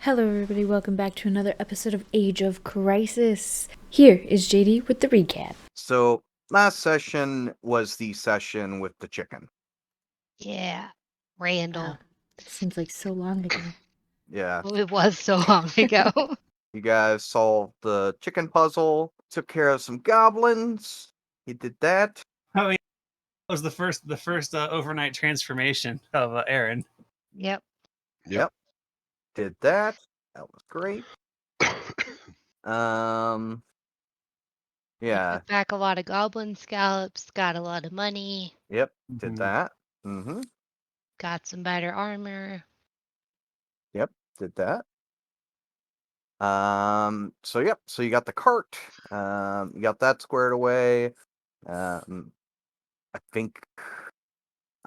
Hello everybody, welcome back to another episode of Age of Crisis. Here is JD with the recap. So last session was the session with the chicken. Yeah, Randall. Wow, seems like so long ago. Yeah. Well, it was so long ago. You guys solved the chicken puzzle, took care of some goblins. You did that. Oh yeah, that was the first overnight transformation of Aaron. Yep. Did that. That was great. Yeah. Took back a lot of goblin scallops, got a lot of money, Yep. Did Mhm. that. Mm-hmm. got some better armor. Yep. Did that. So yep. So you got the cart. You got that squared away. I think.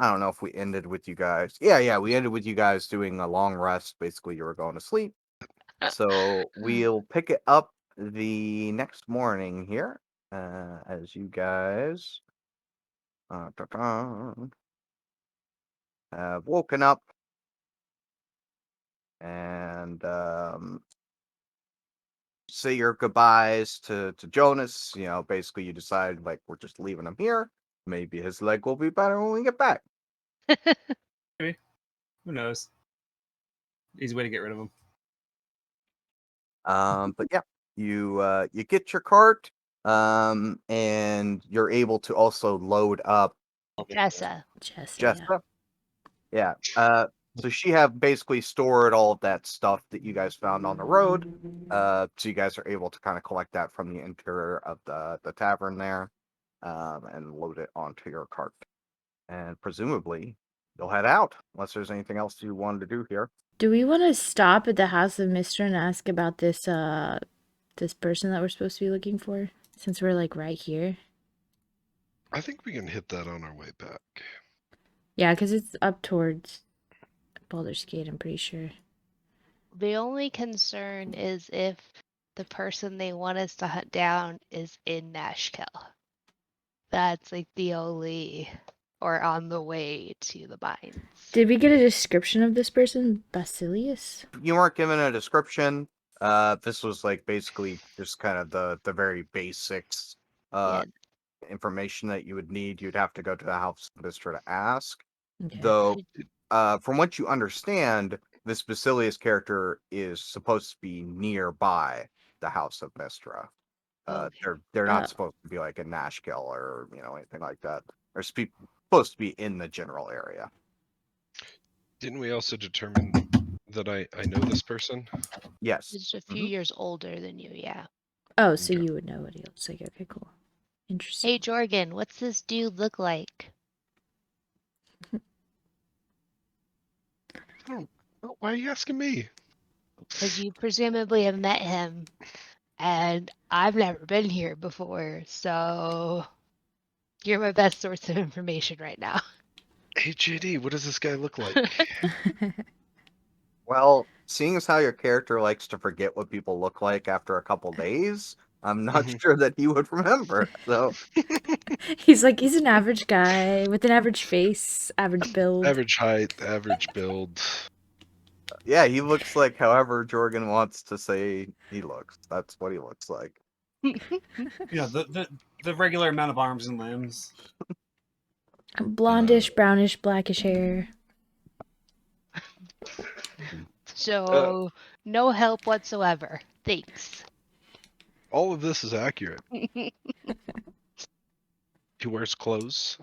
I don't know if we ended with you guys. Yeah, we ended with you guys doing a long rest. Basically, you were going to sleep. So we'll pick it up the next morning here, as you guys have woken up and say your goodbyes to Jonas. You know, basically, you decide like we're just leaving him here. Maybe his leg will be better when we get back. Maybe. Who knows? Easy way to get rid of him. But yeah, you get your cart, and you're able to also load up Jessa. Jessica. Yeah. So she have basically stored all of that stuff that you guys found on the road. So you guys are able to kind of collect that from the interior of the tavern there, and load it onto your cart. And presumably you'll head out unless there's anything else you wanted to do here. Do we want to stop at the house of Mister and ask about this person that we're supposed to be looking for? Since we're like right here. I think we can hit that on our way back. Yeah, because it's up towards Baldur's Gate, I'm pretty sure. The only concern is if the person they want us to hunt down is in Nashkel. That's like the only, or on the way to the mines. Did we get a description of this person? Basilius? You weren't given a description. This was like basically just kind of the very basics Yeah. information that you would need. You'd have to go to the house of Vistra to ask. Okay. Though, from what you understand, this Basilius character is supposed to be nearby the house of Mistra. Okay. They're not Oh. supposed to be like in Nashkel or anything like that. They're supposed to be in the general area. Didn't we also determine that I know this person? Yes. He's a few years older than you, yeah. Oh, so Okay. you would know what he looks like. Okay, cool. Interesting. Hey, Jorgen, what's this dude look like? Why are you asking me? Because you presumably have met him, and I've never been here before, so you're my best source of information right now. Hey, JD, what does this guy look like? Well, seeing as how your character likes to forget what people look like after a couple days, I'm not Mhm. sure that he would remember. So He's an average guy with an average face, average build. Average height, average build. yeah, he looks like however Jorgen wants to say he looks. That's what he looks like. The regular amount of arms and limbs. Blondish, brownish, blackish hair. So, no help whatsoever. Thanks. All of this is accurate. He wears clothes.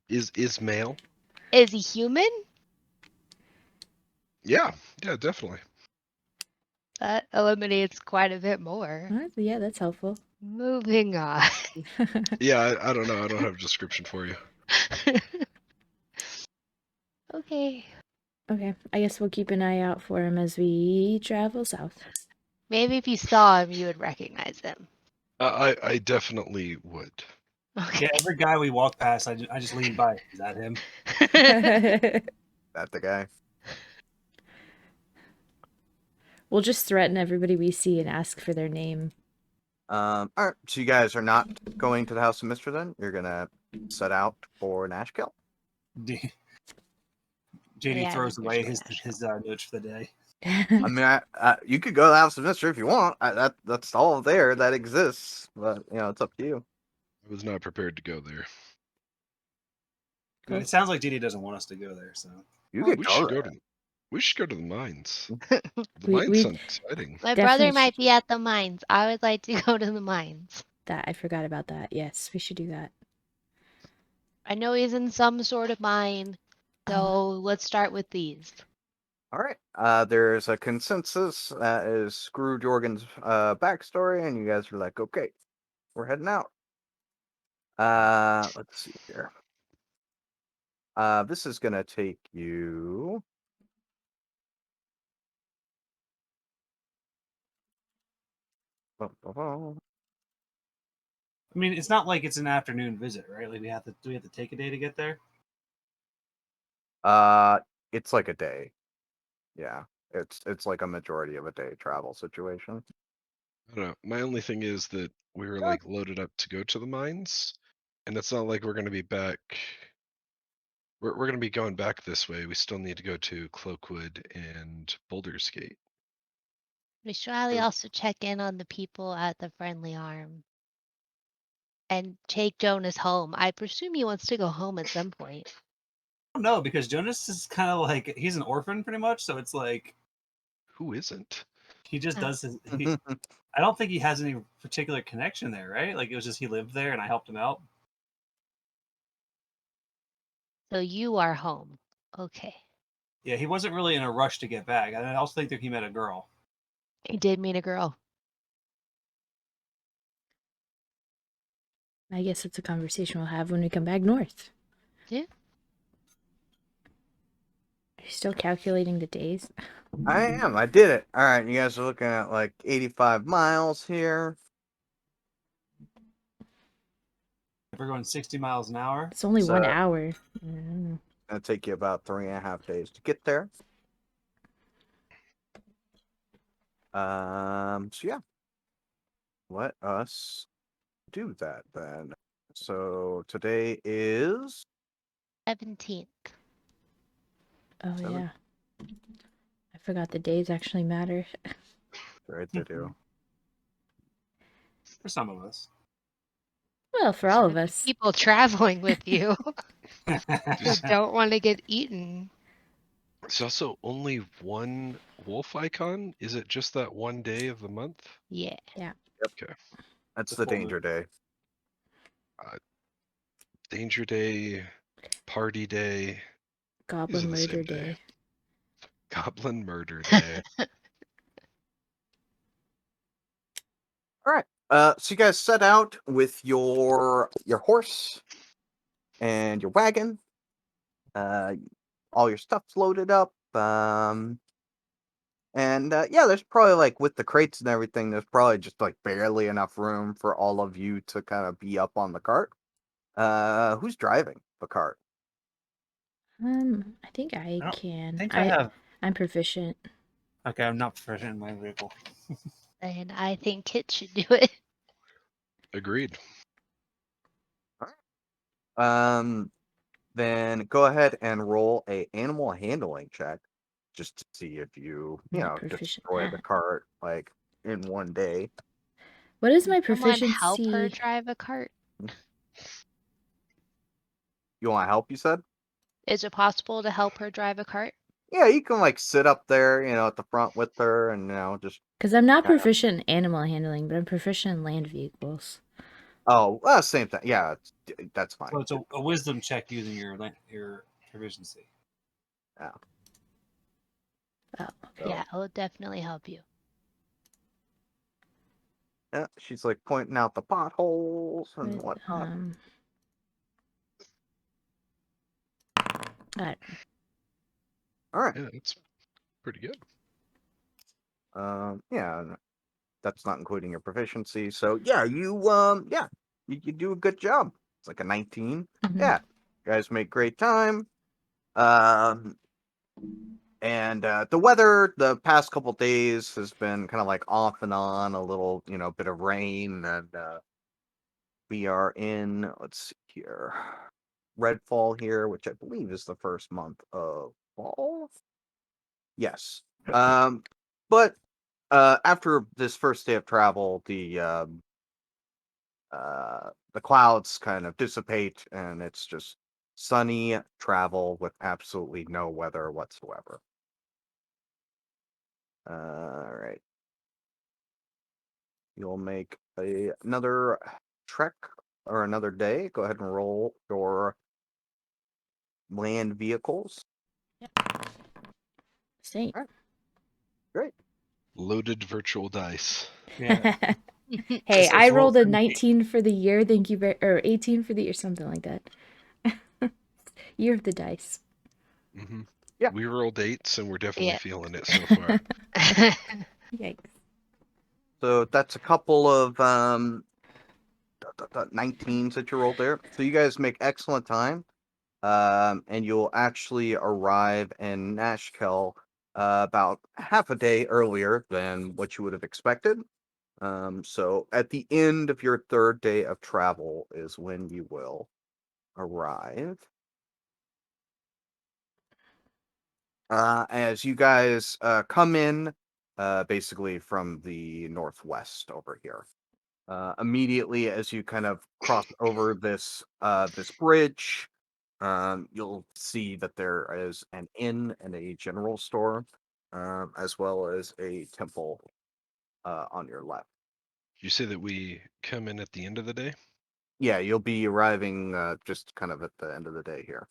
Is male. Is he human? Yeah, definitely. That eliminates quite a bit more. Yeah, that's helpful. Moving on. Yeah, I don't know. I don't have a description for you. Okay. Okay, I guess we'll keep an eye out for him as we travel south. Maybe if you saw him, you would recognize him. I definitely would. Okay. Yeah, every guy we walk past, I just lean by. Is that him? That the guy. We'll just threaten everybody we see and ask for their name. All right. So you guys are not going to the house of Mister then? You're gonna set out for Nashkel? JD Yeah, I throws think we're away just his going notes for the day. I mean, you could go to the House of Mystery if you want. That's all there that exists. But it's up to you. I was not prepared to go there. I mean, it sounds like JD doesn't want us to go there, so You Well, could We go should there. go to. We should go to the mines. The we mines sound exciting. my Definitely brother might should- be at the mines. I would like to go to the mines. that I forgot about that. Yes, we should do that. I know he's in some sort of mine, so let's start with these. All right. There's a consensus that is Screw Jorgen's backstory, and you guys are like, okay, we're heading out. Let's see here. This is gonna take you. I mean, it's not like it's an afternoon visit, right? Like do we have to take a day to get there? It's like a day. Yeah, it's like a majority of a day travel situation. I don't know. My only thing is that we were Yeah. like loaded up to go to the mines, and it's not like we're going to be back. We're going to be going back this way. We still need to go to Cloakwood and Boulder's Gate. We should probably True. also check in on the people at the Friendly Arm. And take Jonas home. I presume he wants to go home at some point. I don't know, because Jonas is kind of like he's an orphan pretty much, so it's like Who isn't? he just Uh. does his. I don't think he has any particular connection there, right? Like it was just he lived there and I helped him out. So you are home. Okay. Yeah, he wasn't really in a rush to get back. I also think that he met a girl. He did meet a girl. I guess it's a conversation we'll have when we come back north. Yeah. Are you still calculating the days? I am. I did it. All right, you guys are looking at like 85 miles here. If we're going 60 miles an hour, It's only So- 1 hour. I don't know. It'll take you about 3.5 days to get there. So yeah, let us do that then. So today is 17th. Oh, Seven. yeah. I forgot the days actually matter. right. They do. for some of us. Well, for all of The us. people traveling with you who Just- don't want to get eaten. There's also only one wolf icon. Is it just that one day of the month? Yeah. That's The the full danger day. Danger Day, Party Day, Goblin the same Murder day. Day. Goblin Murder Day. All right. So you guys set out with your horse and your wagon. All your stuff's loaded up. And yeah, there's probably like with the crates and everything, there's probably just like barely enough room for all of you to kind of be up on the cart. Who's driving the cart? I think I don't can. I think I have. I'm proficient. Okay, I'm not proficient in my vehicle. And I think Kit should do it. Agreed. Then go ahead and roll a animal handling check, just to see if you I'm not proficient destroy at. the cart like in one day. What is my Someone help her proficiency? drive a cart. You want help? You said. Is it possible to help her drive a cart? Yeah, you can like sit up there, at the front with her, and just. Because I'm not Yeah. proficient in animal handling, but I'm proficient in land vehicles. Oh, same thing. Yeah, that's fine. So it's a wisdom check using your proficiency. Oh, okay. So, Yeah, it'll definitely help you. yeah, she's like pointing out the potholes and But, whatnot. I- All right. Yeah, that's pretty good. Yeah, and that's not including your proficiency. So yeah, you you do a good job. It's like a 19. Mhm. Yeah, you guys make great time. And the weather the past couple days has been kind of like off and on, a little bit of rain, and we are in, let's see here, Redfall here, which I believe is the first month of fall. Yes, But after this first day of travel, the clouds kind of dissipate, and it's just sunny travel with absolutely no weather whatsoever. All right. You'll make another trek or another day. Go ahead and roll your land vehicles. Same. Alright. Great. Loaded virtual dice. Yeah. Hey, So I roll rolled a 17. 19 for the year. Thank you very, or 18 for the year, something like that. Year of the dice. Hmm. Yeah. We rolled 8s, and we're definitely Yeah. feeling it so far. Yikes. So that's a couple of 19s that you rolled there. So you guys make excellent time. And you'll actually arrive in Nashkel about half a day earlier than what you would have expected. So at the end of your third day of travel is when you will arrive. As you guys come in, basically from the northwest over here. Immediately as you kind of cross over this bridge, you'll see that there is an inn and a general store, as well as a temple on your left. You say that we come in at the end of the day? Yeah, you'll be arriving just kind of at the end of the day here.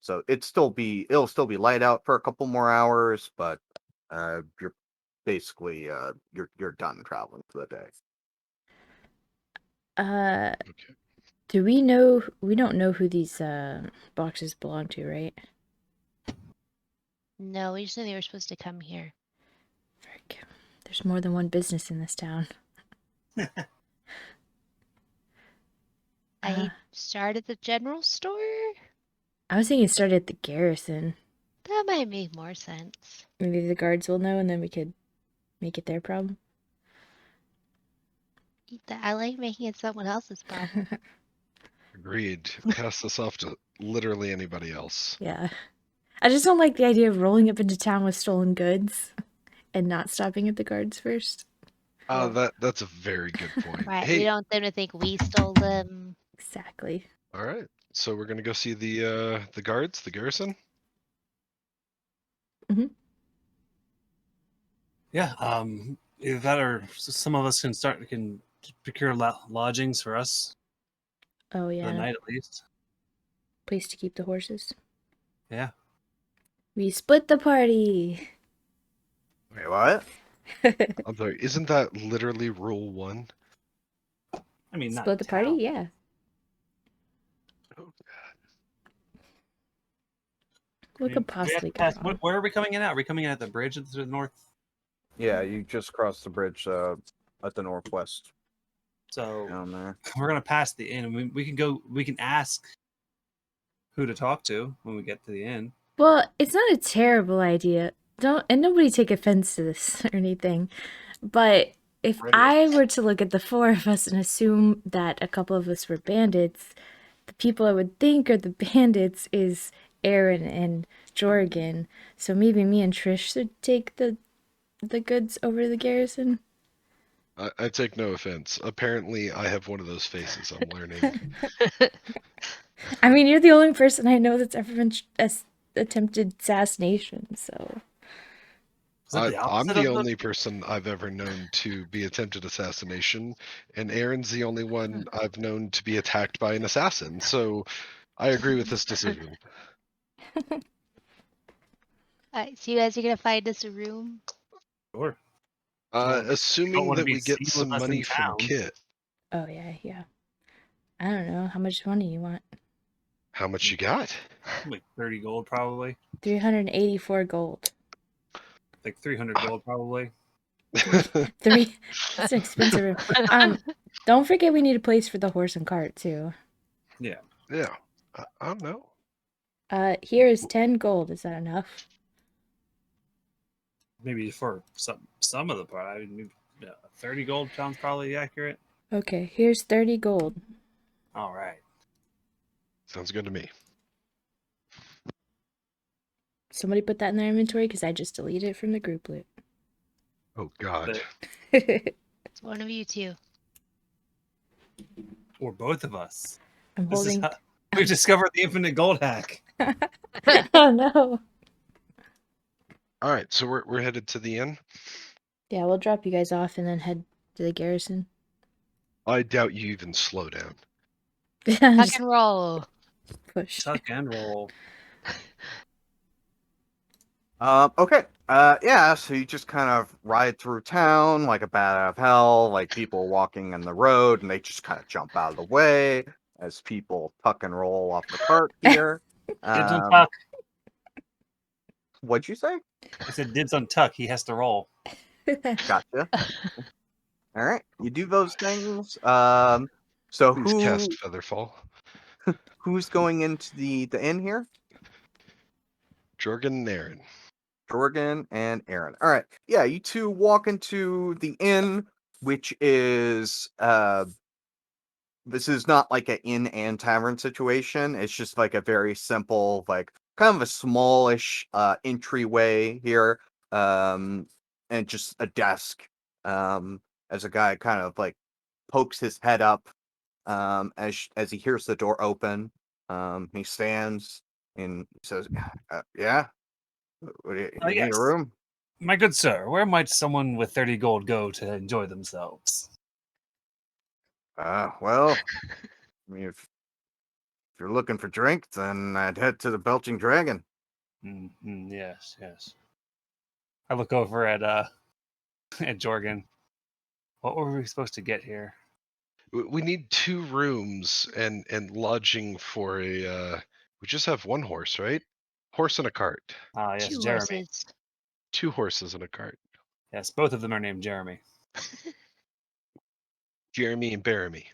So it'll still be light out for a couple more hours, but you're basically you're done traveling for the day. Okay. Do we don't know who these boxes belong to, right? No, we just knew they were supposed to come here. Frick. There's more than one business in this town. I started the general store? I was thinking it started at the garrison. That might make more sense. Maybe the guards will know and then we could make it their problem. I like making it someone else's problem. Agreed. Pass this off to literally anybody else. Yeah. I just don't like the idea of rolling up into town with stolen goods and not stopping at the guards first. That's a very good point. Right. We Hey, don't want them to think we stole them. Exactly. all right. So we're gonna go see the guards, the garrison. Yeah. Either that or some of us can procure lodgings for us Oh for the yeah. night at least. Place to keep the horses. Yeah. We split the party. Wait, what? I'm sorry, isn't that literally rule 1? I mean, not Split the party? town. Yeah. Oh, What could We have possibly to go pass. wrong? Where are we coming in at? Are we coming in at the bridge to the north? Yeah, you just crossed the bridge at the northwest So down there. we're gonna pass the inn. We can go. We can ask who to talk to when we get to the inn. Well, it's not a terrible idea. And nobody take offense to this or anything. But if I were to look at the four of us and assume that a couple of us were bandits, the people I would think are the bandits is Aaron and Jorgen. So maybe me and Trish should take the goods over to the garrison. I take no offense. Apparently, I have one of those faces. I'm learning. I mean, you're the only person I know that's ever been attempted assassination, so. Is that the I'm opposite the of what? only person I've ever known to be attempted assassination, and Aaron's the only one I've known to be attacked by an assassin. So I agree with this decision. Alright, so you guys are gonna find us a room? Sure. Don't Assuming want to that be we get seen with some us in money from town. Kit. Oh, yeah. I don't know. How much money you want? How much you got? Like 30 gold, probably. 384 gold. Like 300 gold, probably. Three. That's an expensive room. Don't forget we need a place for the horse and cart, too. Yeah. Yeah. I don't know. Here is 10 gold. Is that enough? Maybe for some of the part. I mean, 30 gold sounds probably accurate. Okay, here's 30 gold. All right. Sounds good to me. somebody put that in their inventory because I just deleted it from the group loot. Oh God. It's one of you two. Or both of us. I'm This is holding. how we've discovered the infinite gold hack. Oh no. All right, so we're headed to the inn. Yeah, we'll drop you guys off and then head to the garrison. I doubt you even slow down. Tuck Just and roll. push. Tuck and roll. Okay. Yeah, so you just kind of ride through town like a bat out of hell, like people walking in the road, and they just kind of jump out of the way as people tuck and roll off the cart here. Dibs on Um, Tuck. what'd you say? I said dibs on Tuck. He has to roll. Gotcha. All right, you do those things. So Please cast Featherfall. who's going into the inn here? Jorgen and Aaron. Jorgen and Aaron. All right. Yeah, you two walk into the inn, which is this is not like an inn and tavern situation. It's just like a very simple, like kind of a smallish entryway here. And just a desk. As a guy kind of like pokes his head up as he hears the door open. He stands and says, "Yeah, what do you need a Yes. room?" My good sir, where might someone with 30 gold go to enjoy themselves? Well, I mean, if you're looking for drink, then I'd head to the Belching Dragon. Yes, yes. I look over at at Jorgen. What were we supposed to get here? We need 2 rooms and lodging for a. We just have 1 horse, right? Horse and a cart. Ah, yes, Two Jeremy. horses. 2 horses and a cart. Yes, both of them are named Jeremy. Jeremy and Baramy.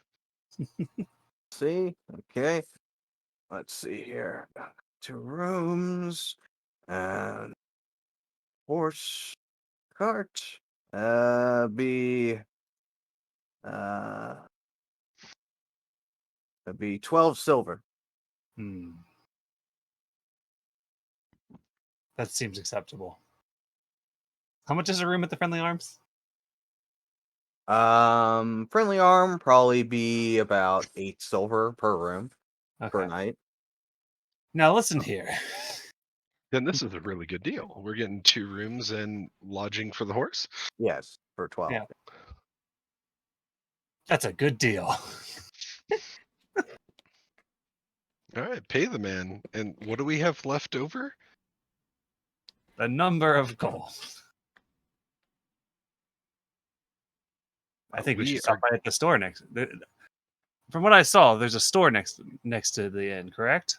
See? Okay. Let's see here. 2 rooms and horse cart. Be uh That'd be 12 silver. Hmm. That seems acceptable. How much is a room at the Friendly Arms? Friendly arm probably be about 8 silver per room per Okay. night. Now listen here. Then this is a really good deal. We're getting 2 rooms and lodging for the horse. Yes, for 12. Yeah. That's a good deal. All right, pay the man. And what do we have left over? A number of gold. I think we We should stop are by at the store next. From what I saw, there's a store next to the inn, correct?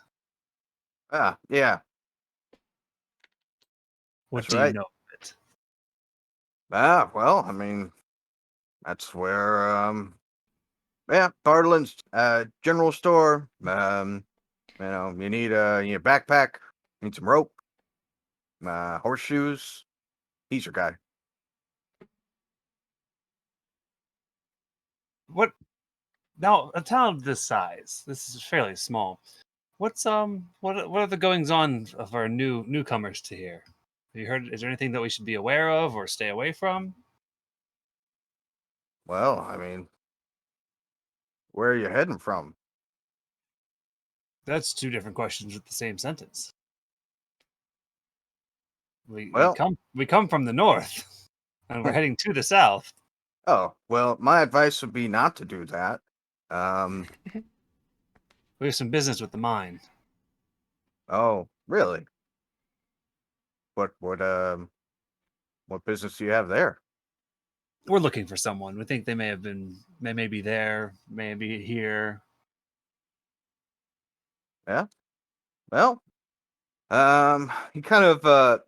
Yeah, What that's do you right. know of it? Well, I mean, that's where yeah, Bartland's general store. You need a backpack, need some rope, horseshoes. He's your guy. What now? A town of this size, this is fairly small. What's what are the goings on of our newcomers to here? Have you heard? Is there anything that we should be aware of or stay away from? Well, I mean, where are you heading from? That's two different questions with the same sentence. We Well, come from the north, and we're heading to the south. oh, well, my advice would be not to do that. Um, We have some business with the mine. oh, really? What business do you have there? We're looking for someone. We think they may be there, may be here. Yeah. Well, he kind of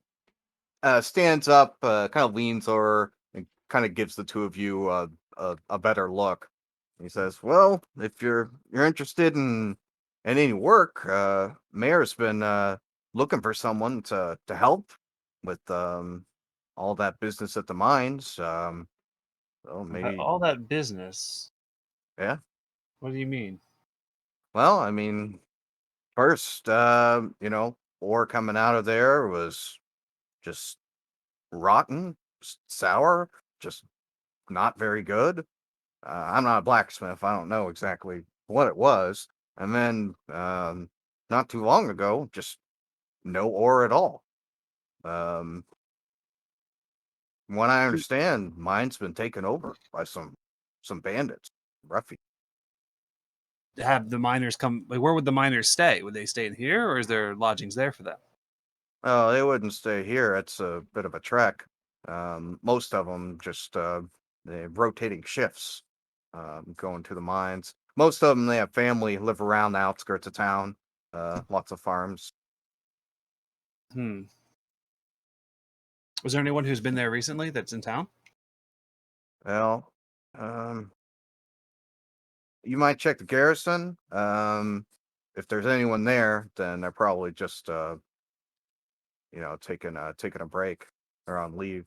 stands up, kind of leans over, and kind of gives the two of you a better look. He says, "Well, if you're interested in any work, Mayor's been looking for someone to help with all that business at the mines. So But maybe, all that business. yeah. What do you mean? Well, I mean, first, ore coming out of there was just rotten, sour, just not very good. I'm not a blacksmith. I don't know exactly what it was. And then not too long ago, just no ore at all. From what I understand, mine's been taken over by some bandits, ruffians. Have the miners come? Like, where would the miners stay? Would they stay in here, or is there lodgings there for them? Oh, they wouldn't stay here. It's a bit of a trek. Most of them just they rotating shifts, going to the mines. Most of them they have family live around the outskirts of town. Lots of farms. Hmm. Was there anyone who's been there recently that's in town? Well, you might check the garrison. If there's anyone there, then they're probably just taking a break or on leave.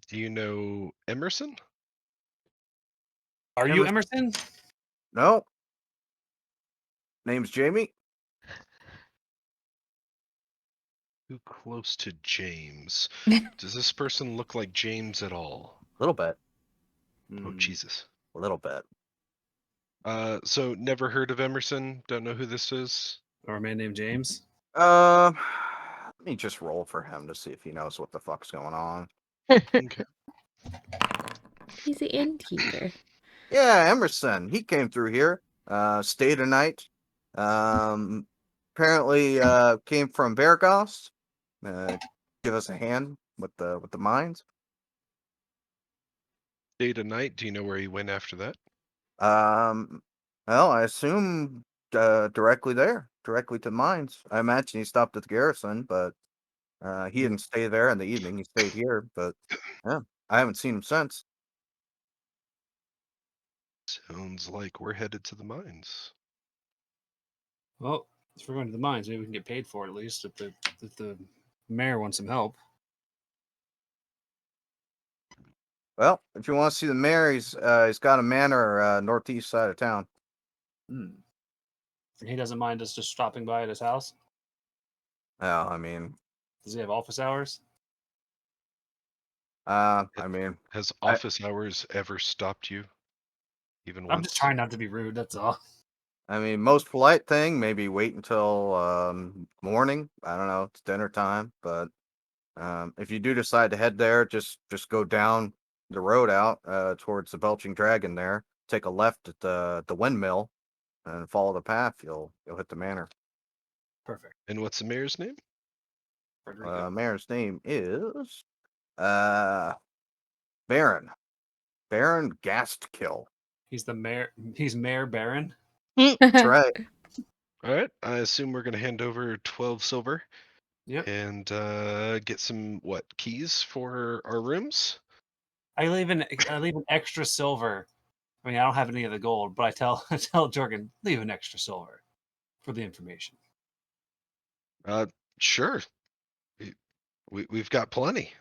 Do you know Emerson? Are you Emerson? No, name's Jamie. Too close to James. Does this person look like James at all? A little bit, Oh, Jesus. a little bit. So never heard of Emerson? Don't know who this is? Or a man named James? Let me just roll for him to see if he knows what the fuck's going on. Okay. He's an innkeeper. Yeah, Emerson. He came through here. Stayed a night. Apparently came from Vergos. Give us a hand with the mines. Day to night. Do you know where he went after that? Well, I assume directly there, directly to mines. I imagine he stopped at the garrison, but he didn't stay there in the evening. He stayed here, but yeah, I haven't seen him since. Sounds like we're headed to the mines. Well, if we're going to the mines, maybe we can get paid for it at least if the mayor wants some help. Well, if you want to see the mayor, he's got a manor northeast side of town. And he doesn't mind us just stopping by at his house. Yeah, I mean, Does he have office hours? I mean, Has office hours ever stopped you? Even I'm once? just trying not to be rude. That's all. most polite thing, maybe wait until morning. I don't know, it's dinner time, but if you do decide to head there, just go down the road out towards the Belching Dragon there. Take a left at the windmill and follow the path. You'll hit the manor. Perfect. And what's the mayor's name? Frederico. Mayor's name is Baron Gastkill. He's the mayor. He's Mayor Baron. That's right. All right. I assume we're going to hand over 12 silver Yep. and get some, keys for our rooms? I leave an extra silver. I mean, I don't have any of the gold, but I tell Jorgen, leave an extra silver for the information. Sure. We've got plenty.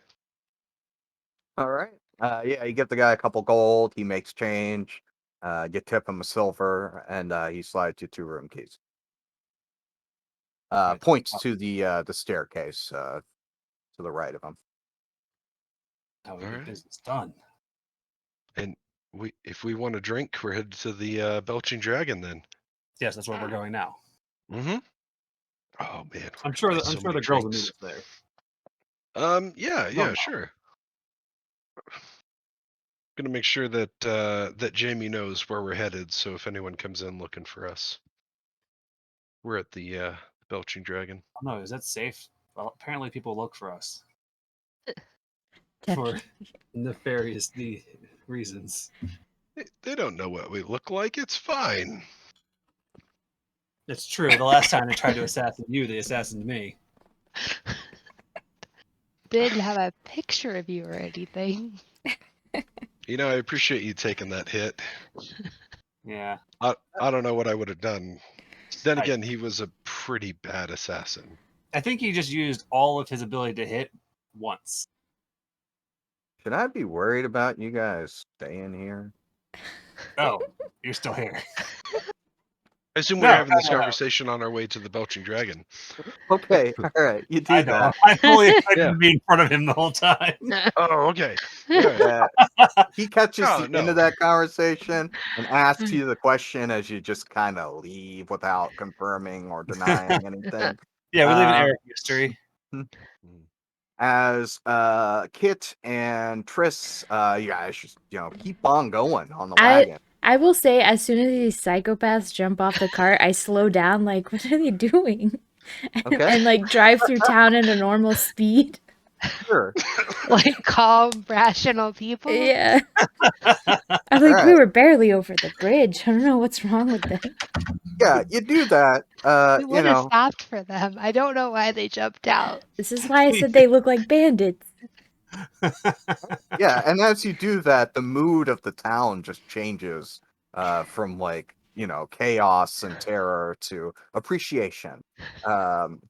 All right. Yeah, you give the guy a couple gold. He makes change. You tip him a silver, and he slides you 2 room keys. Right. Points to the staircase to the right of him. How we All get right. business done. And if we want a drink, we're headed to the Belching Dragon then. Yes, that's where we're going now. Mm-hmm. Oh man, I'm sure the the girls will meet us there. Yeah, sure. Gonna make sure that that Jamie knows where we're headed, so if anyone comes in looking for us, we're at the Belching Dragon. Oh, no, is that safe? Well, apparently people look for us for Definitely. nefarious reasons. They don't know what we look like. It's fine. It's true. The last time they tried to assassinate you, they assassinated me. Didn't have a picture of you or anything. You know, I appreciate you taking that hit. Yeah. I don't know what I would have done. Then I- again, he was a pretty bad assassin. I think he just used all of his ability to hit once. Should I be worried about you guys staying here? Oh, you're still here. I assume No, we're having no, this no, no. conversation on our way to the Belching Dragon. Okay, all right, you I do know. that. I fully expected Yeah. to be in front of him the whole time. Oh, okay. All right. He catches Oh, the end no. of that conversation and asks you the question as you just kind of leave without confirming or denying anything. Yeah, we leave an Um, Eric mystery. As Kit and Triss, you guys just keep on going on the I wagon. I will say, as soon as these psychopaths jump off the cart, I slow down. Like, what are they doing? Okay. And like drive through town at a normal speed. Sure. Like calm, rational people. Yeah. I'm All like, we right. were barely over the bridge. I don't know what's wrong with them. Yeah, you do that. We would have stopped for them. I don't know why they jumped out. This is why I said they look like bandits. Yeah, and as you do that, the mood of the town just changes from chaos and terror to appreciation. Um,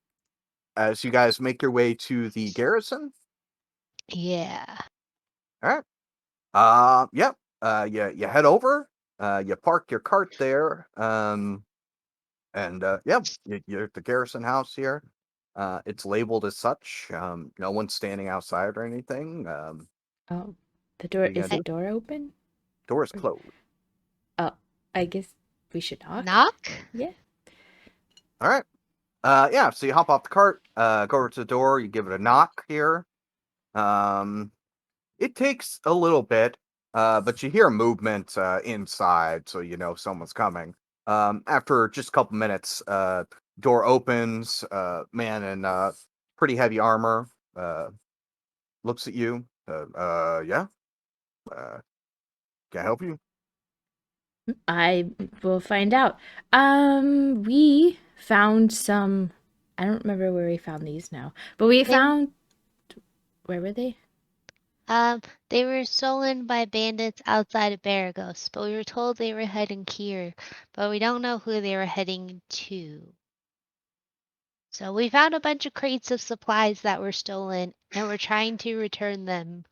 as you guys make your way to the garrison. Yeah. All right. Yep. You head over. You park your cart there. And you're at the garrison house here. It's labeled as such. No one's standing outside or anything. Oh, the What door are you gonna is the do? door open? Door is closed. Oh, I guess we should knock. Knock? Yeah. All right. Yeah. So you hop off the cart. Go over to the door. You give it a knock here. It takes a little bit, but you hear movement inside, so you know someone's coming. After just a couple minutes, door opens. Man in pretty heavy armor looks at you. Yeah. Can I help you? I will find out. We found some. I don't remember where we found these now, but we found. Where were they? They were stolen by bandits outside of Baragos, but we were told they were heading here, but we don't know who they were heading to. So we found a bunch of crates of supplies that were stolen, and we're trying to return them.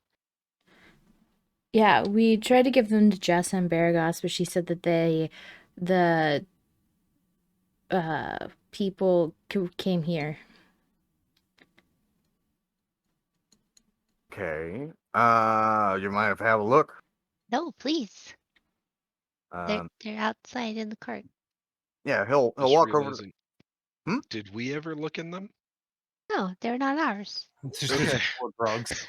Yeah, we tried to give them to Jess and Baragos, but she said that the people came here. Okay. You might have a look. No, please. Um, They're outside in the cart. yeah, he'll Just walk over. realizing, Hmm? did we ever look in them? No, they're not ours. There's Okay. four drugs.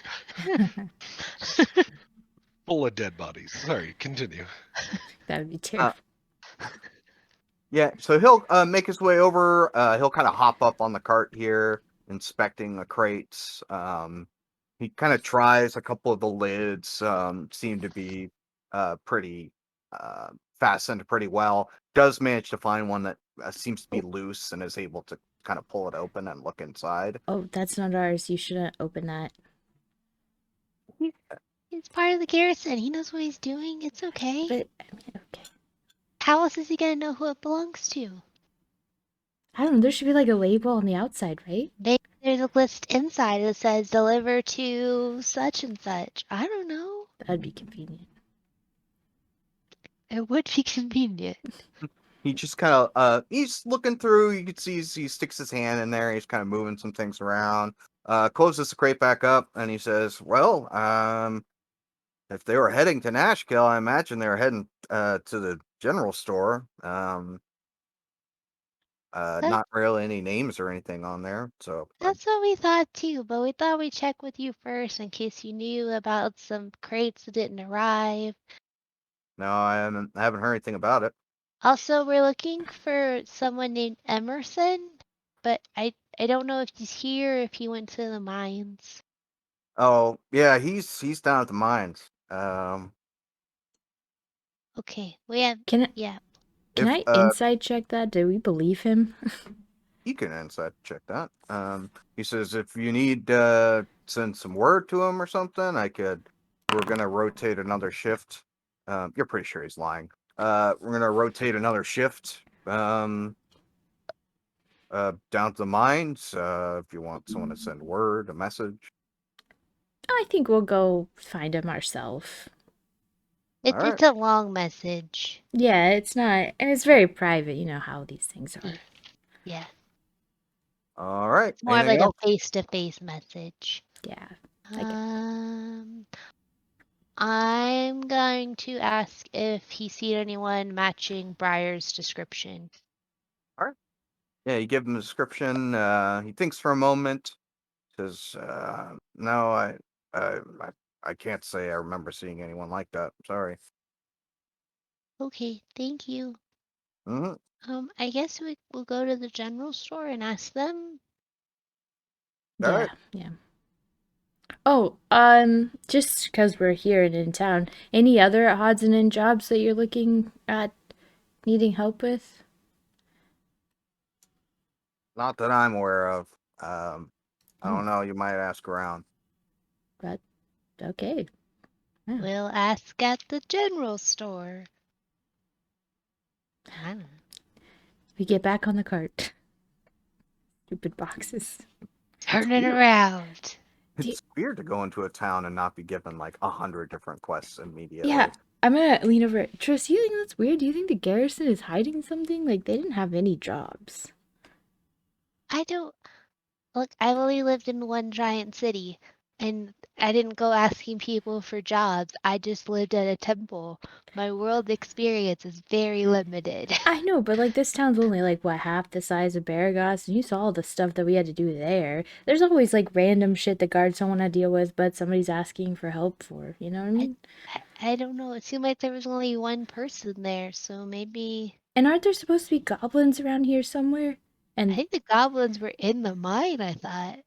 Full of dead bodies. Sorry, continue. That would be terrible. Yeah, so he'll make his way over. He'll kind of hop up on the cart here, inspecting the crates. He kind of tries a couple of the lids. Seem to be pretty fastened pretty well. Does manage to find one that seems to be loose and is able to kind of pull it open and look inside. Oh, that's not ours. You shouldn't open that. He's part of the garrison. He knows what he's doing. It's okay. But I mean, okay. How else is he gonna know who it belongs to? I don't know. There should be like a label on the outside, right? Maybe there's a list inside that says deliver to such and such. I don't know. That'd be convenient. It would be convenient. He just kind of he's looking through. You can see he sticks his hand in there. He's kind of moving some things around. Closes the crate back up, and he says, "Well, if they were heading to Nashkel, I imagine they were heading to the general store. Not really any names or anything on there. So That's what we thought too, but we thought we'd check with you first in case you knew about some crates that didn't arrive. no, I haven't heard anything about it. Also, we're looking for someone named Emerson, but I don't know if he's here or if he went to the mines. Oh yeah, he's down at the mines. Okay, we have Can yeah. can If I inside check that? Do we believe him? you can inside check that. He says if you need send some word to him or something, I could. We're gonna rotate another shift. You're pretty sure he's lying. We're gonna rotate another shift. Down to the mines. If you want someone to send word, a message. I think we'll go find him ourselves. It's Alright. it's a long message. Yeah, it's not, and it's very private. You know how these things are. Yeah. All right. It's more of Anything like else? a face-to-face message. Yeah. Like- I'm going to ask if he's seen anyone matching Briar's description. Yeah, you give him a description. He thinks for a moment. Says, "No, I can't say I remember seeing anyone like that. Sorry." Okay, thank you. Hmm. I guess we'll go to the general store and ask them. All Yeah. right. Yeah. Oh, just because we're here and in town, any other odds and end jobs that you're looking at needing help with? Not that I'm aware of. I Oh. don't know. You might ask around. But okay. Yeah. We'll ask at the general store. I don't know. We get back on the cart. Stupid boxes. Turn it weird. around. It's weird to go into a town and not be given like 100 different quests immediately. Yeah, I'm gonna lean over. Tris, you think that's weird? Do you think the garrison is hiding something? Like they didn't have any jobs. I don't look. I've only lived in one giant city, and I didn't go asking people for jobs. I just lived at a temple. My world experience is very limited. I know, but like this town's only like what, half the size of Baragos, and you saw all the stuff that we had to do there. There's always like random shit the guards don't want to deal with, but somebody's asking for help for. You know what I mean? I don't know. It seemed like there was only one person there, so maybe. And aren't there supposed to be goblins around here somewhere? I And think the goblins were in the mine, I thought.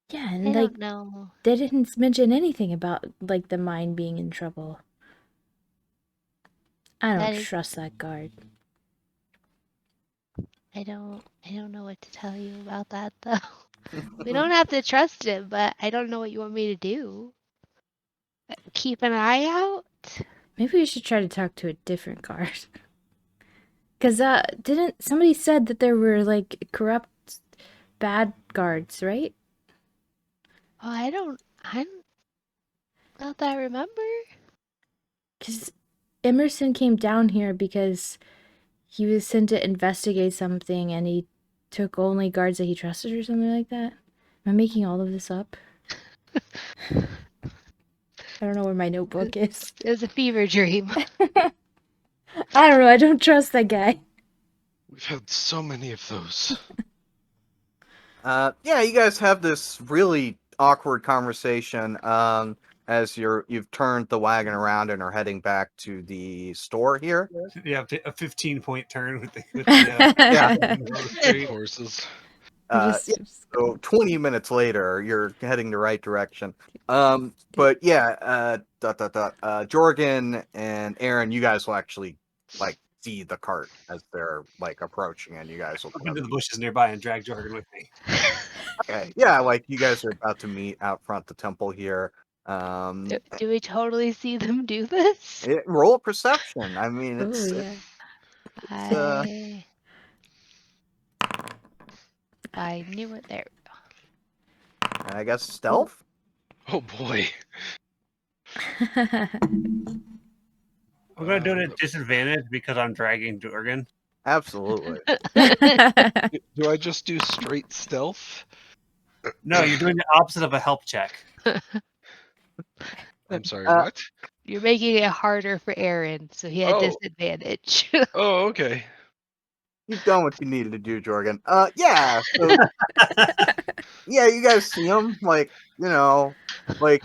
yeah, I and like don't know. they didn't mention anything about like the mine being in trouble. I don't That is, trust that guard. I don't know what to tell you about that though. We don't have to trust him, but I don't know what you want me to do. Keep an eye out? Maybe we should try to talk to a different guard. Cause didn't somebody said that there were like corrupt bad guards, right? Oh, I don't not that I remember. Cause Emerson came down here because he was sent to investigate something and he took only guards that he trusted or something like that. Am I making all of this up? I don't know where my notebook is. It was a fever dream. I don't know, I don't trust that guy. We've had so many of those. Yeah, you guys have this really awkward conversation as you've turned the wagon around and are heading back to the store here. Yeah, a 15-point turn with the Yeah. Big horses. Yeah, so 20 minutes later, you're heading the right direction. But yeah, Jorgen and Aaron, you guys will actually like see the cart as they're like approaching, and you guys will Up into the bushes nearby and drag Jorgen with me. okay, yeah, like you guys are about to meet out front the temple here. Do we totally see them do this? Roll perception. I mean, Oh yeah. I knew it there. I guess stealth. Oh boy. I'm gonna do it at disadvantage because I'm dragging Jorgen. Absolutely. Do I just do straight stealth? No, you're doing the opposite of a help check. I'm sorry, Uh, what? You're making it harder for Aaron, so he had Oh. disadvantage. Oh, okay. You've done what you needed to do, Jorgen. Yeah. So yeah, you guys see them, like, like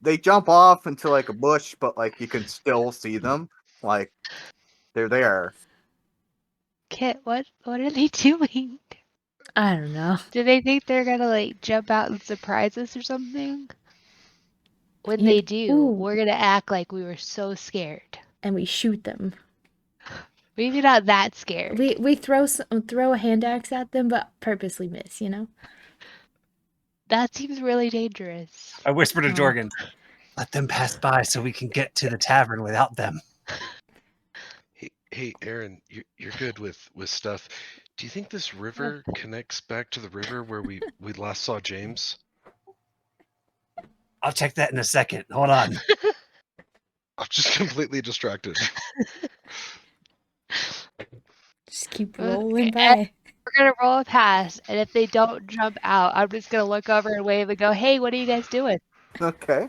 they jump off into like a bush, but like you can still see them, like they're there. Kit, what are they doing? I don't know. Do they think they're gonna like jump out and surprise us or something? When Yeah, they do, ooh. we're gonna act like we were so scared. And we shoot them. Maybe not that scared. We throw a hand axe at them, but purposely miss. You know. That seems really dangerous. I whisper to Oh. Jorgen, "Let them pass by so we can get to the tavern without them." Hey, Aaron, you're good with stuff. Do you think this river connects back to the river where we last saw James? I'll check that in a second. Hold on. just completely distracted. Just keep Okay, rolling and by. we're gonna roll a pass, and if they don't jump out, I'm just gonna look over and wave and go, "Hey, what are you guys doing?" Okay.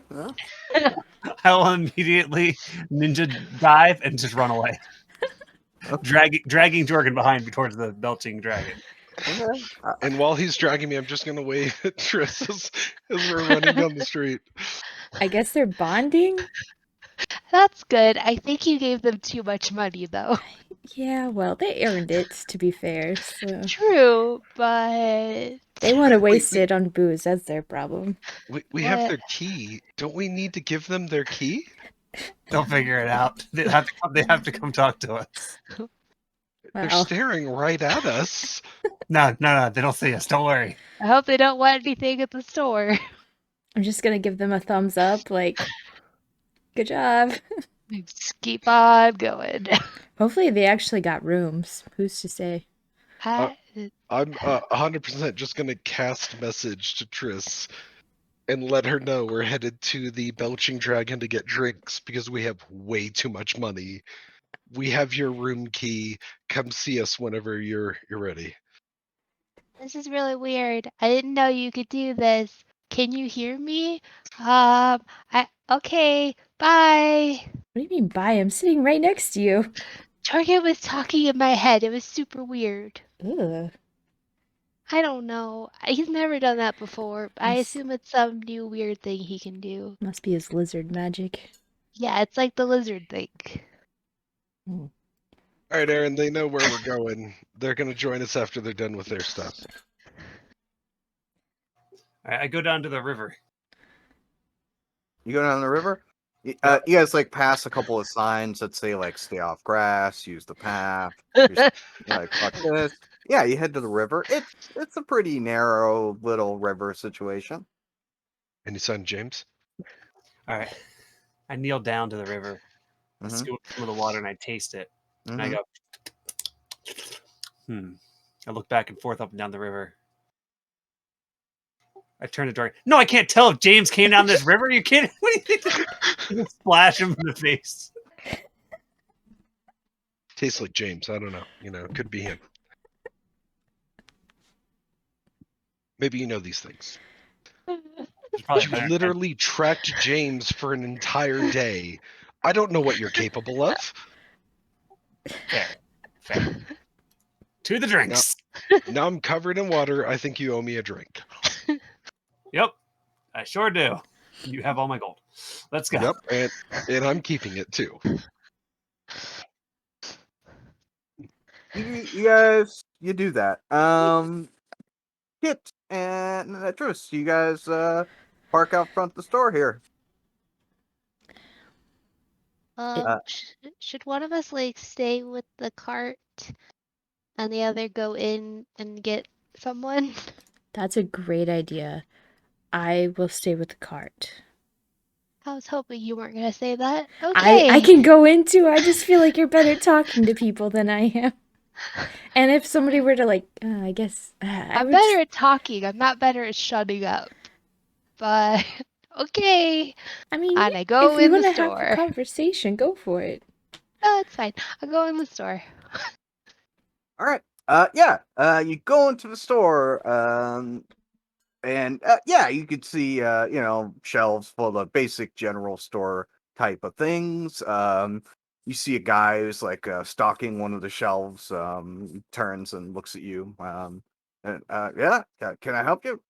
I'll immediately ninja dive and just run away, dragging Jorgen behind me towards the belching dragon. Okay. And while he's dragging me, I'm just gonna wave at Triss as we're running down the street. I guess they're bonding? That's good. I think you gave them too much money, though. Yeah, well, they earned it, to be fair, so. True, but They want to waste we- it on booze, that's their problem. We have what? their key. Don't we need to give them their key? They'll figure it out. They have to come talk to us. They're Well, staring right at us. No, they don't see us. Don't worry. I hope they don't want anything at the store. I'm just gonna give them a thumbs up, like, good job. Just keep on going. Hopefully they actually got rooms. Who's to say? I- I'm 100% just gonna cast message to Triss and let her know we're headed to the Belching Dragon to get drinks because we have way too much money. We have your room key. Come see us whenever you're ready. This is really weird. I didn't know you could do this. Can you hear me? Okay, bye. What do you mean bye? I'm sitting right next to you. Target was talking in my head. It was super weird. Ugh. I don't know. He's never done that before. I Must, assume it's some new weird thing he can do. must be his lizard magic. Yeah, it's like the lizard thing. Hmm. All right, Aaron, they know where we're going. They're gonna join us after they're done with their stuff. I go down to the river. You go down the river. You guys like pass a couple of signs that say like "stay off grass," "use the path." You're like fuck this. Yeah, you head to the river. It's a pretty narrow little river situation. Any son, James? All right. I kneel down to the river, I Mhm. scoop some of the water, and I taste it. And I Mhm. go, I look back and forth up and down the river. I turn to Jorgen. No, I can't tell if James came down this river. You kidding? What do you think? Just splash him in the face. Tastes like James. I don't know. It could be him. Maybe you know these things. It's probably You've better. literally tracked James for an entire day. I don't know what you're capable of. Fair. To the drinks. Now I'm covered in water. I think you owe me a drink. Yep, I sure do. You have all my gold. Let's go. Yep, and I'm keeping it too. You guys, you do that. Kit and Truce, you guys park out front the store here. Should one of us like stay with the cart and the other go in and get someone? That's a great idea. I will stay with the cart. I was hoping you weren't gonna say that. I Okay. can go into. I just feel like you're better talking to people than I am. And if somebody were to like, I guess I I'm would better just, at talking. I'm not better at shutting up. But okay. I mean, And I if go you in the want to have a store. conversation, go for it. Oh, it's fine. I'll go in the store. All right. You go into the store, and yeah, you could see shelves full of basic general store type of things. You see a guy who's like stocking one of the shelves. He turns and looks at you. Can I help you?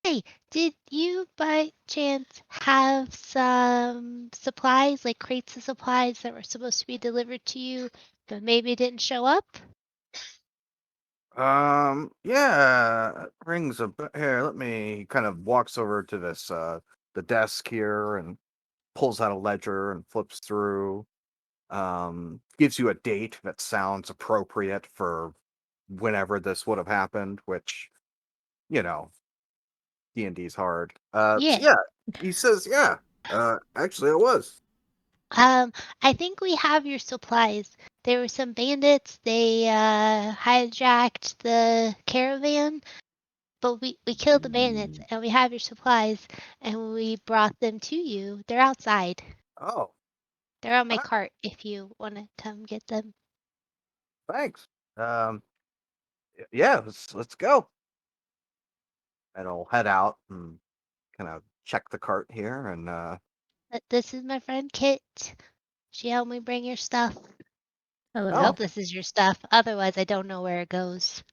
Hey, did you by chance have some supplies, like crates of supplies that were supposed to be delivered to you, but maybe didn't show up? Yeah, it rings a bell. Here, let me. He kind of walks over to this the desk here and pulls out a ledger and flips through. Gives you a date that sounds appropriate for whenever this would have happened, which you know D&D's hard. So Yeah. yeah, he says, yeah. Actually, it was. I think we have your supplies. There were some bandits. They hijacked the caravan, but we killed the bandits, and we have your supplies, and we brought them to you. They're outside. Oh, They're on my Alright. cart if you want to come get them. Thanks. Yeah, let's go. And I'll head out and kind of check the cart here. And This is my friend Kit. She helped me bring your stuff. I Hello. hope this is your stuff. Otherwise, I don't know where it goes.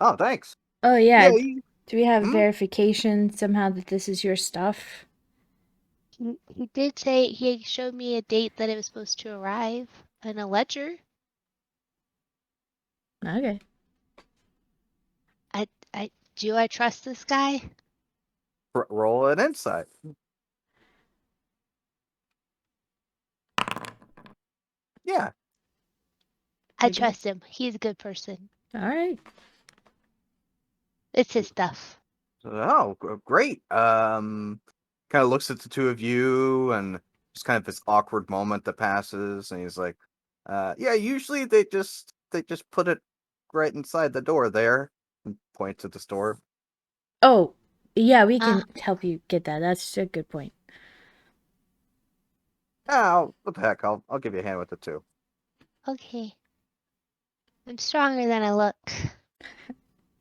oh, thanks. Oh Yeah. yeah. Do we have Hmm? verification somehow that this is your stuff? He did say he showed me a date that it was supposed to arrive and a ledger. Okay. Do I trust this guy? Roll an insight. Yeah. I Okay. trust him. He's a good person. All right. It's his stuff. Oh, great. Kind of looks at the two of you, and just kind of this awkward moment that passes, and he's like, "Yeah, usually they just put it right inside the door there," and points at the store. Oh, yeah, we Ah. can help you get that. That's a good point. Oh, what the heck? I'll give you a hand with it too. Okay. I'm stronger than I look.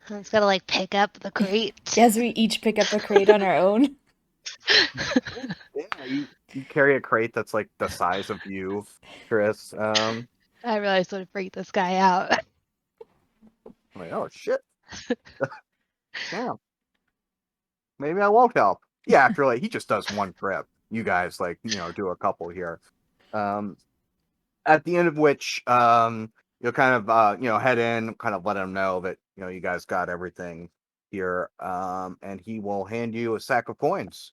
I'm just gonna like pick up the crate. As we each pick up a crate on our own. Yeah, you carry a crate that's like the size of you, Chris. I really sort of freaked this guy out. I'm like, oh shit. Damn. Maybe I won't help. Yeah, after like he just does one trip. You guys like, do a couple here. At the end of which you'll kind of head in, kind of let him know that you guys got everything here. And he will hand you a sack of coins.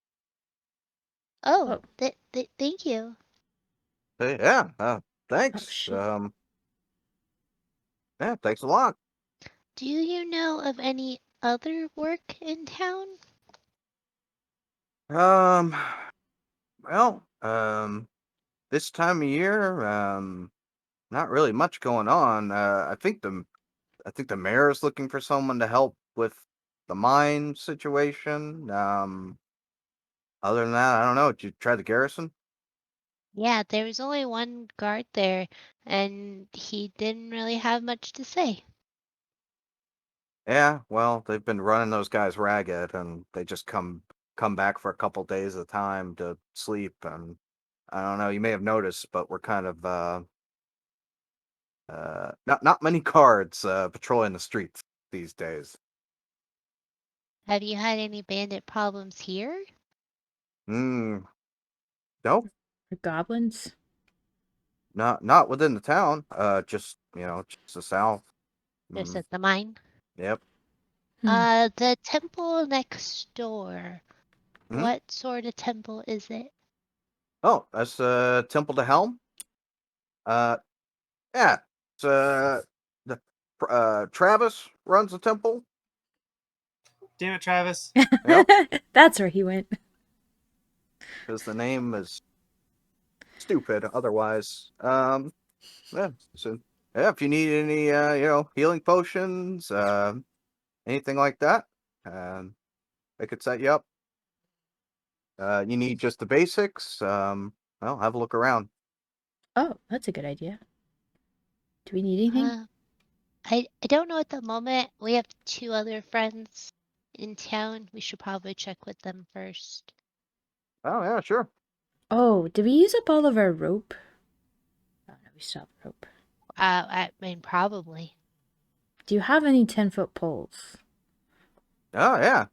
Oh, thank you. Hey, yeah, Oh, thanks. shit. Yeah, thanks a lot. Do you know of any other work in town? Well, this time of year, not really much going on. I think the mayor is looking for someone to help with the mine situation. Other than that, I don't know. Did you try the garrison? Yeah, there was only one guard there, and he didn't really have much to say. Yeah, well, they've been running those guys ragged, and they just come back for a couple days at a time to sleep. And I don't know. You may have noticed, but we're kind of not many guards patrolling the streets these days. Have you had any bandit problems here? Hmm. Nope. Or goblins? Not within the town. Just just the south. Just Mm, at the mine? yep. The temple next door. Mhm. What sort of temple is it? Oh, that's Temple to Helm. Uh, yeah. It's the Travis runs the temple. Damn it, Travis. Yep, That's where he went. because the name is stupid otherwise. Yeah. So yeah, if you need any healing potions, anything like that, they could set you up. You need just the basics. Well, have a look around. Oh, that's a good idea. Do we need anything? I don't know at the moment. We have 2 other friends in town. We should probably check with them first. Oh yeah, sure. Oh, did we use up all of our rope? Oh, no, we still have rope. I mean, probably. Do you have any 10-foot poles? Oh yeah.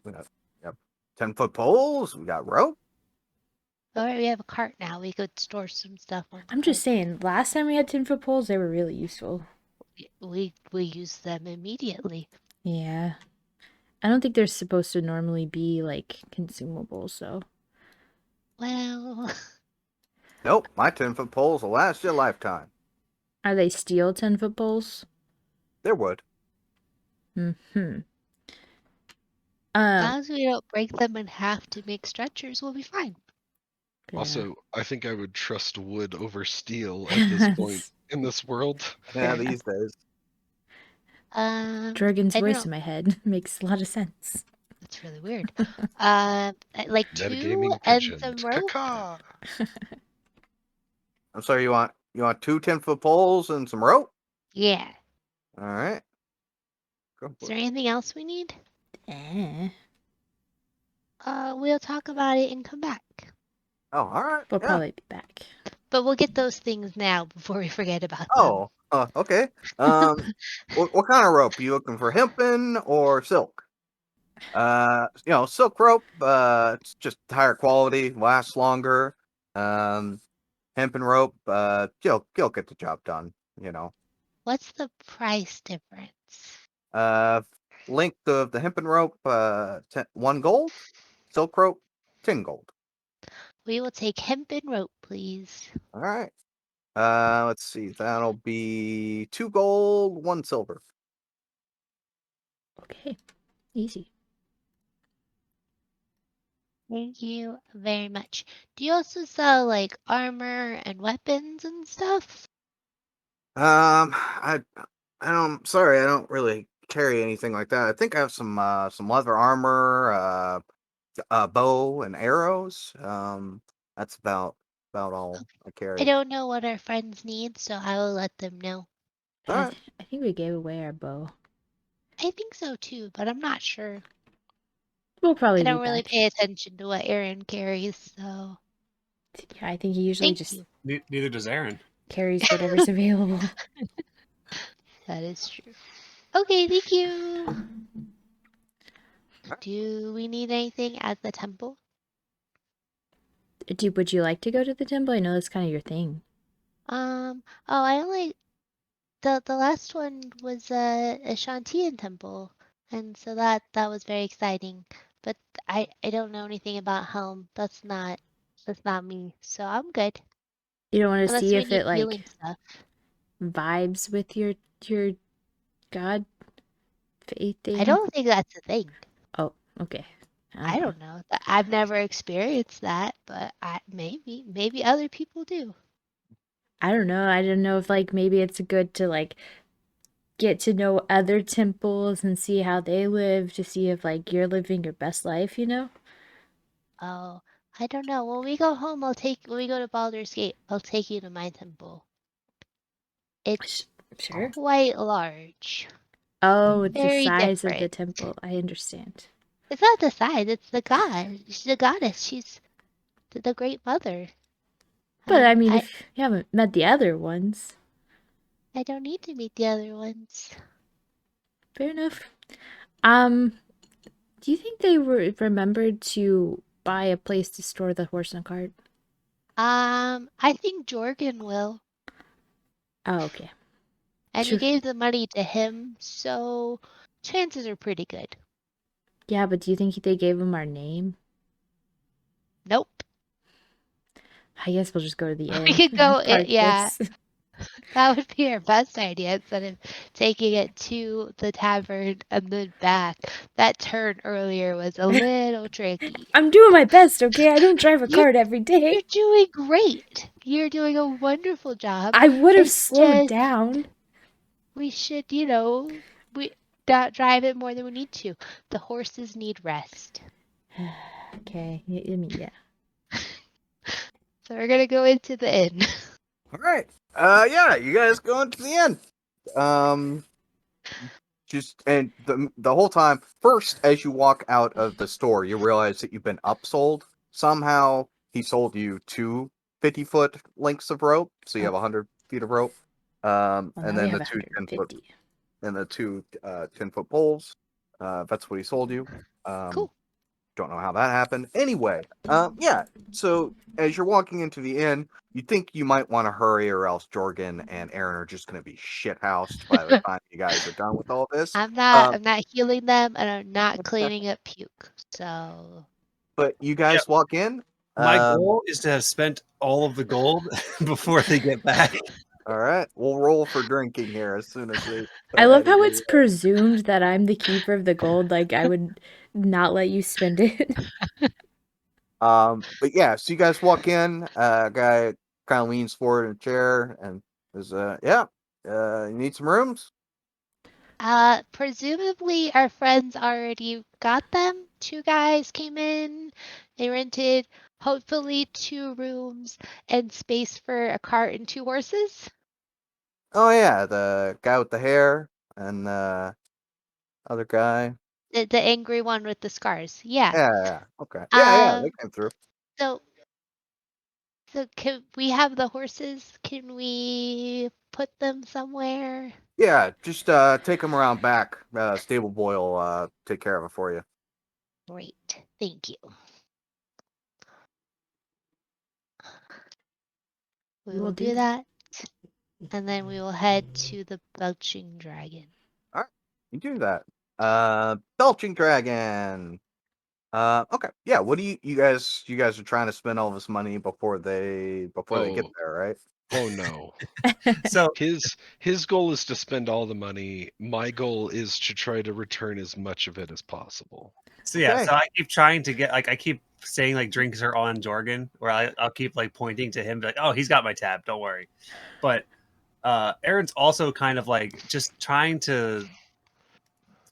We got, yep. 10-foot poles. We got rope. All right, we have a cart now. We could store some stuff on the I'm just cart. saying, last time we had 10-foot poles, they were really useful. We use them immediately. Yeah. I don't think they're supposed to normally be, like, consumable, so. Well, Nope. My 10-foot poles will last you a lifetime. Are they steel 10-foot poles? They're wood. Mm-hmm. as long as we don't break them in half to make stretchers, we'll be fine. Yeah. Also, I think I would trust wood over steel at this point in this world. Yeah, Fair these days. Dragon's I don't voice know. in my head makes a lot of sense. That's really weird. Like 2 Metagaming and pigeon. some rope. Caca. I'm sorry. You want 2 10-foot poles and some rope? Yeah. All right. Go Is for there it. anything else we need? Eh. We'll talk about it and come back. Oh, all right. We'll Yeah. probably be back. But we'll get those things now before we forget about them. Oh. Okay. What kind of rope? You looking for hempen or silk? Silk rope. It's just higher quality, lasts longer. Hempen rope. You'll get the job done. What's the price difference? Length of the hempen rope, 1 gold. Silk rope, 10 gold. We will take hempen rope, please. All right. Let's see. That'll be 2 gold, 1 silver. Okay. Easy. Thank you very much. Do you also sell like armor and weapons and stuff? I sorry, I don't really carry anything like that. I think I have some leather armor, bow and arrows. That's about all I I carry. don't know what our friends need, so I will let them know. All right. I think we gave away our bow. I think so too, but I'm not sure. We'll probably I be don't really back. pay attention to what Aaron carries, so Yeah, I think he usually thank just you. Neither does Aaron. carries whatever's available. That is true. Okay, thank you. Do we need anything at the temple? Would you like to go to the temple? I know that's kind of your thing. I only the last one was a Shantian temple, and so that was very exciting. But I don't know anything about Helm. That's not me. So I'm good. You don't want to Unless see we if need it like healing stuff. vibes with your god faith I thing? don't think that's a thing. Oh, okay. I don't know. I've never experienced that, but maybe other people do. I don't know. I don't know if like maybe it's good to like get to know other temples and see how they live to see if like you're living your best life, you know? Oh, I don't know. When we go home, when we go to Baldur's Gate, I'll take you to my temple. It's Sure. quite large. Oh, it's the Very size of the different. temple. I understand. It's not the size, it's the god. She's the goddess. She's the great mother. But I mean, I if you haven't met the other ones, don't need to meet the other ones. fair enough. Do you think they were remembered to buy a place to store the horse and cart? I think Jorgen will. Oh, okay. And we Sure. gave the money to him, so chances are pretty good. Yeah, but do you think they gave him our name? Nope. I guess we'll just go to the inn We could go, and park yeah, this. that would be our best idea instead of taking it to the tavern and then back. That turn earlier was a little tricky. I'm doing my best, okay? I don't drive a You're, cart every day. you're doing great. You're doing a wonderful job. I would have It's slowed just, down. we should, we not drive it more than we need to. The horses need rest. Okay, I mean, yeah. So we're gonna go into the inn. All right. Yeah, you guys going to the end. Just and the whole time. First, as you walk out of the store, you realize that you've been upsold. Somehow, he sold you 2 50-foot lengths of rope, so you have 100 feet of rope. Well, And now we then have the 2 10-foot 150. and the 2 10-foot poles. That's what he sold you. Cool. Don't know how that happened. Anyway, yeah. So as you're walking into the inn, you think you might want to hurry, or else Jorgen and Aaron are just going to be shithoused by the time you guys are done with all this. I'm not healing them and I'm not cleaning up puke. So But you guys walk in. My goal is to have spent all of the gold before they get back. All right, we'll roll for drinking here as soon as they. I love how anybody it's presumed that I'm the keeper of the gold. Like, I would not let you spend it. But yeah, so you guys walk in. Guy kind of leans forward in a chair and says, "Yeah, you need some rooms." presumably our friends already got them. 2 guys came in, they rented hopefully 2 rooms and space for a cart and 2 horses. Oh yeah, the guy with the hair and the other guy. The angry one with the scars. Yeah. Yeah. Okay. Yeah. They Um. came through. So can we have the horses? Can we put them somewhere? Yeah. Just take them around back. Stable boy will take care of it for you. Great. Thank you. We will do that. And then we will head to the belching dragon. All right. You do that. Belching dragon. Okay. Yeah. What do you guys? You guys are trying to spend all this money before they get Oh, there, right? oh no. So His goal is to spend all the money. My goal is to try to return as much of it as possible. yeah, Okay. so I keep trying to get like I keep saying like drinks are on Jorgen, or I'll keep like pointing to him, like, oh, he's got my tab, don't worry. But Aaron's also kind of like just trying to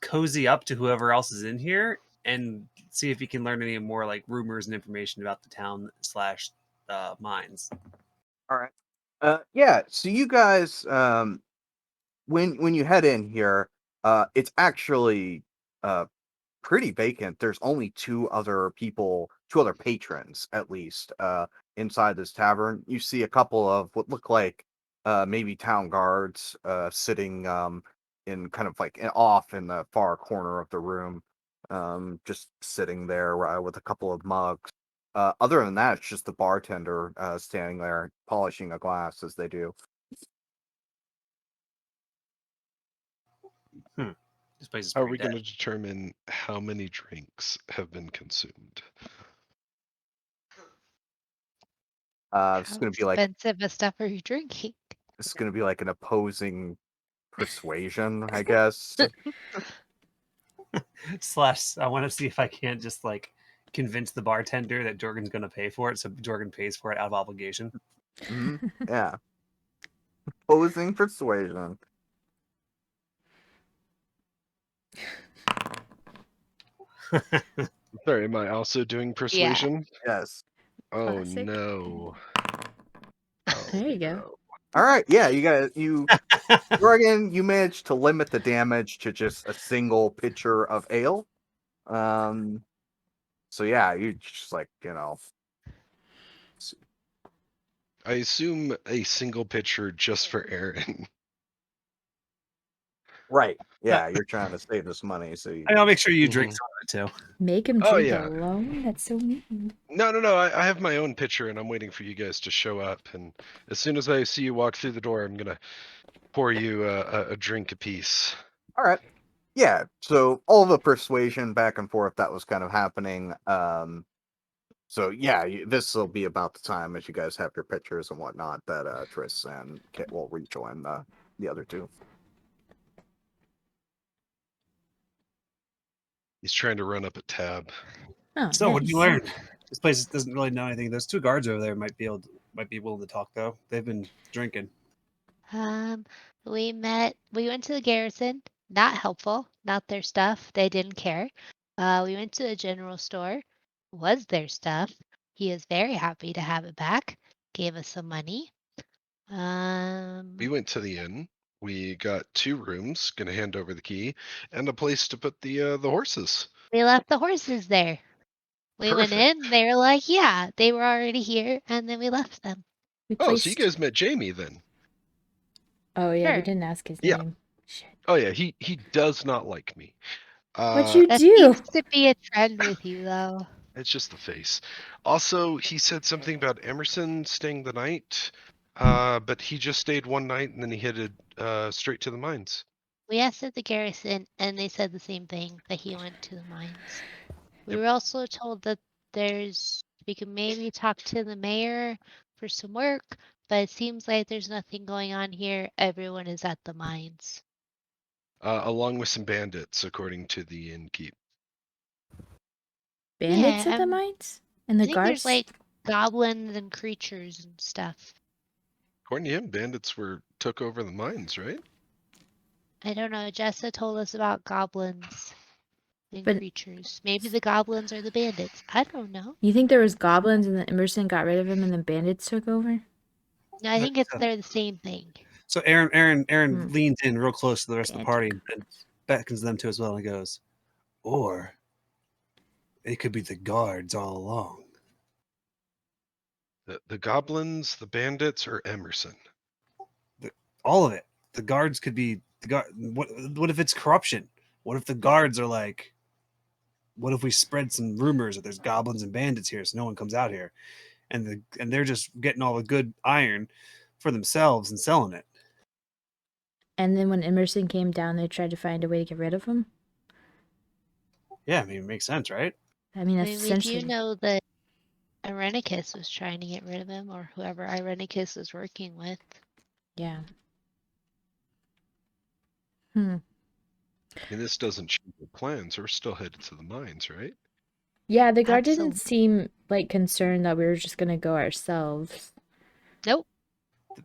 cozy up to whoever else is in here and see if he can learn any more like rumors and information about the town slash mines. All right. Yeah. So you guys, when you head in here, it's actually pretty vacant. There's only two other patrons at least, inside this tavern. You see a couple of what look like maybe town guards sitting in kind of like off in the far corner of the room, just sitting there with a couple of mugs. Other than that, it's just the bartender standing there polishing a glass as they do. This place is How are pretty we dead. going to determine how many drinks have been consumed? This is How going to be like expensive of stuff are you drinking? an opposing persuasion, I guess. Slash, I want to see if I can't just like convince the bartender that Jorgen's going to pay for it, so Jorgen pays for it out of obligation. Hmm. Yeah, opposing persuasion. Sorry, am I also doing Yeah. persuasion? Yes. Oh Classic. no. There you go. No. All right. Yeah, Oregon, you managed to limit the damage to just a single pitcher of ale. Um. So yeah, you just like I assume a single pitcher just for Aaron. right. Yeah, you're trying to save this money, so I'll make sure you drink Mhm. some of it too. Make him Oh, drink yeah. alone? That's so mean. No. I have my own pitcher, and I'm waiting for you guys to show up. And as soon as I see you walk through the door, I'm gonna pour you a drink apiece. All right. Yeah. So all the persuasion back and forth that was kind of happening. So yeah, this will be about the time as you guys have your pictures and whatnot that Triss and Kit will rejoin the other two. He's trying to run up a tab. Oh, So, what did you nice. learn? This place doesn't really know anything. Those 2 guards over there might be willing to talk though. They've been drinking. Um, we went to the garrison. Not helpful. Not their stuff. They didn't care. We went to the general store. Was their stuff. He is very happy to have it back. Gave us some money. We went to the inn. We got 2 rooms, gonna hand over the key, and a place to put the horses. We left the horses there. We went Perfect. in. They were like, yeah, they were already here, and then we left them. We Oh, so you placed. guys met Jamie then? Oh yeah, we Sure. didn't ask his Yeah. name. Shit. Oh yeah, he does not like me. What'd you That do? seems to be a trend with you, though. It's just the face. Also, he said something about Emerson staying the night, but he just stayed one night and then he headed straight to the mines. We asked at the garrison, and they said the same thing, that he went to the mines. We Yep. were also told that we could maybe talk to the mayor for some work, but it seems like there's nothing going on here. Everyone is at the mines. Along with some bandits, according to the innkeep. Bandits Yeah, at the mines? And I the think there's guards? like goblins and creatures and stuff. According to him, bandits took over the mines, right? I don't know. Jessa told us about goblins. and But- creatures. Maybe the goblins are the bandits. I don't know. You think there was goblins and then Emerson got rid of him and then bandits took over? No, I think they're the same thing. So Aaron Hmm. leans in real close to the rest of the party Magic. and beckons them to as well and goes, or it could be the guards all along. The goblins, the bandits, or Emerson? All of it. The guards could be the guard. What if it's corruption? What if the guards are like? What if we spread some rumors that there's goblins and bandits here, so no one comes out here, and they're just getting all the good iron for themselves and selling it? And then when Emerson came down, they tried to find a way to get rid of him. Yeah, I mean, it makes sense, right? I mean, I that's mean, we essentially. do know that Irenicus was trying to get rid of him, or whoever Irenicus was working with. Yeah. Hmm. And this doesn't change the plans. We're still headed to the mines, right? Yeah, the guard didn't Absolutely. seem like concerned that we were just gonna go ourselves. Nope.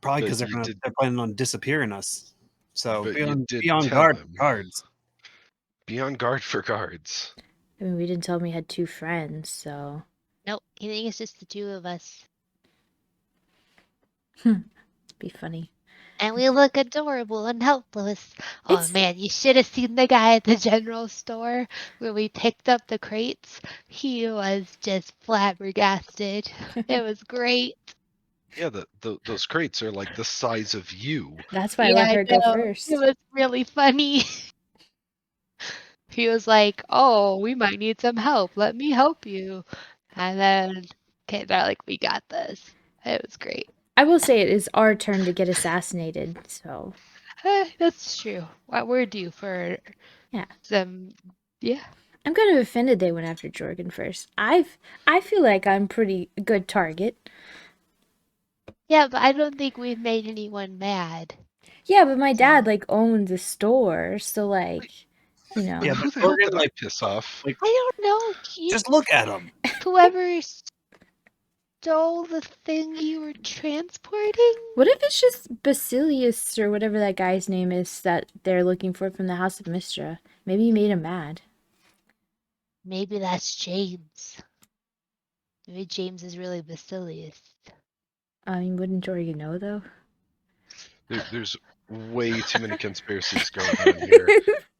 Probably But because you did- they're planning on disappearing us. So But you did be on tell them. guards. Be on guard for guards. I mean, we didn't tell him we had 2 friends, so. Nope. I think it's just the two of us. It'd be funny. And we look adorable and helpless. Oh It's- man, you should have seen the guy at the general store where we picked up the crates. He was just flabbergasted. It was great. Yeah, those crates are like the size of you. That's why I let her go know. first. It was really funny. He was like, "Oh, we might need some help. Let me help you." And then, okay, they're like, "We got this." It was great. I will say it is our turn to get assassinated, so. That's true. What we're due for Yeah. some, yeah. I'm kind of offended they went after Jorgen first. I feel like I'm pretty good target. Yeah, but I don't think we've made anyone mad. Yeah, but my dad So- like owns a store, so like, you know. Yeah, Who but the hell Jorgen, did I like, piss off? I don't know. just look at them. Whoever stole the thing you were transporting? What if it's just Basilius or whatever that guy's name is that they're looking for from the House of Mistra? Maybe you made him mad. Maybe that's James. Maybe James is really Basilius. I mean, wouldn't Jorgen know though? There's way too many conspiracies going on here.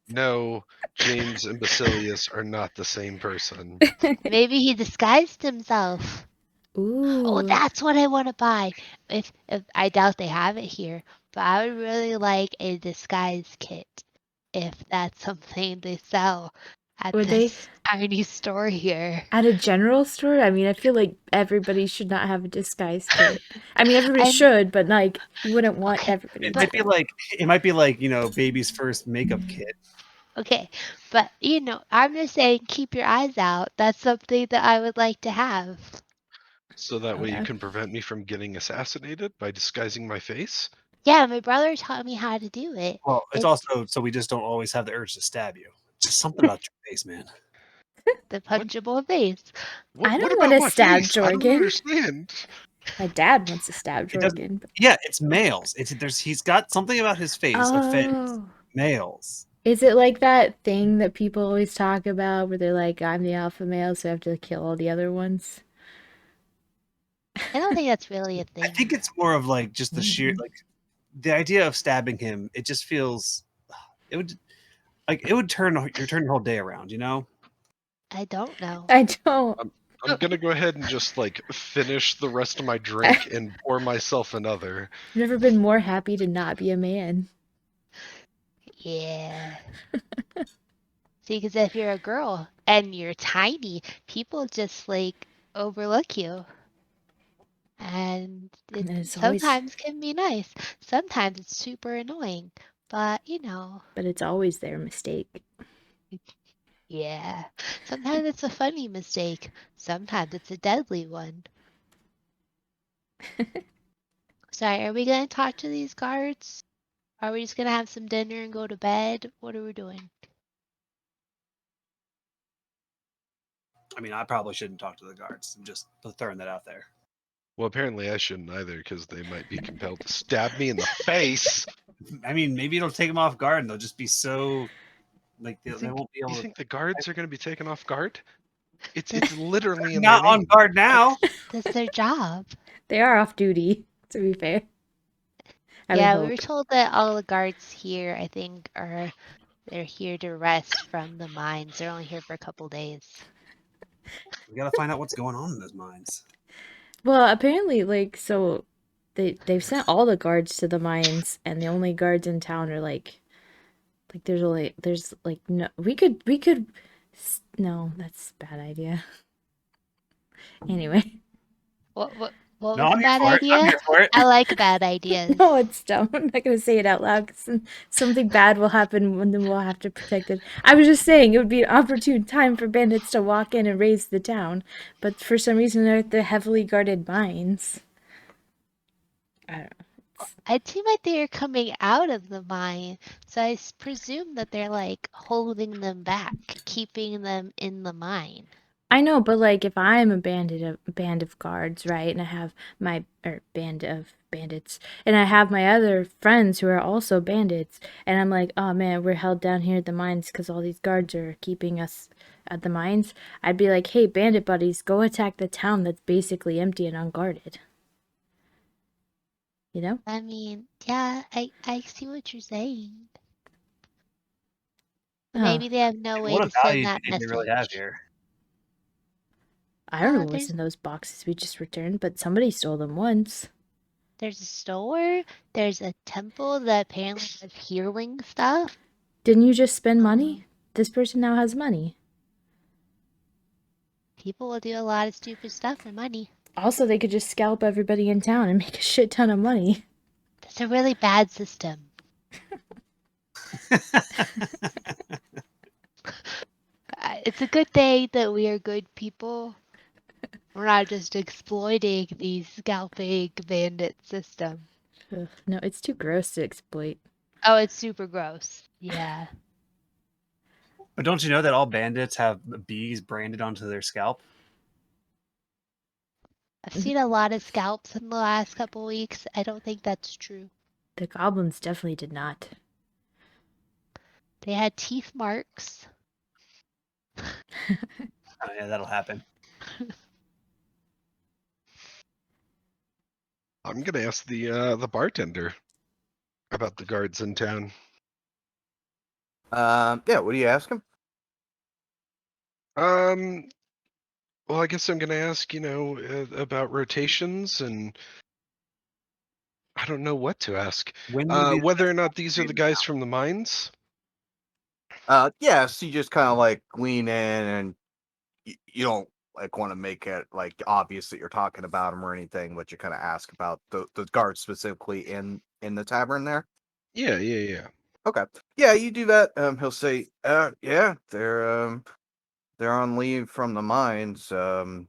No, James and Basilius are not the same person. Maybe he disguised himself. Ooh. Oh, that's what I want to buy. If I doubt they have it here, but I would really like a disguise kit. If that's something they sell at Would they- this tiny store here. At a general store? I mean, I feel like everybody should not have a disguise kit. I mean, everybody I'm- should, but like, you wouldn't want Okay, everybody It to. might be like baby's first makeup kit. Okay, but I'm just saying keep your eyes out. That's something that I would like to have. So that way you Okay. can prevent me from getting assassinated by disguising my face? Yeah, my brother taught me how to do it. Well, it's also so we just don't always have the urge to stab you. Just something about your face, man. The punchable face. I What don't about wanna my stab face? I don't Jorgen. understand. My dad wants to stab It doesn't- Jorgen. But... Yeah, it's males. He's got something about his face offends Oh. males. Is it like that thing that people always talk about where they're like, I'm the alpha male, so I have to kill all the other ones? I don't think that's really a thing. I think it's more of like just the sheer Mhm. like the idea of stabbing him. It just feels it would turn your whole day around. I don't know. I don't. I'm gonna go ahead and just like finish the rest of my drink and pour myself another. I've never been more happy to not be a man. Yeah. See, because if you're a girl and you're tiny, people just like overlook you. And it And it's always- sometimes can be nice. Sometimes it's super annoying. But, But it's always their mistake. yeah. Sometimes it's a funny mistake. Sometimes it's a deadly one. Sorry, are we going to talk to these guards? Are we just going to have some dinner and go to bed? What are we doing? I mean, I probably shouldn't talk to the guards. I'm just throwing that out there. Well, apparently I shouldn't either because they might be compelled to stab me in the face. I mean, maybe it'll take them off guard and they'll just be so Like they You think, won't be able you to. think the guards are going to be taken off guard? It's That's- literally in Not their on name. guard now. That's their job. They are off duty, to be fair. I would Yeah, we were hope. told that all the guards here, I think, they're here to rest from the mines. They're only here for a couple days. We gotta find out what's going on in those mines. Well, apparently, like, so they've sent all the guards to the mines, and the only guards in town are like there's like no we could no, that's a bad idea. Anyway, What No, was I'm a here bad for it. I'm idea? here for it. I like bad ideas. no, it's dumb. I'm not gonna say it out loud because something bad will happen when then we'll have to protect it. I was just saying it would be an opportune time for bandits to walk in and raise the town, but for some reason they're at the heavily guarded mines. I don't know. It seemed like they were coming out of the mine, so I presume that they're like holding them back, keeping them in the mine. I know, but like if I'm a band of guards, right, and I have my or band of bandits, and I have my other friends who are also bandits, and I'm like, oh man, we're held down here at the mines because all these guards are keeping us at the mines. I'd be like, hey, bandit buddies, go attack the town that's basically empty and unguarded. You know? I mean, yeah, I see what you're saying. But Oh, maybe they have no way What to a send value do that you think they really have message. here? I don't know what's There's in those boxes we just returned, but somebody stole them once. there's a store, there's a temple that apparently has healing stuff. Didn't you just spend Um, money? This person now has money. People will do a lot of stupid stuff for money. Also, they could just scalp everybody in town and make a shit ton of money. That's a really bad system. It's a good thing that we are good people. We're not just exploiting the scalping bandit system. Ugh, no, it's too gross to exploit. Oh, it's super gross. Yeah. But don't you know that all bandits have bees branded onto their scalp? I've seen a lot of scalps in the last couple weeks. I don't think that's true. The goblins definitely did not. They had teeth marks. Oh yeah, that'll happen. I'm going to ask the bartender about the guards in town. Yeah. What do you ask him? Well, I guess I'm going to ask, about rotations, and I don't know what to ask. When would be the Whether or best time not to these are trade the them guys now? from the mines. Yeah. So you just kind of like lean in, and you don't like want to make it like obvious that you're talking about him or anything, but you kind of ask about the guards specifically in the tavern there. Yeah. Okay. Yeah, you do that. He'll say, yeah, they're on leave from the mines. Uh,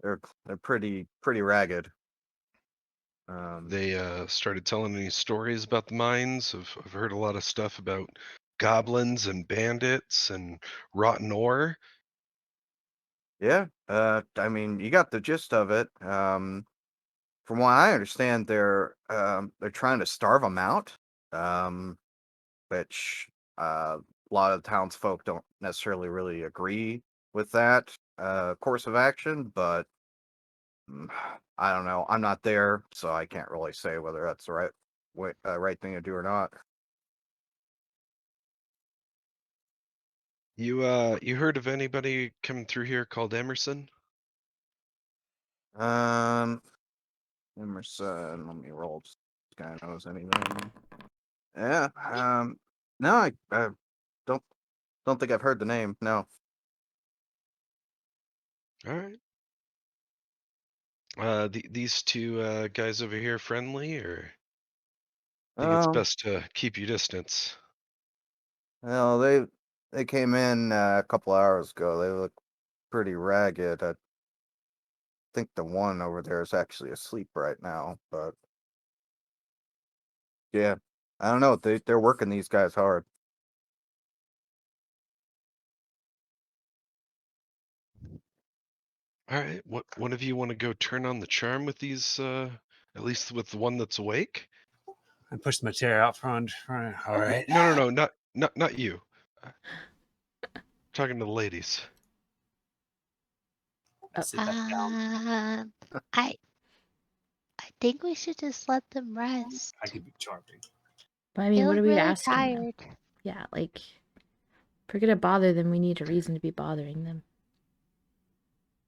they're pretty ragged. They started telling me stories about the mines. I've heard a lot of stuff about goblins and bandits and rotten ore. Yeah. I mean, you got the gist of it. From what I understand, they're trying to starve them out. Um, which a lot of the townsfolk don't necessarily really agree with that course of action, but mm, I don't know. I'm not there, so I can't really say whether that's the right thing to do or not. You heard of anybody coming through here called Emerson? Um, Emerson, let me roll. This guy knows anything? Yeah. No, I don't don't think I've heard the name. No. All right. These two guys over here friendly, or think it's Um. best to keep your distance? Well, they came in a couple hours ago. They look pretty ragged. I think the one over there is actually asleep right now, but yeah, I don't know. They're working these guys hard. All right. What one of you want to go turn on the charm with these? At least with the one that's awake. I pushed my chair out front. All right. No, not you. Talking to the ladies. Sit back down. I think we should just let them rest. I could be charming. But I They mean, what look are we really asking them? tired. Yeah, like, if we're gonna bother them, we need a reason to be bothering them.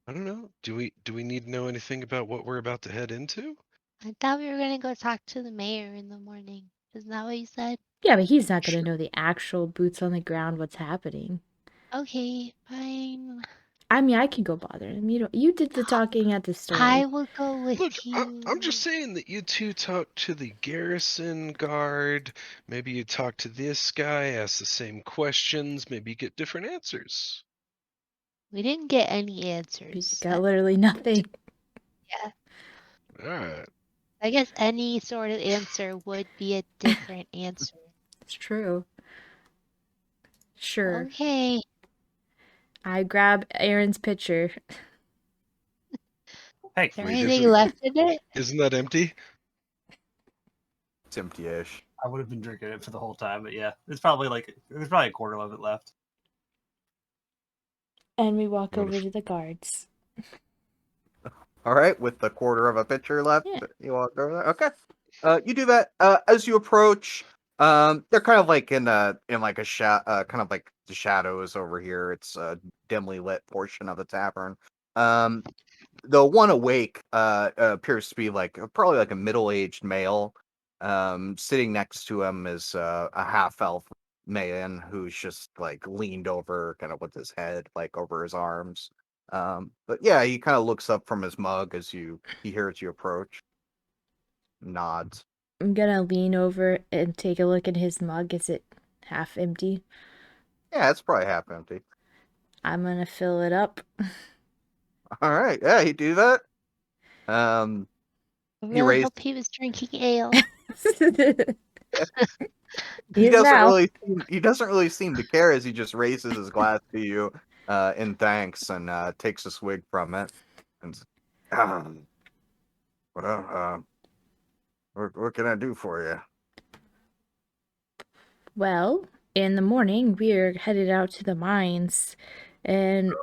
I don't know. Do we need to know anything about what we're about to head into? I thought we were gonna go talk to the mayor in the morning. Isn't that what you said? Yeah, but he's not gonna Sure. know the actual boots on the ground what's happening. Okay, fine. I mean, I can go bother him. You did the talking at the store. I will go with Look, you. I'm just saying that you two talk to the garrison guard. Maybe you talk to this guy, ask the same questions. Maybe you get different answers. We didn't get any We answers. got literally nothing. Yeah. All right. I guess any sort of answer would be a different answer. It's true. Sure. Okay. I grab Aaron's pitcher. Hey, Is there Wait, anything isn't- left in it? Isn't that empty? It's empty-ish. I would have been drinking it for the whole time, but yeah, there's probably a quarter of it left. And we walk What over if- to the guards. All right, with the quarter of a pitcher left, Yeah. you walk over there. Okay, you do that. As you approach, they're kind of like in like a kind of like the shadows over here. It's a dimly lit portion of the tavern. The one awake appears to be like probably like a middle-aged male. Sitting next to him is a half-elf man who's just like leaned over, kind of with his head like over his arms. But yeah, he kind of looks up from his mug as he hears you approach. Nods. I'm gonna lean over and take a look at his mug. Is it half empty? Yeah, it's probably half empty. I'm gonna fill it up. All right, yeah, he do that. I He really raised. hope he was drinking ale. He Is doesn't now. really. He doesn't really seem to care as he just raises his glass to you in thanks and takes a swig from it. And well, what can I do for you? Well, in the morning, we're headed out to the mines, and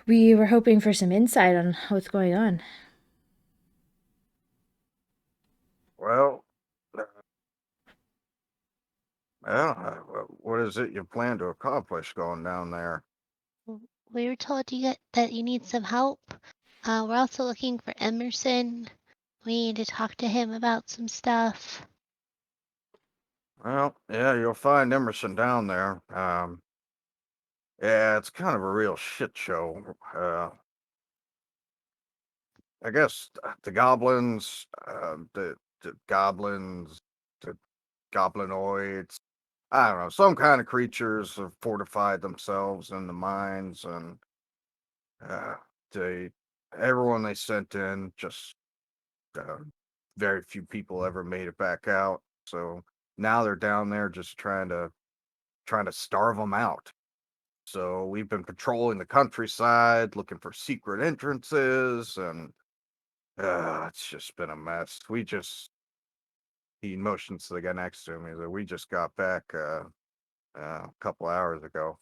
we were hoping for some insight on what's going on. Well, what is it you plan to accomplish going down there? We were told that you need some help. We're also looking for Emerson. We need to talk to him about some stuff. Well, yeah, you'll find Emerson down there. Yeah, it's kind of a real shit show. I guess the goblins, the goblins, the goblinoids. I don't know. Some kind of creatures have fortified themselves in the mines, and they everyone they sent in just very few people ever made it back out. So now they're down there just trying to starve them out. So we've been patrolling the countryside, looking for secret entrances, and it's just been a mess. He motions to the guy next to me that we just got back a couple hours ago.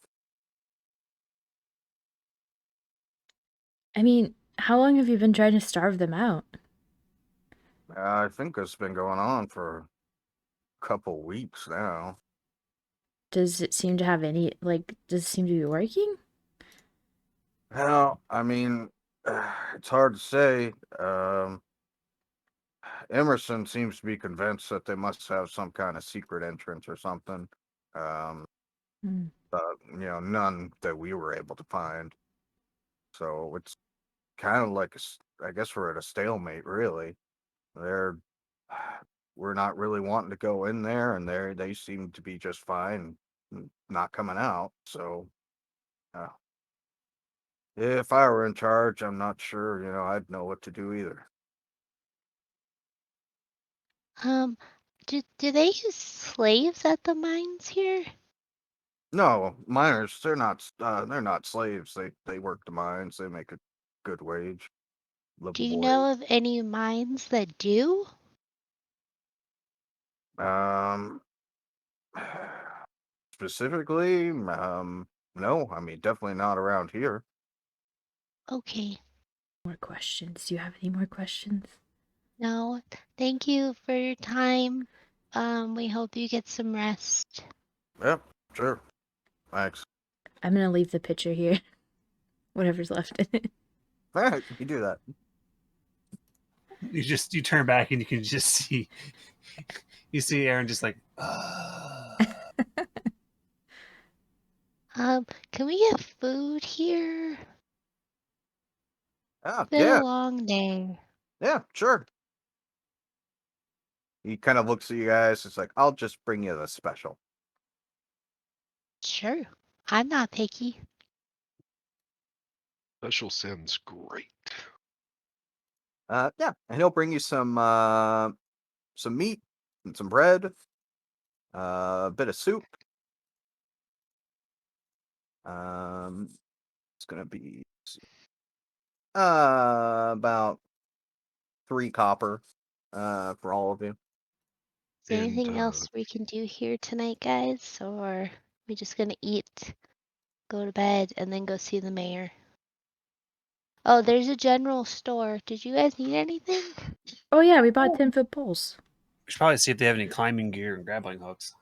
I mean, how long have you been trying to starve them out? I think it's been going on for a couple weeks now. Does it seem to have any, does it seem to be working? Well, I mean, it's hard to say. Emerson seems to be convinced that they must have some kind of secret entrance or something. Hmm. But none that we were able to find. So it's kind of like I guess we're at a stalemate, really. They're we're not really wanting to go in there, and they seem to be just fine, not coming out. So, uh, if I were in charge, I'm not sure. I'd know what to do either. Do they use slaves at the mines here? No, miners, they're not slaves. They work the mines. They make a good wage, Do you livable wage. know of any mines that do? Um, specifically, no. I mean, definitely not around here. Okay. More questions. Do you have any more questions? No, thank you for your time. We hope you get some rest. Yep, sure. Thanks. I'm gonna leave the picture here. Whatever's left in it. All right, you do that. You turn back and you can just see Aaron just like Can we get food here? Ah, Been yeah, a long day. yeah, sure. He kind of looks at you guys. It's like, I'll just bring you the special. Sure. I'm not picky. Special sounds great. Yeah, and he'll bring you some meat and some bread, a bit of soup. It's gonna be about 3 copper for all of you. Is there And anything else we can do here tonight, guys? Or are we just gonna eat, go to bed, and then go see the mayor? Oh, there's a general store. Did you guys need anything? Oh yeah, we bought 10-foot poles. we should probably see if they have any climbing gear and grappling hooks.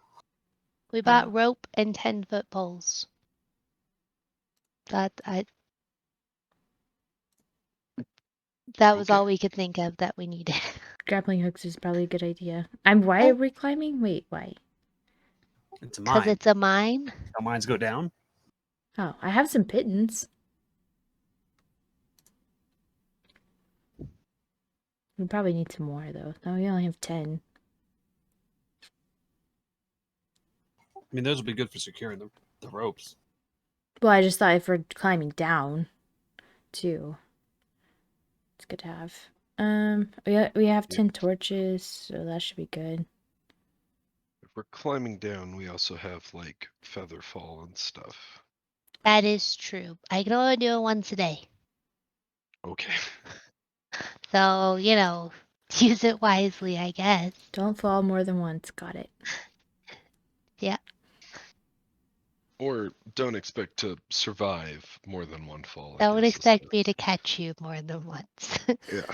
We bought rope and 10-foot poles. That was Okay. all we could think of that we needed. Grappling hooks is probably a good idea. Why are we climbing? Wait, why? It's a Because mine. it's a mine. How mines go down? Oh, I have some pittons. We probably need some more though. No, we only have 10. I mean, those would be good for securing the ropes. Well, I just thought if we're climbing down, too, it's good to have. We have 10 torches, so that should be good. If we're climbing down, we also have like feather fall and stuff. That is true. I can only do it once a day. Okay. So, use it wisely, I guess. Don't fall more than once. Got it. Yeah. Or don't expect to survive more than one fall. Don't guess, expect me to catch you more than once. Yeah.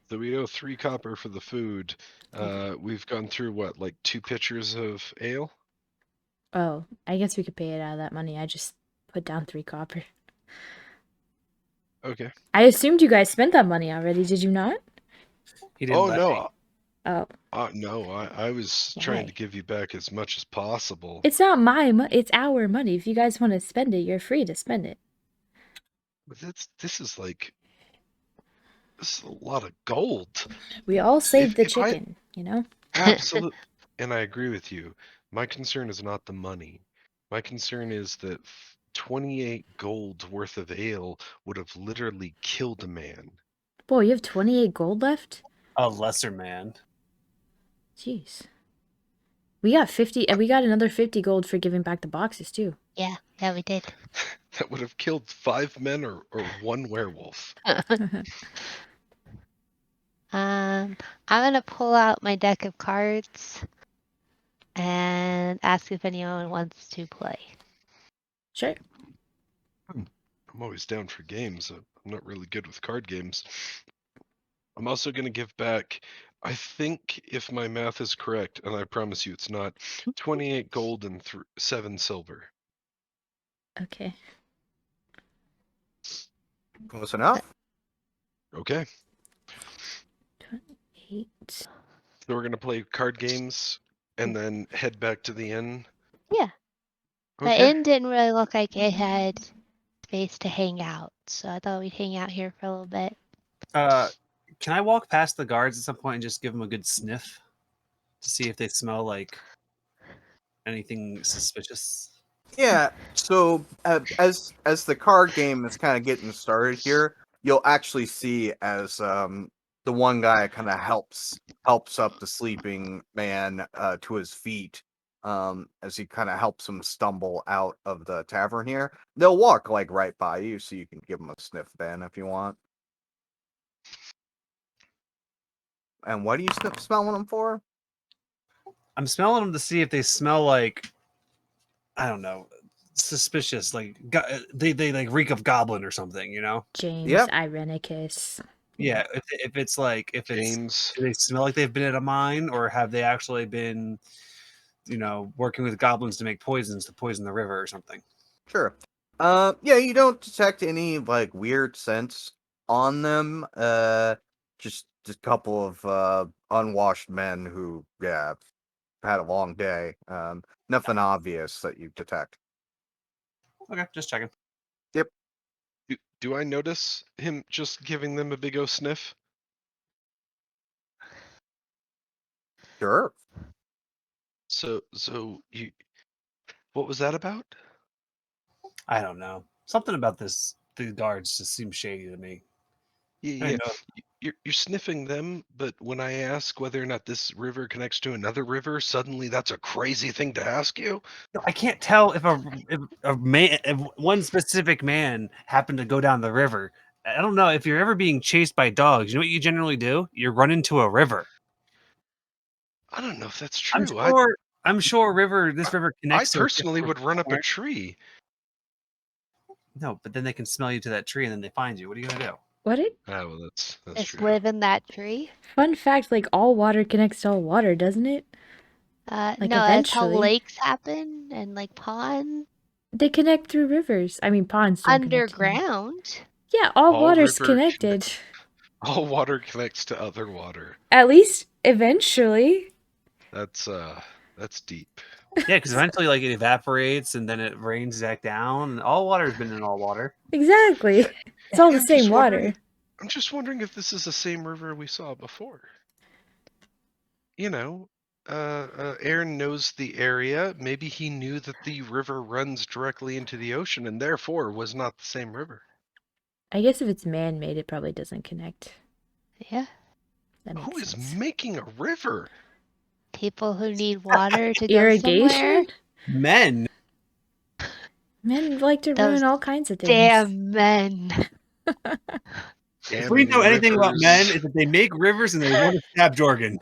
So we owe 3 copper for the food. We've gone through what, like 2 pitchers of ale? Oh, I guess we could pay it out of that money. I just put down 3 copper. Okay. I assumed you guys spent that money already. Did you not? He didn't Oh let me. Oh, no, I was trying to Why? give you back as much as possible. it's not my money. It's our money. If you guys want to spend it, you're free to spend it. But this is a lot of gold. We all saved the if I- chicken, you know? Absolute, and I agree with you. My concern is not the money. My concern is that 28 gold worth of ale would have literally killed a man. Boy, you have 28 gold left? A lesser man. Jeez. We got 50, and we got another 50 gold for giving back the boxes, too. Yeah, we did. That would have killed 5 men or 1 werewolf. I'm gonna pull out my deck of cards and ask if anyone wants to play. Sure. I'm always down for games. I'm not really good with card games. I'm also going to give back, I think, if my math is correct, and I promise you it's not, 28 gold and 7 silver. Okay. Close enough. Okay. 8. So we're going to play card games and then head back to the inn. Yeah. The Okay. inn didn't really look like it had space to hang out, so I thought we'd hang out here for a little bit. Can I walk past the guards at some point and just give them a good sniff to see if they smell like anything suspicious? Yeah. So as the card game is kind of getting started here, you'll actually see as the one guy kind of helps up the sleeping man to his feet as he kind of helps him stumble out of the tavern here. They'll walk like right by you, so you can give them a sniff then if you want. And what are you smelling them for? I'm smelling them to see if they smell like, I don't know, suspicious. Like they like reek of goblin or something. You know? James Yep. Irenicus. Yeah. If it's like James. do they smell like they've been at a mine, or have they actually been, working with goblins to make poisons to poison the river or something? Sure. Yeah, you don't detect any like weird scents on them. Just a couple of unwashed men who, yeah, had a long day. Nothing obvious that you detect. Okay, just checking. Yep. Do I notice him just giving them a big O sniff? Sure. So you, what was that about? I don't know. Something about the guards just seems shady to me. I Yeah, didn't know. you're sniffing them, but when I ask whether or not this river connects to another river, suddenly that's a crazy thing to ask you. No, I can't tell if if one specific man happened to go down the river. I don't know if you're ever being chased by dogs. You know what you generally do? You run into a river. I don't know if that's I'm true. sure. I'm sure this river I connects to a personally different would run up a somewhere. tree. No, but then they can smell you to that tree, and then they find you. What are you gonna do? What it? Ah, well, that's Just true. live in that tree. Fun fact, like all water connects to all water, doesn't it? Like No, that's how eventually. lakes happen and like ponds They connect through rivers. I mean, ponds don't connect to them. underground. Yeah, all All water's river connected. All water connects to other water. At least eventually. That's deep. Yeah, because eventually, like, it evaporates, and then it rains back down. And all water's been in all water. Exactly. It's all Yeah, the same water. I'm just wondering if this is the same river we saw before. You know, Aaron knows the area. Maybe he knew that the river runs directly into the ocean and therefore was not the same river. I guess if it's man-made, it probably doesn't connect. Yeah. That Who makes is sense. making a river? People who need water to go Irrigation? somewhere. Men. Men like to Those ruin all kinds of things. damn men. If we know anything about men, it's that they make rivers and they want to stab Jorgen.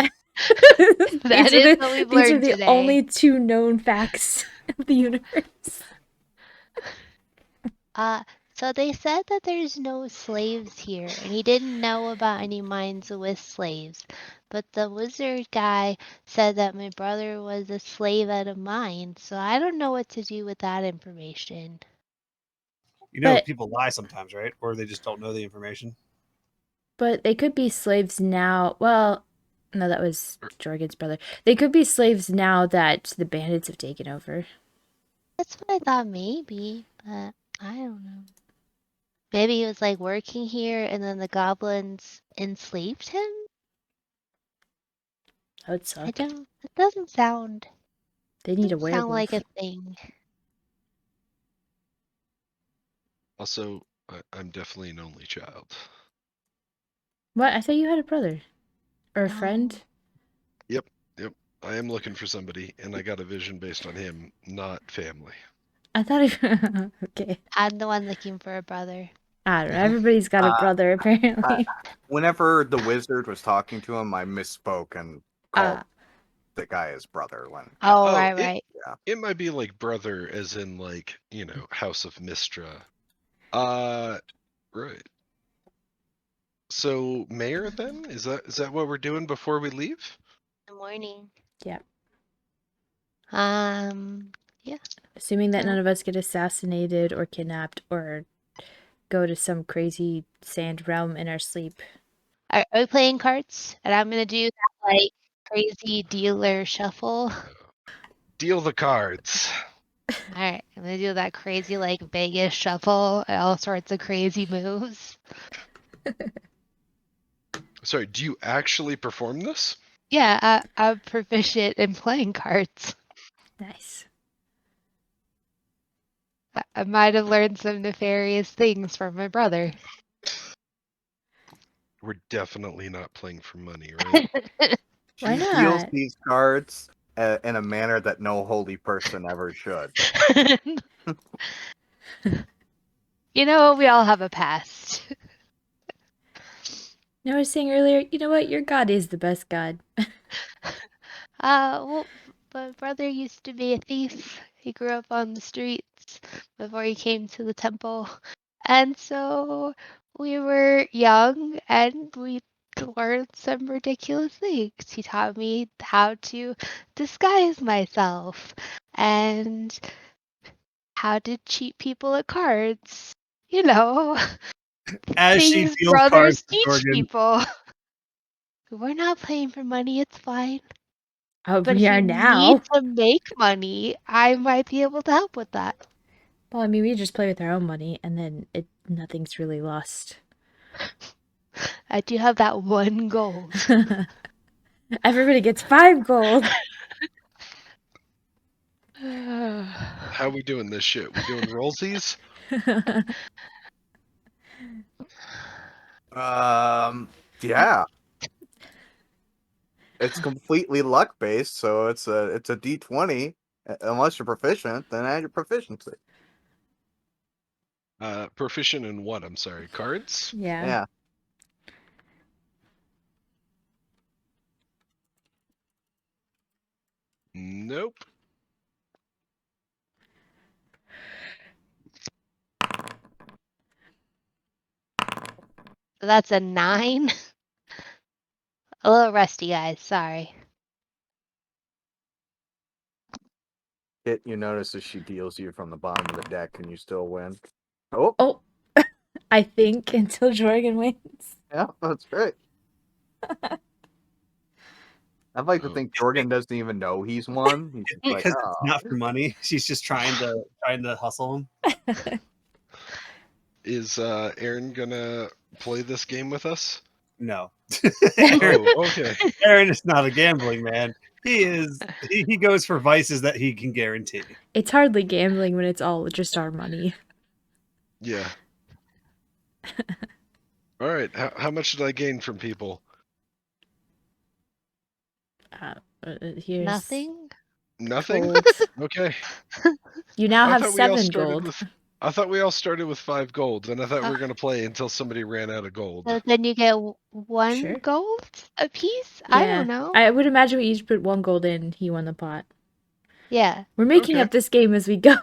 That is what we've these are learned the today. only two known facts of the universe. So they said that there's no slaves here, and he didn't know about any mines with slaves. But the wizard guy said that my brother was a slave at a mine, so I don't know what to do with that information. You know, But- people lie sometimes, right? Or they just don't know the information. But they could be slaves now. Well, no, that was Jorgen's brother. They could be slaves now that the bandits have taken over. That's what I thought maybe, but I don't know. Maybe he was like working here and then the goblins enslaved him? That would suck. It doesn't sound, They need a doesn't sound werewolf. like a thing. Also, I'm definitely an only child. What? I thought you had a brother. Or a No. friend? Yep. I am looking for somebody, and I got a vision based on him, not family. I thought okay. I'm the one looking for a brother. I don't know. Everybody's got a brother, apparently. Whenever the wizard was talking to him, I misspoke and called the guy his brother. When Oh, Oh, right. It might be like brother, as in like, House of Mistra. Right. So mayor then? Is that what we're doing before we leave? Good morning. Yeah. Assuming that none of us get assassinated or kidnapped or go to some crazy sand realm in our sleep. Are we playing cards? And I'm gonna do that like crazy dealer shuffle. Deal the cards. Alright, I'm gonna do that crazy like Vegas shuffle and all sorts of crazy moves. Sorry, do you actually perform this? Yeah, I'm proficient in playing cards. Nice. I might have learned some nefarious things from my brother. We're definitely not playing for money, right? Why she deals not? these cards in a manner that no holy person ever should. You know, we all have a past. I was saying earlier, you know what? Your god is the best god. Well, my brother used to be a thief. He grew up on the streets before he came to the temple. And so we were young and we learned some ridiculous things. He taught me how to disguise myself and how to cheat people at cards. You know, As she things deals cards brothers to teach Jorgen, people. We're not playing for money, it's fine. Oh, But we if are you need now. to make money, I might be able to help with that. Well, I mean, we just play with our own money, and then nothing's really lost. I do have that 1 gold. Everybody gets 5 gold. How we doing this shit? We doing rollsies? Yeah. It's completely luck based, so it's a D20. Unless you're proficient, then add your proficiency. Proficient in what? I'm sorry. Cards? Yeah. Yeah. Nope. So that's a 9. A little rusty, guys. Sorry. Kit, you notice as she deals you from the bottom of the deck, and you still win. Oh, Oh, I think until Jorgen wins. yeah, that's great. I'd like to Oh. think Jorgen doesn't even know he's won. He's just like, because it's oh. not for money. She's just trying to hustle him. Is Aaron gonna play this game with us? No. Aaron, Oh, okay. Aaron is not a gambling man. He goes for vices that he can guarantee. It's hardly gambling when it's all just our money. Yeah. All right. How much did I gain from people? Here's Nothing? Nothing. gold. Okay. You now I have thought we all 7 started gold. with. I thought we all started with 5 gold, and I thought we Uh, were gonna play until somebody ran out of gold. So then you get 1 Sure. gold a piece? I Yeah. don't know. I would imagine we each put 1 gold in. He won the pot. Yeah. We're making Okay. up this game as we go.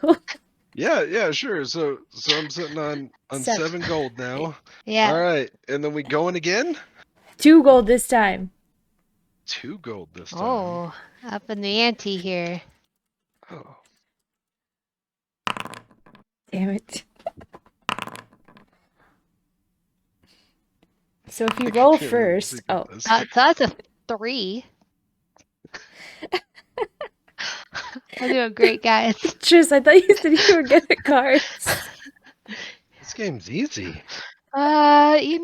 Yeah, sure. So I'm sitting on 7. 7 gold now. Yeah. All right, and then we going again. 2 gold this time. 2 gold this time. Oh, up in the ante here. Oh. Damn it. So if you I roll can't remember first, thinking oh, this. So that's a 3. I'm doing great, guys. Tris, I thought you said you were good at cards. This game's easy. It's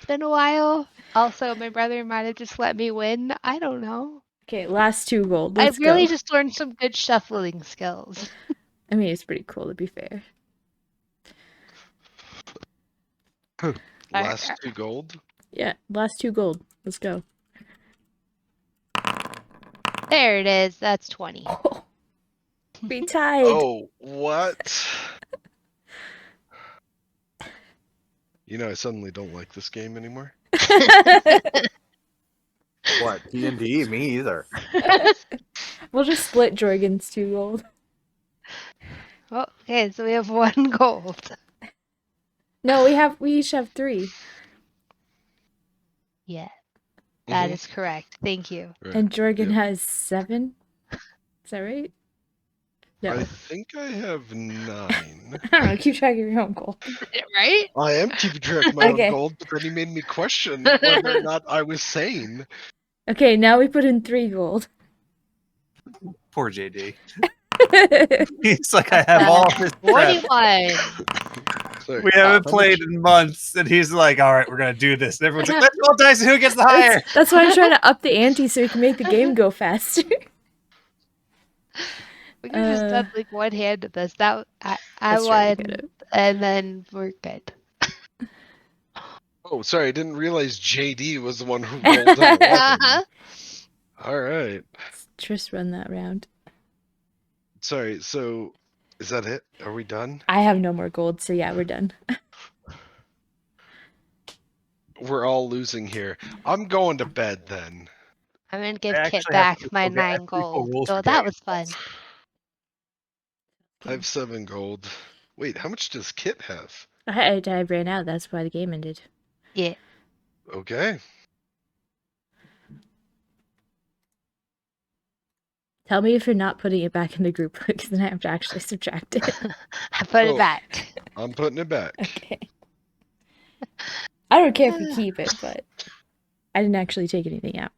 been a while. Also, my brother might have just let me win. I don't know. Okay, last 2 gold. I Let's really go. just learned some good shuffling skills. I mean, it's pretty cool to be fair. Last 2 gold. Yeah, last 2 gold. Let's go. There it is. That's 20. Oh, we tied. Oh, what? I suddenly don't like this game anymore. What, D&D? Me either. We'll just split Jorgen's 2 gold. Well, okay, so we have 1 gold. No, we each have 3. Yeah, that Mhm. is correct. Thank you. Right. And Jorgen Yep. has 7. Is that right? No. I think I have 9. I don't know. Keep track of your own gold. Right? I am keeping track of my Okay. own gold, but then he made me question whether or not I was sane. Okay, now we put in 3 gold. Poor JD. He's like, I have all this prep. 41. Sorry. We haven't How played much- in months, and he's like, "All right, we're gonna do this." And everyone's like, "Let's roll dice. Who gets the higher?" That's why I'm trying to up the ante so we can make the game go faster. We could have just done like one hand at this. I That's true, we won, could've. and then we're good. Oh, sorry, I didn't realize JD was the one who rolled an 11. Uh-huh. All right. Tris run that round. Sorry, so is that it? Are we done? I have no more gold, so yeah, we're done. We're all losing here. I'm going to bed then. I'm gonna give I Kit actually have back my okay, I have 9 pretty cool gold. rules Oh, for that getting was fun. I have 7 gold. Wait, how much does Kit have? I ran out. That's why the game ended. Yeah. Okay. Tell me if you're not putting it back in the group because then I have to actually subtract it. I put Oh. it back. I'm putting it back. Okay. I don't care if you keep it, but I didn't actually take anything out.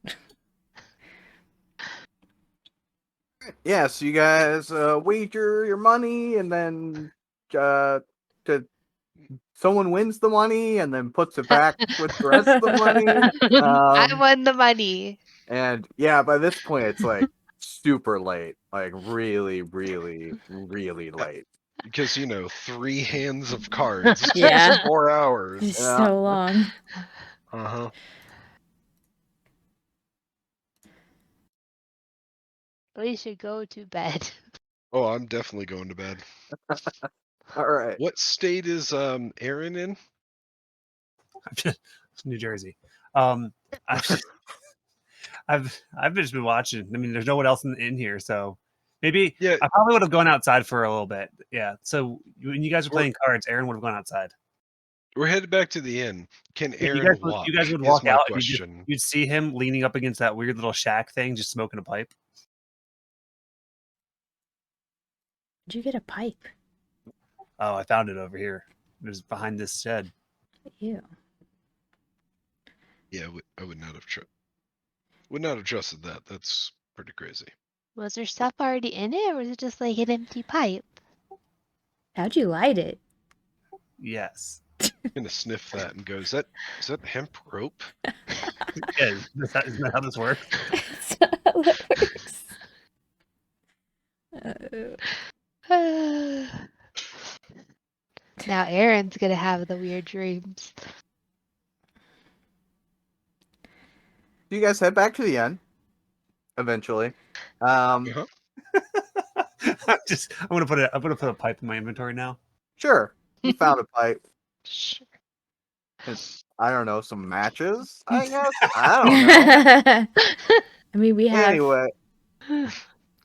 Yeah, so you guys wager your money, and then someone wins the money, and then puts it back with the rest of the money. I won the money. And yeah, by this point, it's like super late, like really, really, really late. Because, 3 hands of cards. Yeah. 4 hours. It's Yeah. so long. Uh-huh. We should go to bed. Oh, I'm definitely going to bed. All right. What state is Aaron in? New Jersey. I've just, I've just been watching. I mean, there's no one else in here, so maybe Yeah. I probably would have gone outside for a little bit. Yeah. So when you guys were playing cards, Aaron would have gone outside. We're headed back to the inn. Can Yeah, Aaron walk? you guys would is walk my out question. and you'd see him leaning up against that weird little shack thing, just smoking a pipe. Did you get a pipe? Oh, I found it over here. It was behind this shed. Ew. Yeah, I would not have trusted that. That's pretty crazy. Was there stuff already in it, or was it just like an empty pipe? How'd you light it? Yes. I'm gonna sniff that and go, is that hemp rope? Yeah, isn't that how this works? That's not how that works. Now Aaron's gonna have the weird dreams. You guys head back to the inn eventually. Uh-huh. I'm gonna put a pipe in my inventory now. Sure, you found a pipe. Sure. I don't know, some matches. I guess I don't know. I mean, we have. Anyway,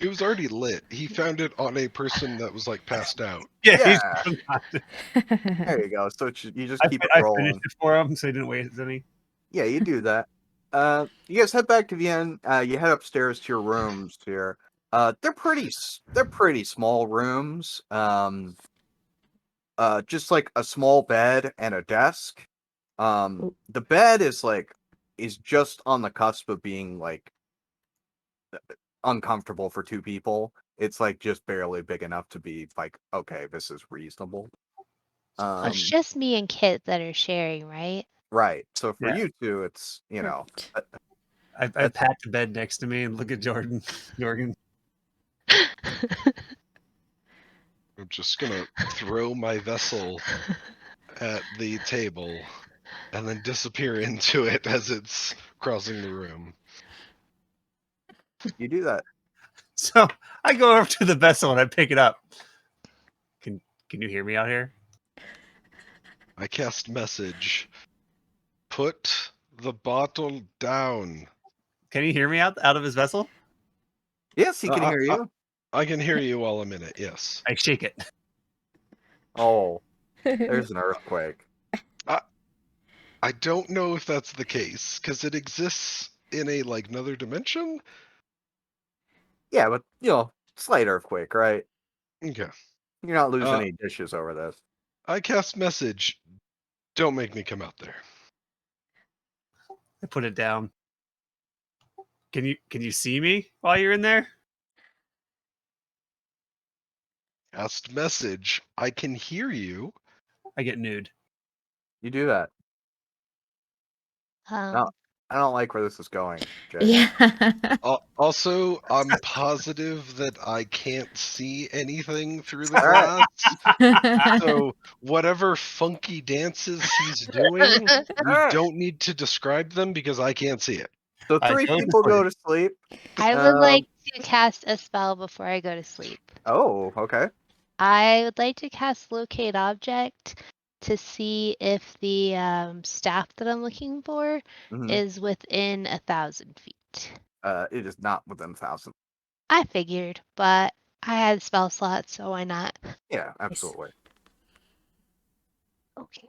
It was already lit. He found it on a person that was like passed out. Yeah. I there you go. So you just keep it rolling. finished it for him, so he didn't waste any. Yeah, you do that. You guys head back to the inn. You head upstairs to your rooms here. They're pretty small rooms. Just like a small bed and a desk. The bed is just on the cusp of being like uncomfortable for 2 people. It's like just barely big enough to be like, okay, this is reasonable. Well, it's just me and Kit that are sharing, right? Right. So for Yeah. you two, it's I pat the bed next to me and look at Jordan. Jordan. I'm just gonna throw my vessel at the table and then disappear into it as it's crossing the room. you do that. So I go over to the vessel and I pick it up. Can you hear me out here? I cast message. Put the bottle down. Can you hear me out of his vessel? Yes, he can hear you. I can hear you while I'm in it, yes. I shake it. Oh, there's an earthquake. I don't know if that's the case, because it exists in a another dimension? Yeah, but slight earthquake, right? Okay. You're not losing any dishes over this. I cast message. Don't make me come out there. I put it down. Can you see me while you're in there? Cast message. I can hear you. I get nude. You do that. No, I don't like where this is going, Jay. Yeah. Also, I'm positive that I can't see anything through the All right. glass. So whatever funky dances he's doing, we Alright. don't need to describe them because I can't see it. So I 3 chose people to go sleep. to sleep. I would like to cast a spell before I go to sleep. Oh, okay. I would like to cast Locate Object to see if the staff that I'm looking for Mhm. is within 1,000 feet. It is not within 1,000. I figured, but I had spell slots, so why not? Yeah, absolutely. Okay.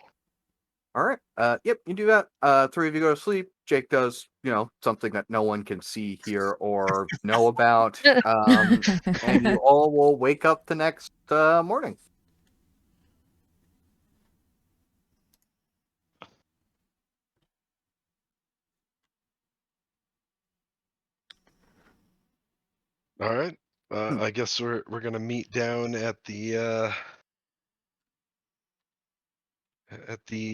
All right. Yep, you do that. Three of you go to sleep. Jake does, something that no one can see, hear, or know about. And you all will wake up the next morning. All right. I guess we're gonna meet down at the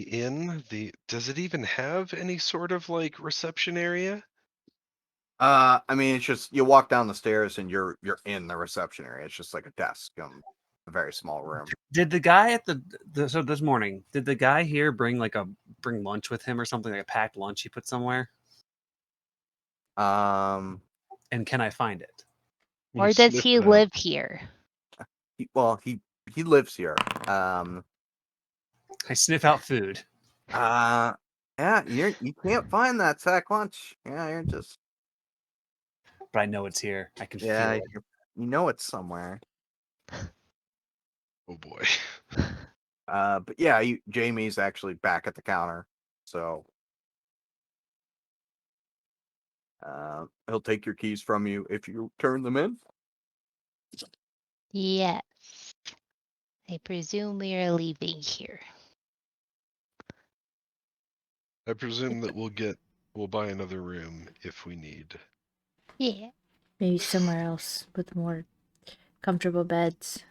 inn. Does it even have any sort of like reception area? I mean, it's just you walk down the stairs and you're in the reception area. It's just like a desk, a very small room. Did the guy at so this morning, did the guy here bring lunch with him or something, like a packed lunch he put somewhere? Um, And can I find it? You Or does sniff he it out. live here? he lives here. I sniff out food. Yeah, you can't find that sack lunch. Yeah, you're just But I know it's here. I can feel yeah, it. it's somewhere. Oh boy. But yeah, Jamie's actually back at the counter, so he'll take your keys from you if you turn them in. Yes. I presume we are leaving here. I presume that we'll buy another room if we need. Yeah. Maybe somewhere else with more comfortable beds.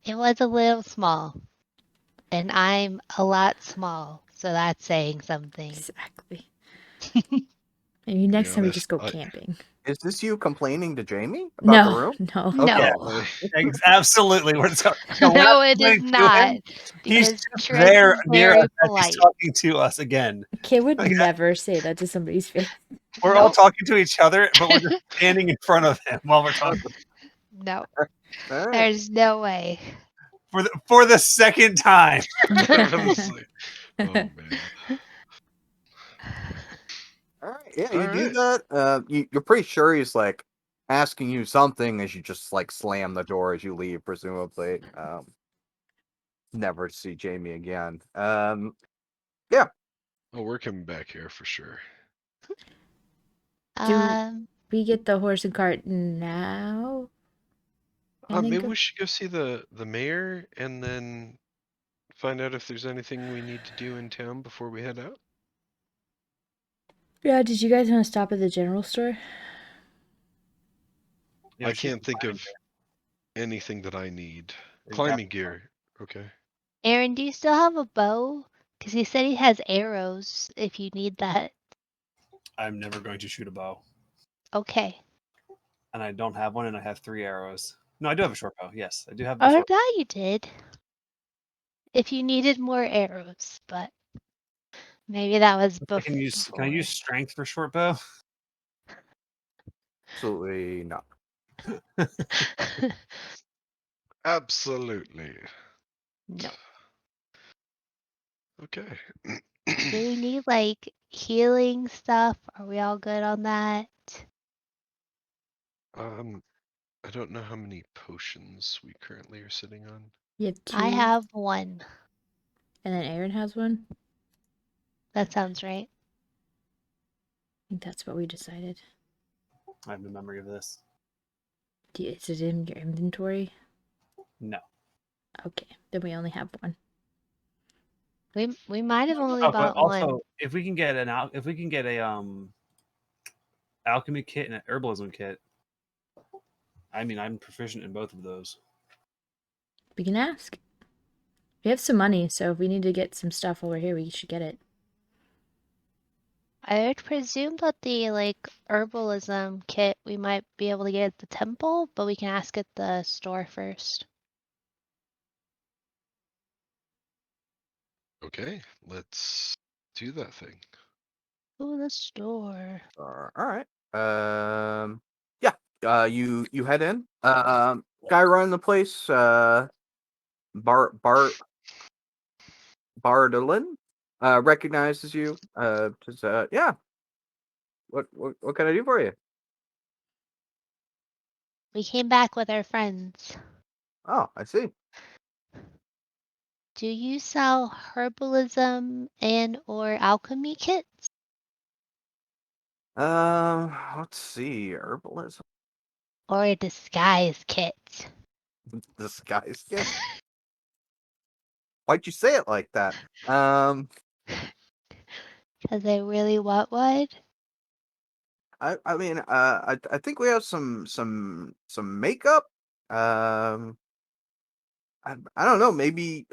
It was a little small. And I'm a lot small, so that's saying something. Exactly. Maybe next be time we honest, just go camping. Is this you complaining to Jamie about the room? No. No. Okay. Absolutely. We're No, it is complaining to not. him. Because He's just Trish there is near us very as he's polite. talking to us again. A kid would Like, never say that to somebody's face. We're all Nope. talking to each other, but we're just standing in front of him while we're talking No. All right. There's no way. for the second time. Honestly. Oh man. All right. Yeah, All you do right. that. You're pretty sure he's like asking you something as you just like slam the door as you leave, presumably. Never see Jamie again. Oh, we're coming back here for sure. We get the horse and cart now? And then Maybe go? we should go see the mayor and then find out if there's anything we need to do in town before we head out. Yeah, did you guys want to stop at the general store? Yeah, I we should can't think find of anything that I need. it. Climbing gear. Okay. Aaron, do you still have a bow? Because he said he has arrows if you need that. I'm never going to shoot a bow. Okay. And I don't have one, and I have 3 arrows. No, I do have a short bow. Yes, I do have Oh, the I short bow. thought you did. If you needed more arrows, but maybe that was I can I use strength for short bow? absolutely not. Absolutely. No. Okay. Do we need like healing stuff? Are we all good on that? I don't know how many potions we currently are sitting on. You have 2, I have one. and then Aaron has one? That sounds right. I think that's what we decided. I have no memory of this. Is it in your inventory? No. Okay, then we only have one. We might have only Oh, but bought one. also, if we can get a alchemy kit and an herbalism kit, I mean, I'm proficient in both of those. We can ask. We have some money, so if we need to get some stuff over here, we should get it. I would presume that the like herbalism kit we might be able to get at the temple, but we can ask at the store first. Okay, let's do that thing. Ooh, the store. All right. Yeah. You head in. Guy running the place. Bart. Bardolin recognizes you. Says, yeah. What can I do for you? We came back with our friends. Oh, I see. Do you sell herbalism and or alchemy kits? Let's see. Herbalism Or a disguise kit? disguise kit. Why'd you say it like that? Because I really want one. I mean, I think we have some makeup. I don't know. Maybe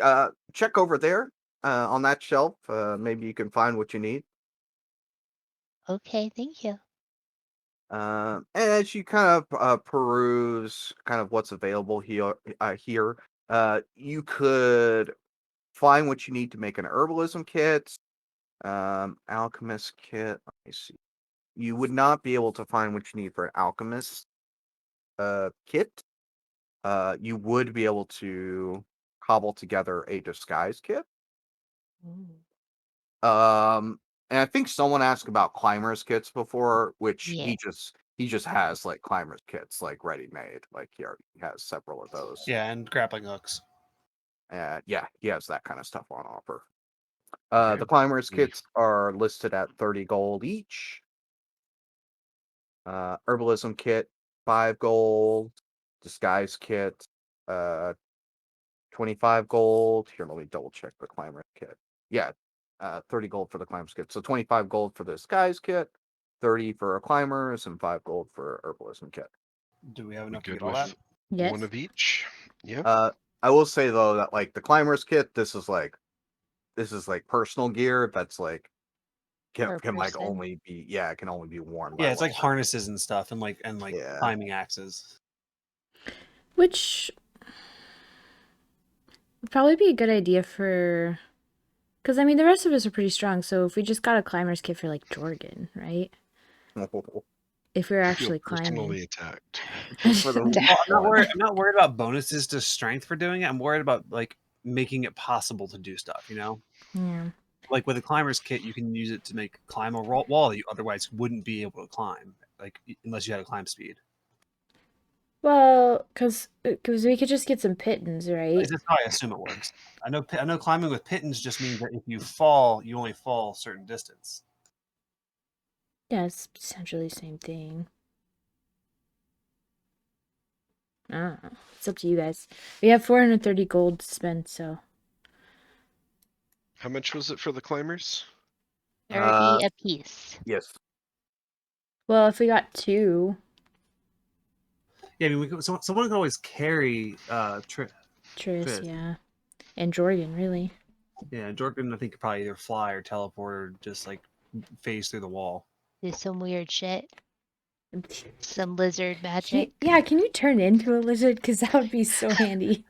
check over there on that shelf. Maybe you can find what you need. Okay, thank you. And as you kind of peruse kind of what's available here, you could find what you need to make an herbalism kit, alchemist kit. Let me see. You would not be able to find what you need for an alchemist kit. You would be able to cobble together a disguise kit. Um, and I think someone asked about climbers kits before, which Yeah. he just has like climbers kits like ready made. Like he already has several of those. Yeah, and grappling hooks. Yeah, he has that kind of stuff on offer. Okay. The climbers Yeah. kits are listed at 30 gold each. Herbalism kit, 5 gold. Disguise kit, 25 gold. Here, let me double check the climber kit. Yeah, 30 gold for the climbers kit. So 25 gold for the disguise kit, 30 for climbers, and 5 gold for herbalism kit. Do we have We enough to good get all that? with Yes. one of each? Yeah. I will say though that like the climbers kit, this is like personal gear that's like Per can like person. only be it can only be worn by Yeah, it's one like person. harnesses and stuff, and like Yeah. climbing axes. Which would probably be a good idea for. Because, I mean, the rest of us are pretty strong, so if we just got a climber's kit for, like, Jorgen, right? If we were I feel actually climbing. personally attacked. For the Well, I'm not worried about bonuses to strength for doing it. I'm worried about like making it possible to do stuff. You know, Yeah. like with a climber's kit, you can use it to make climb a wall that you otherwise wouldn't be able to climb, like unless you had a climb speed. Well, because we could just get some pittance, At right? least that's how I assume it works. I know climbing with pittance just means that if you fall, you only fall a certain distance. Yeah, it's essentially the same thing. I don't know. It's up to you guys. We have 430 gold to spend, so. How much was it for the climbers? 30 apiece. Yes. Well, if we got 2. Yeah, I mean, someone can always carry Tris, Tris. yeah. And Jorgen, really. Yeah, Jordan I think could probably either fly or teleport or just like phase through the wall. Do some weird shit. Some lizard magic. Yeah, can you turn into a lizard? Because that would be so handy.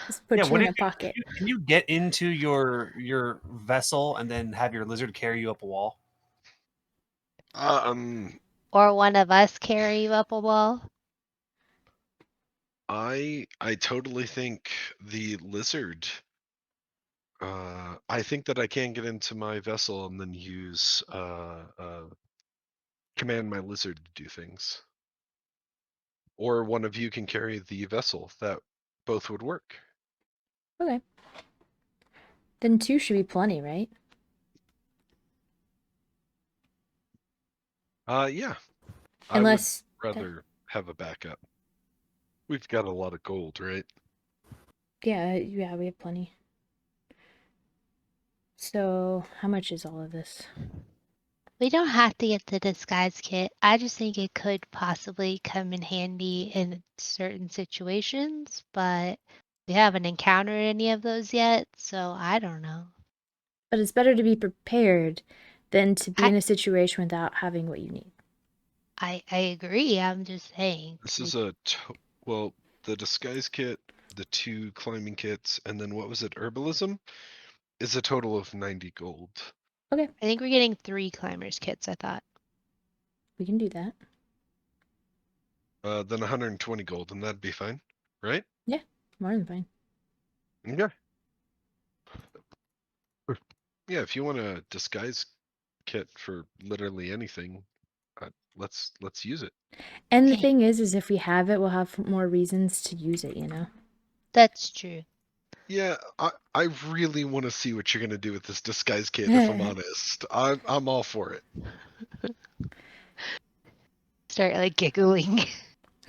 Just put Yeah, you what in if a pocket. can you get into your vessel and then have your lizard carry you up a wall? Or one of us carry you up a wall. I totally think the lizard. I think that I can get into my vessel and then use command my lizard to do things. Or one of you can carry the vessel. That both would work. Okay. Then 2 should be plenty, right? Yeah. Unless. I would rather have a backup. We've got a lot of gold, right? Yeah, we have plenty. So, how much is all of this? We don't have to get the disguise kit. I just think it could possibly come in handy in certain situations, but we haven't encountered any of those yet, so I don't know. But it's better to be prepared than to be I- in a situation without having what you need. I agree. I'm just saying. This is well, the disguise kit, the 2 climbing kits, and then what was it, herbalism, is a total of 90 gold. Okay, I think we're getting 3 climbers kits, I thought. we can do that. Then 120 gold, and that'd be fine, right? Yeah, more than fine. Okay. Yeah, if you want a disguise kit for literally anything, let's use it. And the Okay. thing is if we have it, we'll have more reasons to use it, you know? That's true. Yeah, I really want to see what you're gonna do with this disguise kit. If I'm honest, I'm all for it. Start like giggling.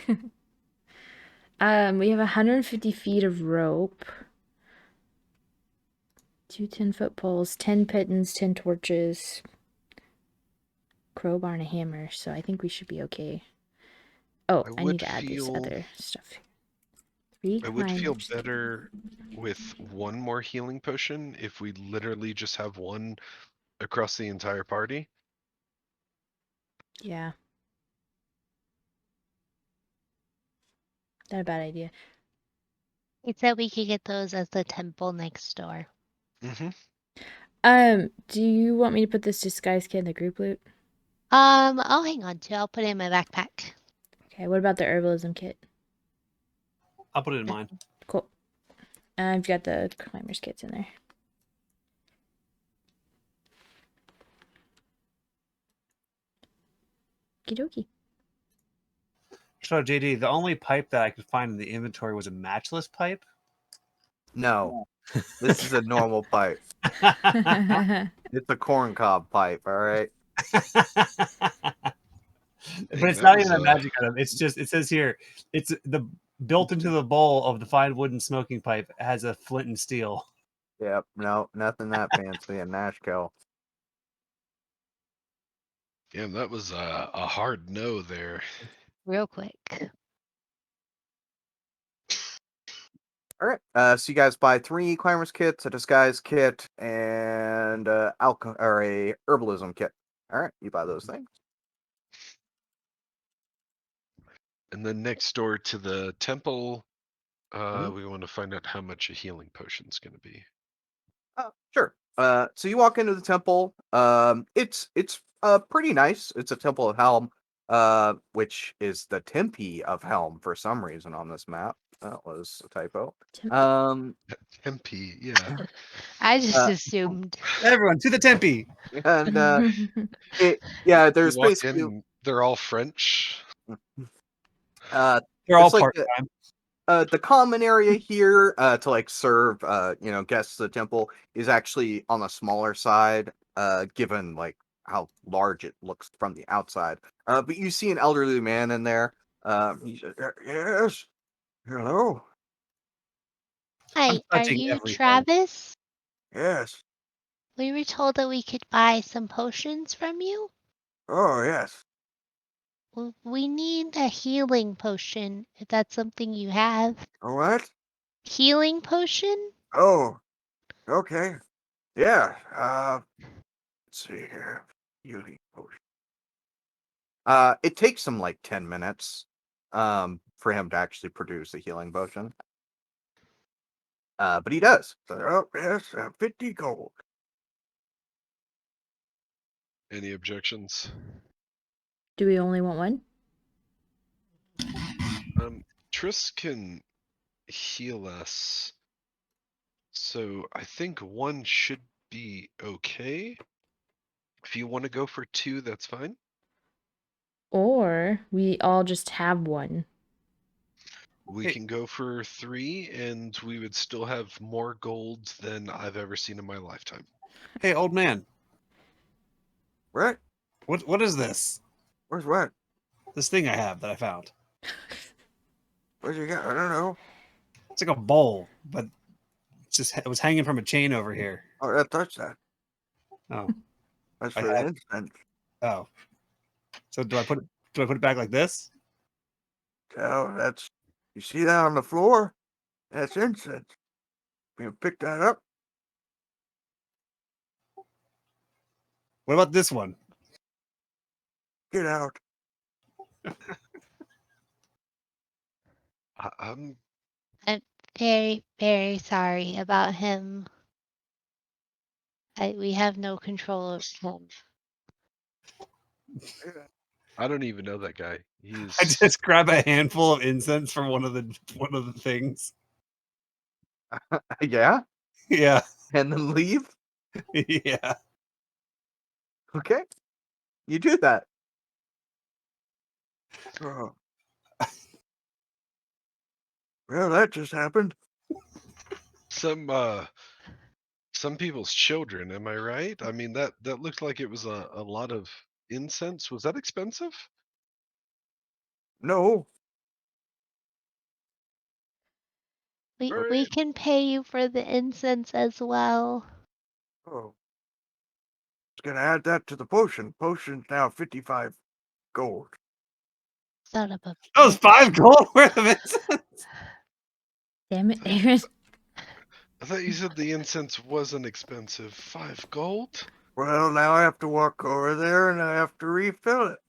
We have 150 feet of rope. 2 10-foot poles, 10 pitons, 10 torches, crowbar, and a hammer. So I think we should be okay. Oh, I need to add this other stuff. 3 I would feel climbers. better with one more healing potion if we literally just have one across the entire party. Yeah. Not a bad idea. He said we could get those at the temple next door. Mm-hmm. Do you want me to put this disguise kit in the group loot? I'll hang on to it. I'll put it in my backpack. Okay, what about the herbalism kit? I'll put it in mine. Cool. I've got the climbers kits in there. Okie dokie. So JD, the only pipe that I could find in the inventory was a matchless pipe. No, this is a normal pipe. It's a corncob pipe. All right. But it's not even a magic item. It's just, it says here, it's the built into the bowl of the fine wooden smoking pipe has a flint and steel. Yep. No, nothing that fancy in Nashkel. Damn, that was a hard no there. Real quick. All right. So you guys buy 3 climbers kits, a disguise kit, and a herbalism kit. All right. You buy those things. And then next door to the temple, Mhm. we want to find out how much a healing potion's going to be. Sure. So you walk into the temple. It's pretty nice. It's a temple of Helm, which is the Tempe of Helm for some reason on this map. That was a typo. Tempe, yeah. I just Uh, assumed. Everyone to the Tempe. and You there's walk basically in, they're all French. They're all it's like part time. the common area here to like serve guests of the temple is actually on the smaller side, given like how large it looks from the outside. But you see an elderly man in there. He says, "Yes, hello, Hi, I'm are touching you everything. Travis? yes, We were told that we could buy some potions from you. oh yes, We need a healing potion, if that's something you have. all right, Healing potion? oh, okay, yeah. Let's see here, beauty potion. It takes him like 10 minutes, for him to actually produce a healing potion. But he does. So, oh, yes, 50 gold. Any objections? Do we only want one? Triss can heal us, so I think one should be okay. If you want to go for 2, that's fine. Or we all just have one? We can go for 3, and we would still have more gold than I've ever seen in my lifetime. Hey, old man. What? What is this? Where's what? This thing I have that I found. What you got? I don't know. It's like a bowl, but it was hanging from a chain over here. Oh, I touched that. Oh. That's for the incense. Oh. So do I put it back like this? Oh, that's. You see that on the floor? That's incense. You pick that up. What about this one? Get out. I'm I'm very, very sorry about him. We have no control over him. I don't even know that guy. He's I just grab a handful of incense from one of the things. Yeah, Yeah. and then leave. Yeah. Okay, you do that. Oh. Well, that just happened. Some people's children, am I right? I mean that looked like it was a lot of incense. Was that expensive? No. We Alright. can pay you for the incense as well. Oh. It's gonna add that to the potion. Potion's now 55 gold. Son of a That was bitch. 5 gold worth of incense. Damn it, Aaron. I thought you said the incense wasn't expensive. 5 gold? Well, now I have to walk over there and I have to refill it.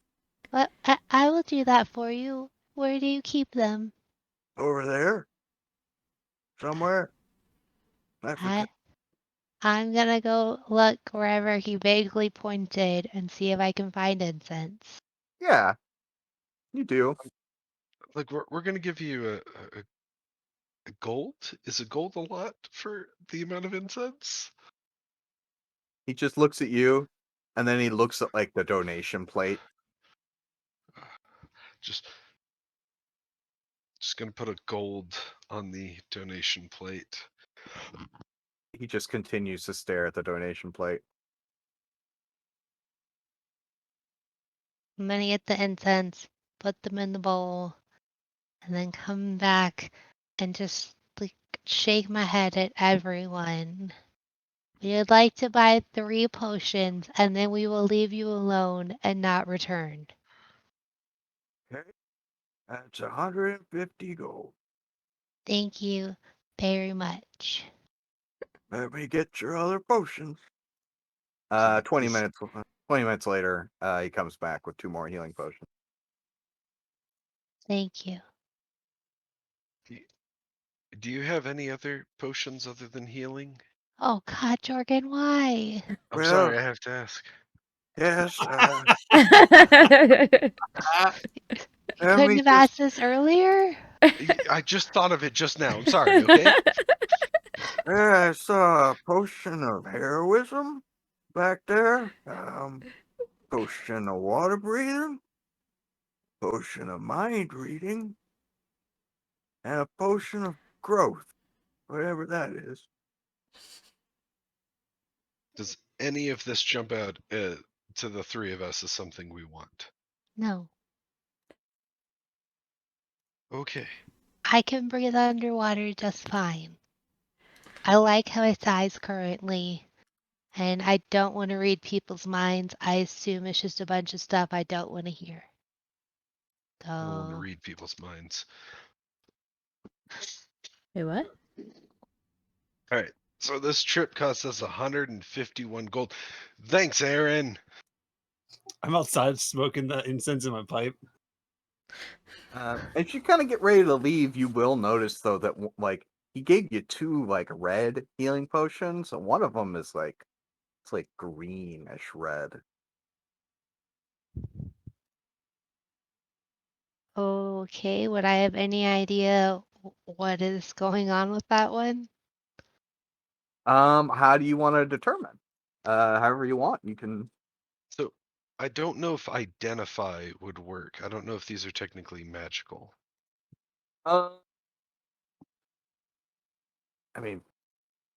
But I will do that for you. Where do you keep them? Over there. Somewhere. I forget. I'm gonna go look wherever he vaguely pointed and see if I can find incense. Yeah, you do. Like we're gonna give you a gold? Is a gold a lot for the amount of incense? He just looks at you, and then he looks at like the donation plate. Just gonna put a gold on the donation plate. He just continues to stare at the donation plate. I'm gonna get the incense, put them in the bowl, and then come back and just like shake my head at everyone. We would like to buy 3 potions and then we will leave you alone and not return. Okay, that's 150 gold. Thank you very much. Let me get your other potions. So 20 this- minutes. 20 minutes later, he comes back with 2 more healing potions. Thank you. Do you have any other potions other than healing? Oh God, Jorgen, why? I'm Well, sorry, I have to ask. yes. You Let couldn't me have just. asked this earlier? I just thought of it just now. I'm sorry, okay? I saw a potion of heroism back there. Potion of water breathing. Potion of mind reading. And a potion of growth. Whatever that is. Does any of this jump out to the 3 of us as something we want? No. Okay. I can breathe underwater just fine. I like how I size currently, and I don't want to read people's minds. I assume it's just a bunch of stuff I don't want to hear. I don't want to So, read people's minds. Wait, what? All right. So this trip cost us 151 gold. Thanks, Aaron. I'm outside smoking the incense in my pipe. As you kind of get ready to leave, you will notice though that like he gave you 2 like red healing potions, and one of them is like it's like greenish red. okay, would I have any idea what is going on with that one? How do you want to determine? However you want, you can. So I don't know if identify would work. I don't know if these are technically magical. Uh, I mean,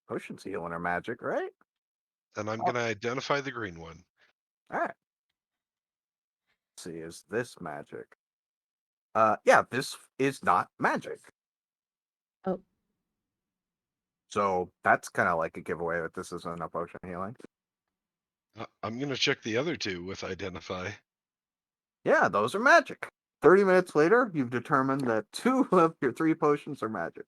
potions healing are magic, right? And I'm Oh. gonna identify the green one. All right. Let's see, is this magic? Yeah, this is not magic. Oh. So that's kind of like a giveaway that this isn't a potion healing. I'm gonna check the other 2 with identify. Yeah, those are magic. 30 minutes later, you've determined that 2 of your 3 potions are magic.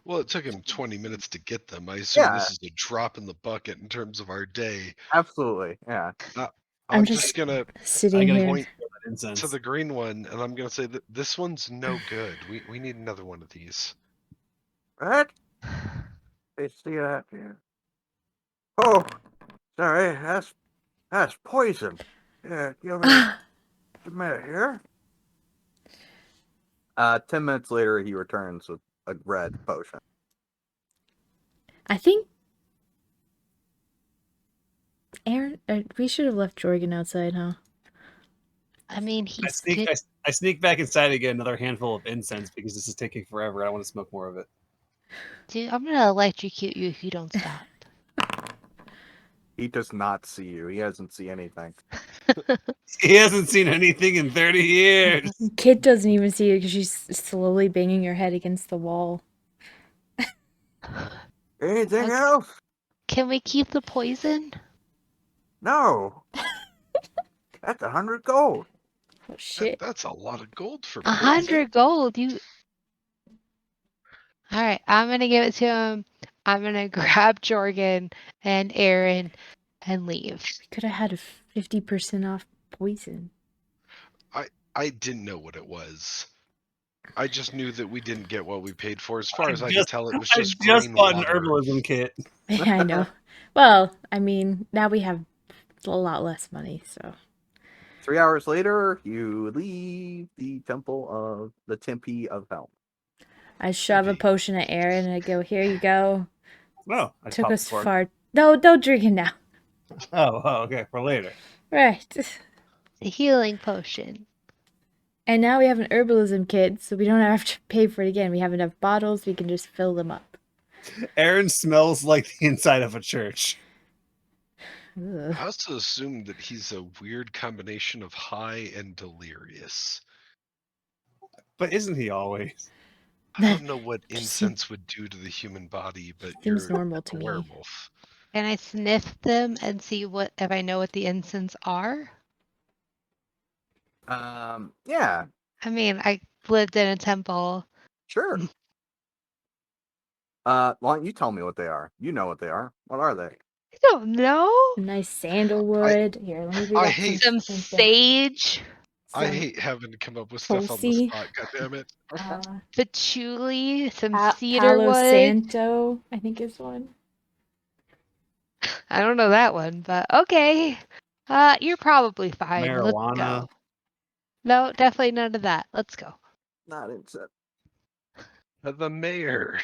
Well, it took him 20 minutes to get them. I assume Yeah. this is a drop in the bucket in terms of our day. Absolutely, yeah. I'm just just gonna sitting here. point to Incense. the green one, and I'm gonna say that this one's no good. We need another one of these. What? They see that here. Oh, sorry, that's poison. Yeah, give me a minute here. 10 minutes later, he returns with a red potion. I think Aaron, we should have left Jorgen outside, huh? I mean, he's good. I sneak back inside and get another handful of incense because this is taking forever. I want to smoke more of it. Dude, I'm gonna electrocute you if you don't stop. He does not see you. He hasn't seen anything. He hasn't seen anything in 30 years. Kit doesn't even see you because she's slowly banging her head against the wall. Anything Okay. else? Can we keep the poison? No. That's 100 gold. Oh shit. That's a lot of gold for 100 gold. You. All right, I'm gonna give it to him. I'm gonna grab Jorgen and Aaron and leave. We could have had a 50% off poison. I didn't know what it was. I just knew that we didn't get what we paid for. As far as I could just- tell, it was I just just green bought an water. herbalism kit. Yeah, I know. Well, I mean, now we have a lot less money, so. 3 hours later, you leave the Temple of Hell. I shove a potion at Aaron and I go, here you go. Oh, I Took popped us the cork. far. No, don't drink it now. Oh, okay, for later. Right. The healing potion. And now we have an herbalism kit, so we don't have to pay for it again. We have enough bottles, we can just fill them up. Aaron smells like the inside of a church. Ugh. I also assumed that he's a weird combination of high and delirious. But isn't he always? I don't know what Just incense would do to the human body, but Seems you're normal a to me. werewolf. Can I sniff them and see if I know what the incense are? Yeah, I mean, I lived in a temple. sure. Why don't you tell me what they are? You know what they are. What are they? I don't know. Nice sandalwood. Here, let me read I off hate- Some incense. sage, I Some hate having to come up with stuff on the Tulsi. spot. God damn it! patchouli, some cedar Palo wood. Santo, I think is one. I don't know that one, but okay. You're probably fine. Let's Marijuana. go. No, definitely none of that. Let's go. Not incense. The mayor.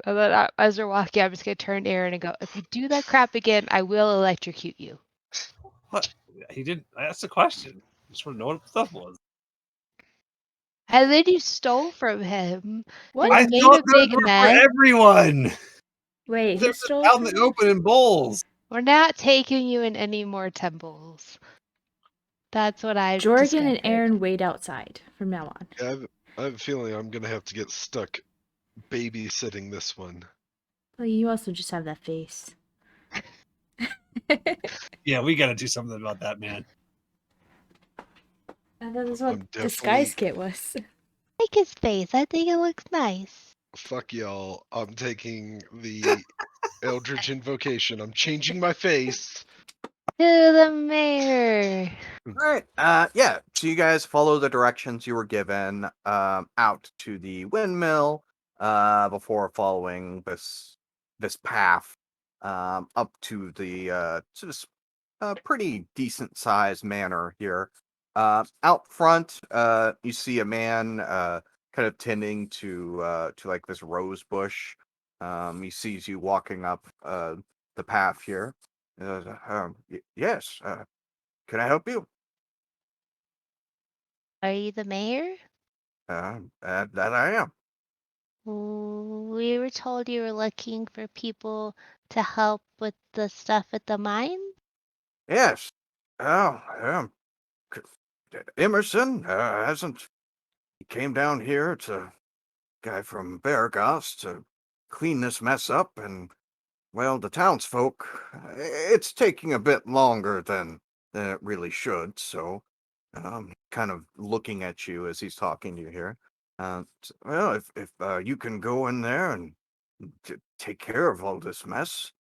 And then as we're walking, I'm just gonna turn to Aaron and go, if you do that crap again, I will electrocute you. What? He didn't. That's the question. I just want to know what the stuff was. And then you stole from him. What? And I you made thought a those big were mess. for everyone. Wait, They're who just stole out in from the me? open in bowls. We're not taking you in any more temples. That's what I've Jorgen discovered. and Aaron wait outside from now on. Yeah, I have a feeling I'm gonna have to get stuck babysitting this one. Well, you also just have that face. Yeah, we got to do something about that, man. And that is what I'm disguise definitely- kit was. I like his face. I think it looks nice. Fuck y'all. I'm taking the Eldritch Invocation. I'm changing my face. To the mayor. All right. Yeah. So you guys follow the directions you were given out to the windmill before following this path up to the to this pretty decent sized manor here. Out front, you see a man kind of tending to like this rose bush. He sees you walking up the path here. Yes. Can I help you? Are you the mayor? That I am. We were told you were looking for people to help with the stuff at the mine. Yes. Oh, Emerson hasn't. He came down here. It's a guy from Beargos to clean this mess up, and well, the townsfolk. It's taking a bit longer than it really should. So, kind of looking at you as he's talking to you here. Well, if you can go in there and take care of all this mess,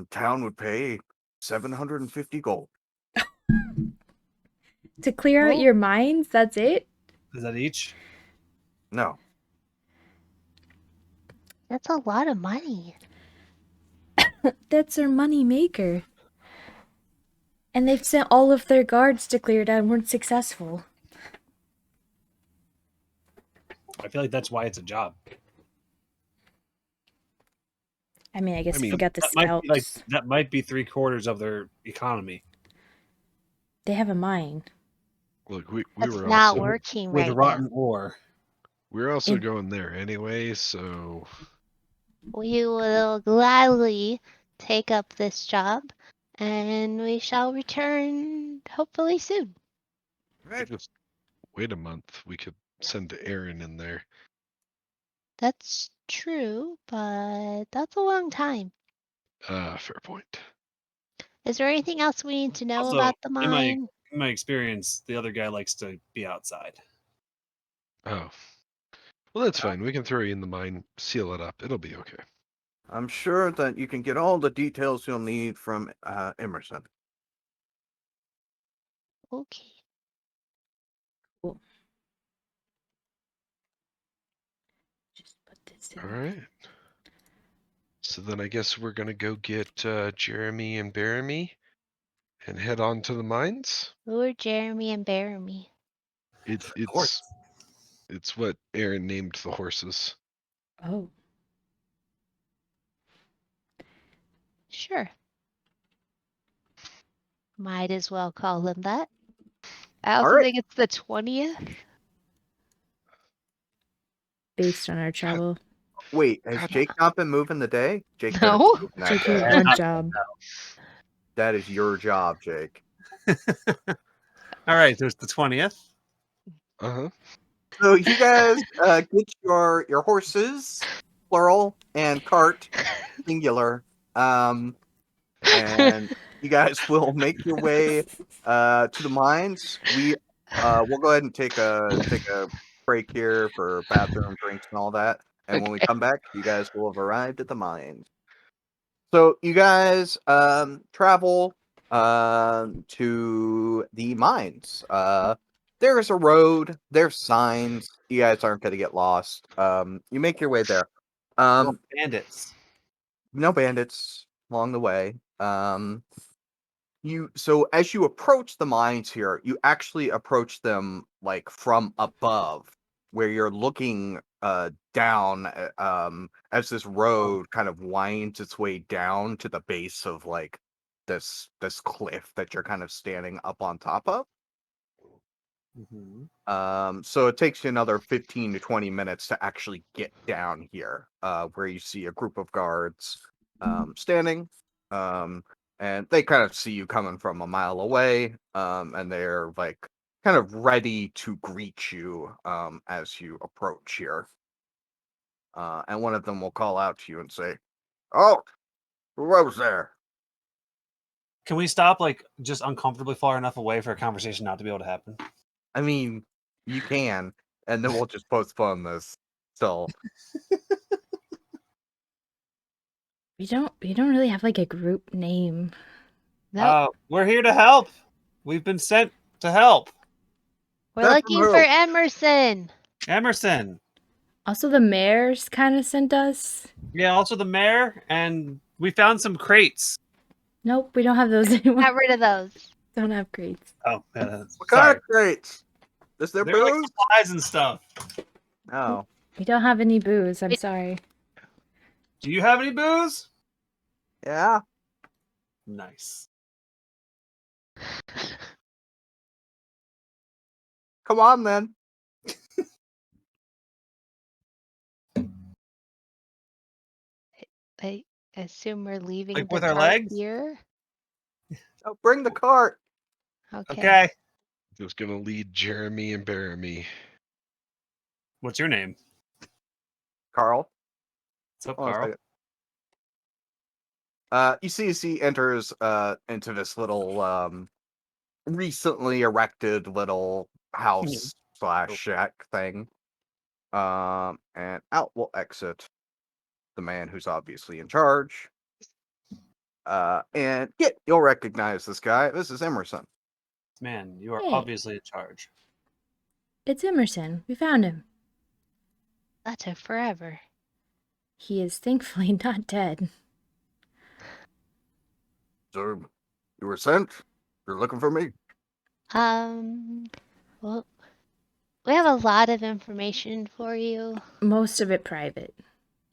town would pay 750 gold. To clear out Oh. your minds, that's it? Is that each? No, That's a lot of money. That's their money maker. And they've sent all of their guards to clear it out and weren't successful. I feel like that's why it's a job. I mean, I guess I mean, if we got the That might be like scalps, that might be 3/4 of their economy they have a mine. look, we That's were not also working with right rotten ore. we're also In- going there anyway, so now. We will gladly take up this job, and we shall return hopefully soon. we just wait a month. We could send Aaron in there. That's true, but that's a long time. Fair point. Is there anything else we need to know Also, about the in mine? my experience, the other guy likes to be outside. Oh. Well, that's fine. We can throw you in the mine, seal it up. It'll be okay. I'm sure that you can get all the details you'll need from Emerson. Okay. Cool. Just put this in. All right. So then I guess we're gonna go get Jeremy and Baramy and head on to the mines. Who are Jeremy and Baramy? course. It's what Aaron named the horses. Oh, Sure. Might as well call them that. I also right. think it's the 20th. based on our travel. Wait, has God. Jake not been moving the day? Jake better No. be moving that Jake, you day. have one job. That is your job, Jake. All right, there's the 20th. Uh-huh. So you guys get your horses, plural, and cart, singular, and you guys will make your way to the mines. We'll go ahead and take a break here for bathroom drinks and all that. And when we Okay. come back, you guys will have arrived at the mines. So you guys travel to the mines. There's a road, there's signs. You guys aren't going to get lost. You make your way there. Well, Um, bandits. no bandits along the way. So as you approach the mines here, you actually approach them like from above, where you're looking down as this road kind of winds its way down to the base of like this cliff that you're kind of standing up on top of. Mm-hmm. So it takes you another 15 to 20 minutes to actually get down here, where you see a group of guards standing, and they kind of see you coming from a mile away, and they're like kind of ready to greet you as you approach here. And one of them will call out to you and say, "Oh, who was there?" Can we stop like just uncomfortably far enough away for a conversation not to be able to happen? I mean, you can, and then we'll just postpone this till We don't really have like a group name. Nope. We're here to help. We've been sent to help. We're Sent from looking who? for Emerson. Emerson. Also, the mayor's kind of sent us. Yeah, also the mayor, and we found some crates. Nope, we don't have those anymore. Got rid of those. Don't have crates. Oh, What kind sorry. of crates? Is there They're like booze? supplies and stuff. Oh. We don't have any booze. I'm Wait. sorry. Do you have any booze? Yeah. Nice. Come on then. I assume we're leaving Like the with our cart legs? here. Oh, bring the cart. Okay. Okay. Just gonna lead Jeremy and Baramy. What's your name? Carl. What's up, Hold on a Carl? second. You see as he enters into this little recently erected little house / shack thing. And out will exit the man who's obviously in charge. And yeah, you'll recognize this guy. This is Emerson. Man, you are Hey. obviously in charge. It's Emerson. We found him. That took forever. He is thankfully not dead. So you were sent? You're looking for me? Well, we have a lot of information for you. Most of it private.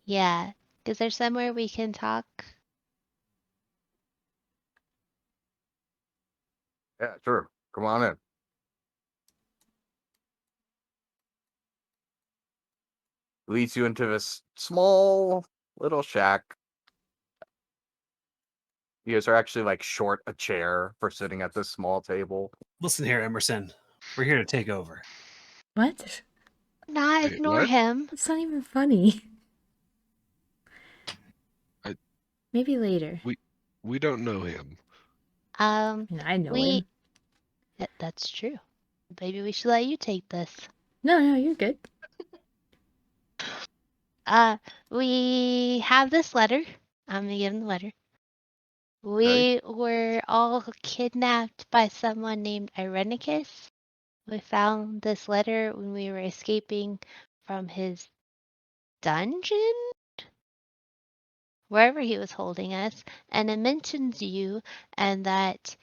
Yeah. Is there somewhere we can talk? Yeah, sure. Come on in. Leads you into this small little shack. You guys are actually like short a chair for sitting at this small table. Listen here, Emerson. We're here to take over. What? Not Wait, ignore what? him. It's not even funny. I- Maybe later. We don't know him. I mean, I know We. him. That's true. Maybe we should let you take this. No, you're good. We have this letter. I'm gonna give him the letter. We were all kidnapped by someone named Irenicus. We found this letter when we were escaping from his dungeon, wherever he was holding us, and it mentions you and that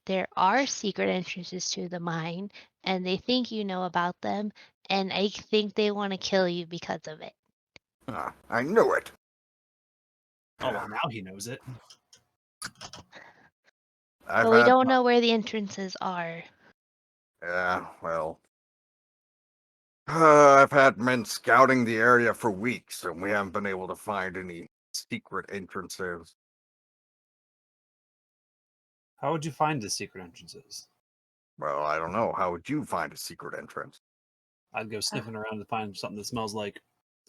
there are secret entrances to the mine, and they think you know about them, and I think they want to kill you because of it. I knew it. Oh, well, now he knows it. But we don't know where the entrances are. Yeah, well. I've had men scouting the area for weeks, and we haven't been able to find any secret entrances. How would you find the secret entrances? Well, I don't know. How would you find a secret entrance? I'd go sniffing around to find something that smells like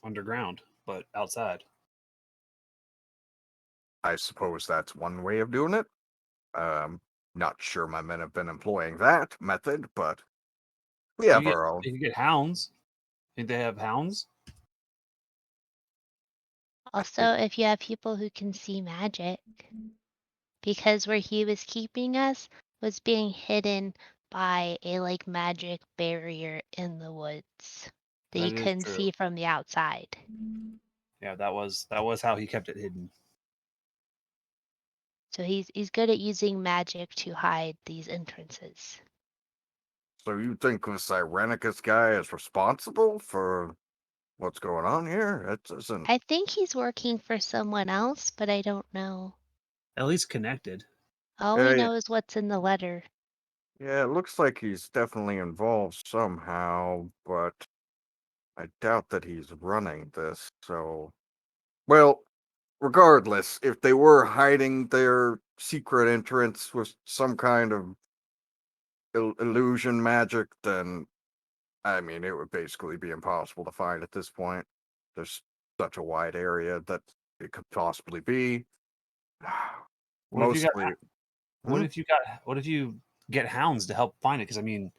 underground, but outside. I suppose that's one way of doing it. Not sure my men have been employing that method, but we have our own. You could get hounds. Think they have hounds? Also, if you have people who can see magic, because where he was keeping us was being hidden by a like magic barrier in the woods that you That is couldn't true. see from the outside. Yeah, that was how he kept it hidden. So he's good at using magic to hide these entrances. So you think this Irenicus guy is responsible for what's going on here? It doesn't. I think he's working for someone else, but I don't know. At least connected. All we know is what's in the letter. Yeah, it looks like he's definitely involved somehow, but I doubt that he's running this. So, well, regardless, if they were hiding their secret entrance with some kind of illusion magic, then I mean, it would basically be impossible to find at this point. There's such a wide area that it could possibly be. What if you got? Mostly. What if you get hounds to help find it? Because I mean,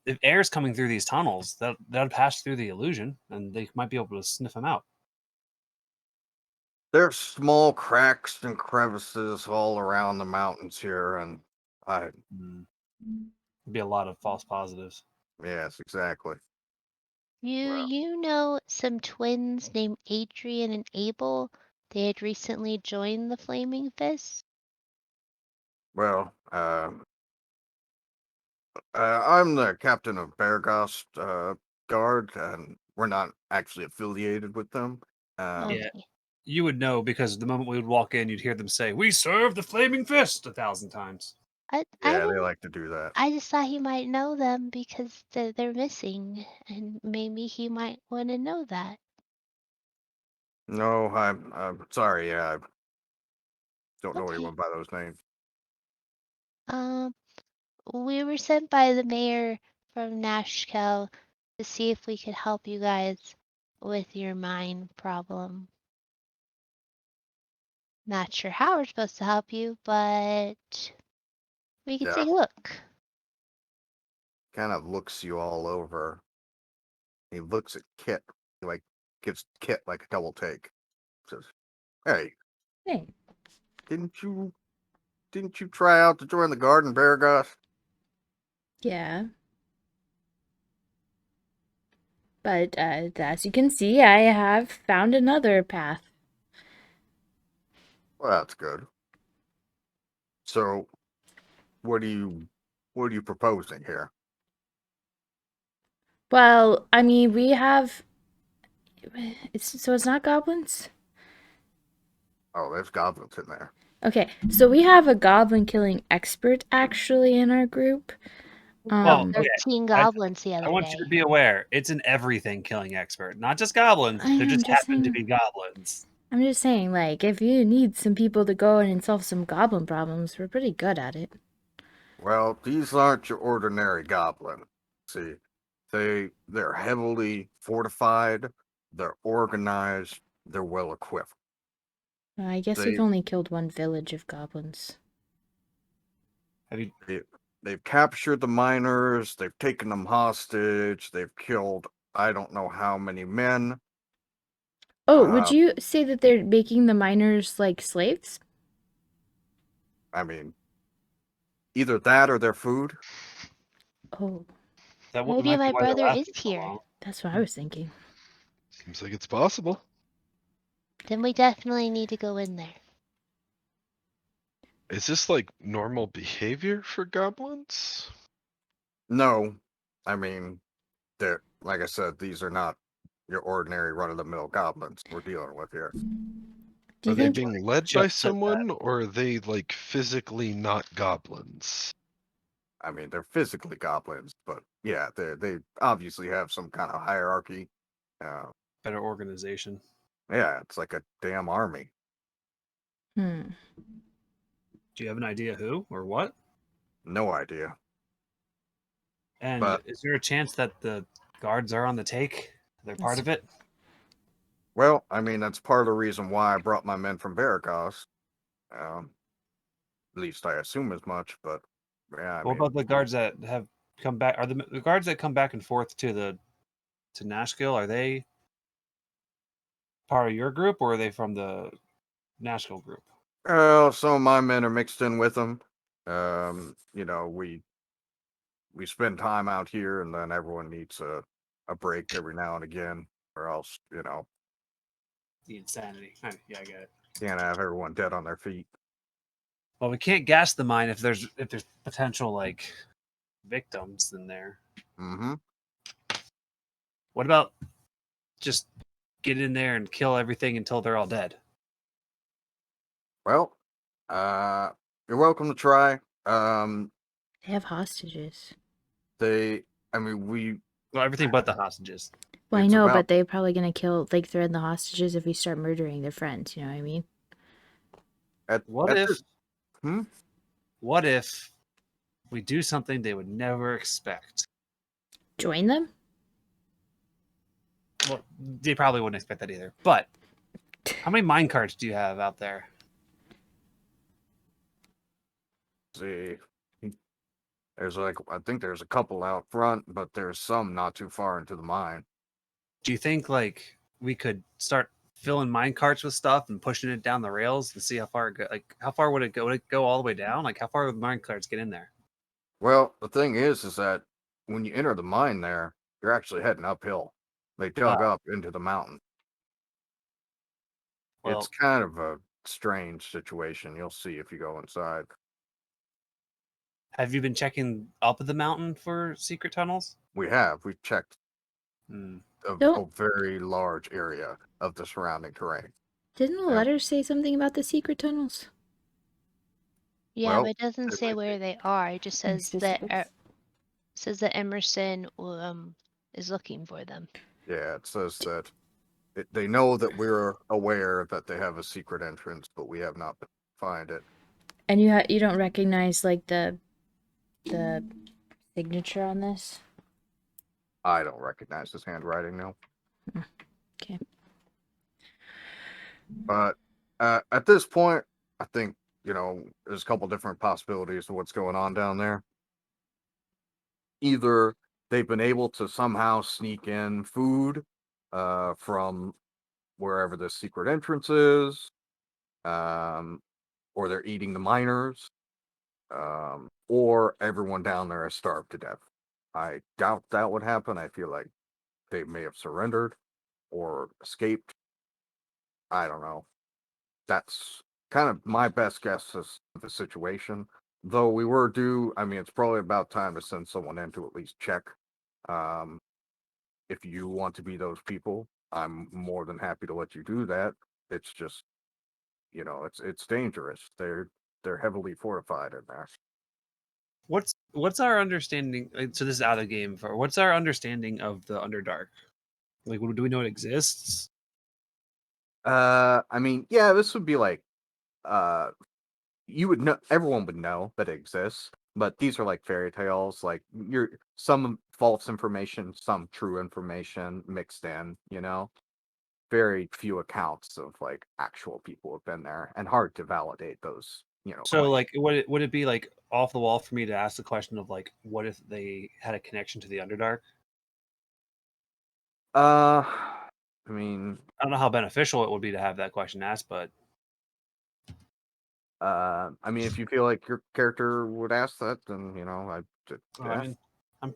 if air's coming through these tunnels, that'll pass through the illusion, and they might be able to sniff them out. There's small cracks and crevices all around the mountains here, and I. It'd be a lot of false positives. Yes, exactly. You know some twins named Adrian and Abel? They had recently joined the Flaming Fist. Well, I'm the captain of Beargast Guard, and we're not actually affiliated with them. Okay. Yeah. You would know because the moment we would walk in, you'd hear them say, "We serve the Flaming Fist" 1,000 times. I Yeah, they didn't. like to do that. I just thought he might know them because they're missing, and maybe he might want to know that. No, I'm sorry. Yeah, I don't know Okay. anyone by those names. We were sent by the mayor from Nashkel to see if we could help you guys with your mine problem. Not sure how we're supposed to help you, but we could Yeah. take a look. Kind of looks you all over. He looks at Kit. He like gives Kit like a double take. Says, "Hey, Hey. didn't you try out to join the Garden Beargast?" Yeah. But as you can see, I have found another path. Well, that's good. So, what are you proposing here? Well, I mean, we have. So it's not goblins? Oh, there's goblins in there. Okay, so we have a goblin killing expert actually in our group. Well, okay. 13 goblins the I other want day. you to be aware, it's an everything killing expert, not just goblins. I There am just just happen to saying- be goblins. I'm just saying, like, if you need some people to go in and solve some goblin problems, we're pretty good at it. Well, these aren't your ordinary goblin. See, they're heavily fortified, they're organized, they're well equipped. I guess we've They only killed one village of goblins. Have you? they've captured the miners, they've taken them hostage, they've killed I don't know how many men. Oh, would Uh, you say that they're making the miners like slaves? I mean, either that or their food. Oh, Maybe might be my why they're brother is lasting so here. long. that's what I was thinking. Seems like it's possible. Then we definitely need to go in there. Is this like normal behavior for goblins? No, I mean, they're like I said, these are not your ordinary run-of-the-mill goblins we're dealing with here. Do Are you they think being led Just by said that. someone, or are they like physically not goblins? I mean, they're physically goblins, but yeah, they obviously have some kind of hierarchy. Better organization. Yeah, it's like a damn army. Hmm. Do you have an idea who or what? No idea. And But is there a chance that the guards are on the take? They're part of it? well, I mean, that's part of the reason why I brought my men from Veracruz. At least I assume as much, but yeah, I What mean, about the guards that have come back? Are the guards that come back and forth to Nashkel? Are they part of your group, or are they from the Nashkel group? some of my men are mixed in with them. You know, we spend time out here, and then everyone needs a break every now and again, or else, you know, The insanity. Yeah, I get it. can't have everyone dead on their feet. Well, we can't gas the mine if there's potential like victims in there. Mm-hmm. What about just get in there and kill everything until they're all dead? Well, you're welcome to try. They have hostages. I mean, Well, everything but the hostages. Well, I It's know, about- but they're probably gonna kill, like, threaten the hostages if we start murdering their friends. You know what I mean? What at if? this- Hmm? What if we do something they would never expect? Join them? Well, they probably wouldn't expect that either. But how many mine carts do you have out there? See, there's like I think there's a couple out front, but there's some not too far into the mine. Do you think like we could start filling mine carts with stuff and pushing it down the rails and see how far it go? Like how far would it go? Would it go all the way down? Like how far would mine carts get in there? Well, the thing is that when you enter the mine there, you're actually heading uphill. They dug up into the mountain. Well, It's kind of a strange situation. You'll see if you go inside. have you been checking up the mountain for secret tunnels? We've checked Hmm. a Don't- very large area of the surrounding terrain. Didn't the Yeah. letter say something about the secret tunnels? Yeah, Well, but it doesn't it say might where they are. It just Any says that specifics? says that Emerson is looking for them. Yeah, it says that they know that we're aware that they have a secret entrance, but we have not been able to find it. And you don't recognize like the signature on this? I don't recognize his handwriting now. Okay. But at this point, I think, you know, there's a couple different possibilities of what's going on down there. Either they've been able to somehow sneak in food from wherever the secret entrance is, or they're eating the miners, or everyone down there is starved to death. I doubt that would happen. I feel like they may have surrendered or escaped. I don't know. That's kind of my best guess as to the situation. Though we were due, I mean, it's probably about time to send someone in to at least check. Um, if you want to be those people, I'm more than happy to let you do that. It's just it's dangerous. They're heavily fortified in there. What's our understanding? So this is out of the game. For what's our understanding of the Underdark? Like, do we know it exists? I mean, yeah, this would be like, you would know, everyone would know that it exists, but these are like fairy tales, like some false information, some true information mixed in, very few accounts of like actual people who have been there, and hard to validate those, So, claims. like, would it be like off the wall for me to ask the question of like, what if they had a connection to the Underdark? I mean, I don't know how beneficial it would be to have that question asked, but if you feel like your character would ask that, then I yeah. mean, I'm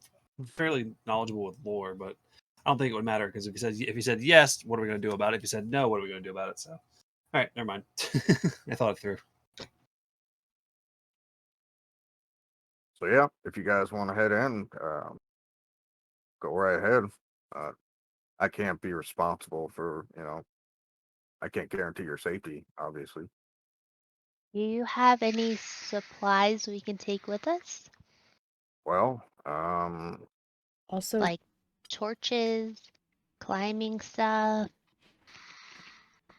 fairly knowledgeable with lore, but I don't think it would matter because if he said yes, what are we going to do about it? If he said no, what are we going to do about it? So, all right, never mind. I thought it through. So yeah, if you guys want to head in, go right ahead. I can't be responsible for, I can't guarantee your safety, obviously. Do you have any supplies we can take with us? Well, Also, Like torches, climbing stuff?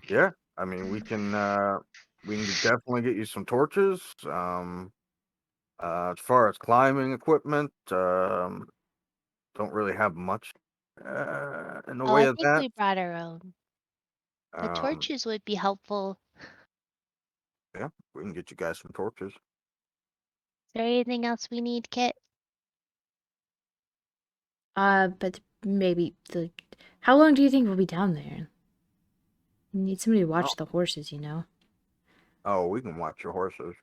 yeah, I mean, we can definitely get you some torches. As far as climbing equipment, don't really have much in the Oh, way I of think that. we brought our own. But Um, torches would be helpful. yeah, we can get you guys some torches. Is there anything else we need, Kit? but maybe how long do you think we'll be down there? We need somebody to watch the horses, Oh, we can watch your horses.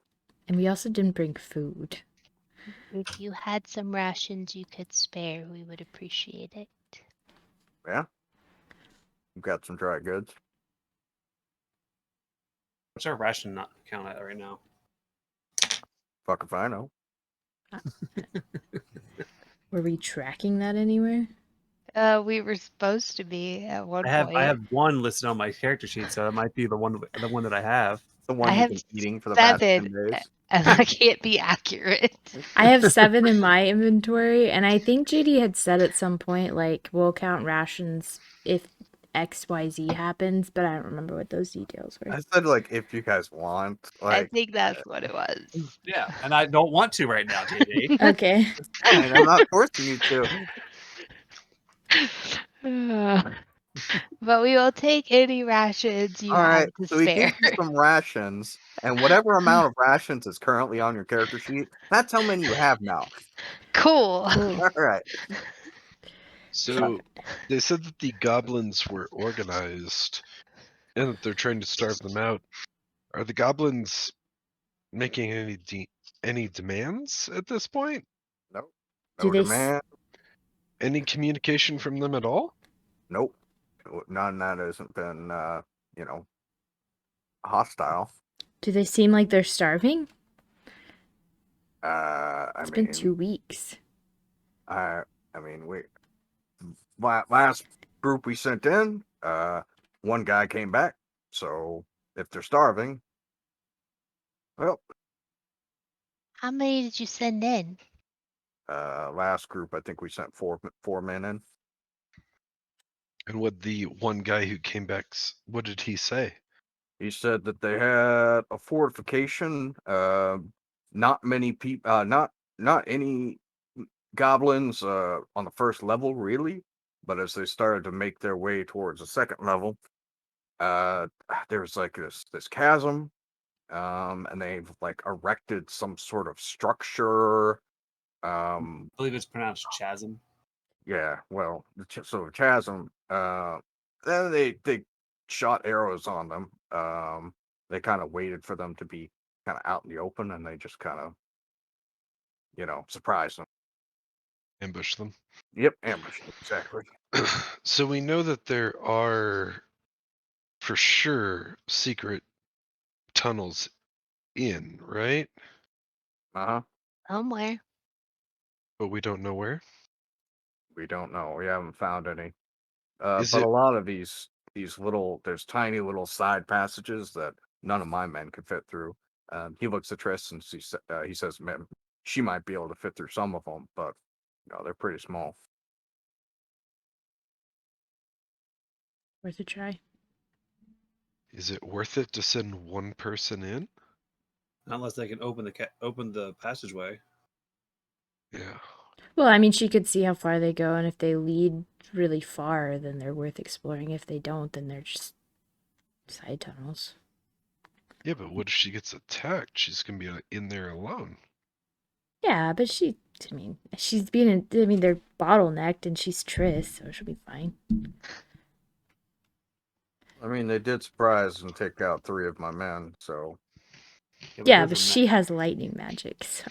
And we also didn't bring food. If you had some rations you could spare, we would appreciate it. Yeah, we've got some dry goods. What's our ration not count at right now? Fuck if I know. Were we tracking that anywhere? We were supposed to be at one I point. have one listed on my character sheet, so that might be the one that I have. The I one you've have been eating for the past 10 7, days. and that can't be accurate. I have 7 in my inventory, and I think JD had said at some point, like, we'll count rations if XYZ happens, but I don't remember what those details were. I said, like, if you guys want, I like, think that's what it was. Yeah, and I don't want to right now, JD. Okay. fine. I'm not forcing you to. But we will take any rations you All have right, to so we spare. gave you some rations, and whatever amount of rations is currently on your character sheet, that's how many you have now. Cool. Cool. All right. So they said that the goblins were organized and that they're trying to starve them out. Are the goblins making any demands at this point? Nope. Do No they demand. Any communication from them at all? Nope. None that hasn't been, hostile. Do they seem like they're starving? I It's mean, been 2 weeks. I mean, last group we sent in, one guy came back. So if they're starving, well, How many did you send in? last group I think we sent four men in. And what the one guy who came back, what did he say? He said that they had a fortification. Not many people. Not any goblins on the first level really, but as they started to make their way towards the second level, there was like this chasm, and they've like erected some sort of structure. I believe it's pronounced chasm. Yeah, well, so the chasm. Then they shot arrows on them. They kind of waited for them to be kind of out in the open, and they just kind of, surprised them. Ambush them. Yep, ambush, exactly. So we know that there are, for sure, secret tunnels in, right? Uh-huh. Somewhere. But we don't know where. We don't know. We haven't found any. Is But it a lot of these there's tiny little side passages that none of my men could fit through. He looks at Triss and he says, "Man, she might be able to fit through some of them, but they're pretty small." Worth a try. Is it worth it to send one person in? Unless they can open the passageway. Yeah. Well, I mean, she could see how far they go, and if they lead really far, then they're worth exploring. If they don't, then they're just side tunnels. Yeah, but what if she gets attacked? She's gonna be in there alone. Yeah, but they're bottlenecked, and she's Triss, so she'll be fine. I mean, they did surprise and take out 3 of my men, so. Yeah, those but are she has lightning magic, so.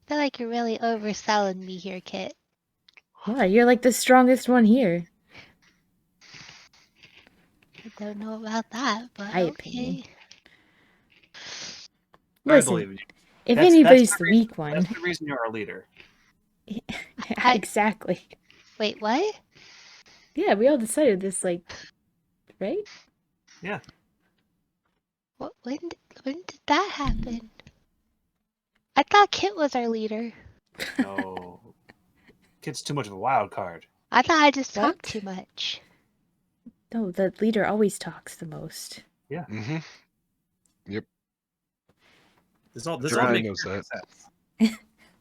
I feel like you're really overselling me here, Kit. Well, you're like the strongest one here. I don't know about that, but My okay. opinion. I Listen, believe in you. if That's anybody's the reason- weak one. That's the reason you're our leader. Exactly. Wait, what? Yeah, we all decided this, like, right? Yeah. What? When did that happen? I thought Kit was our leader. No. Kid's too much of a wild card. I thought I just What? talked too much. No, the leader always talks the most. Mm-hmm. This all Jordan makes knows that. sense.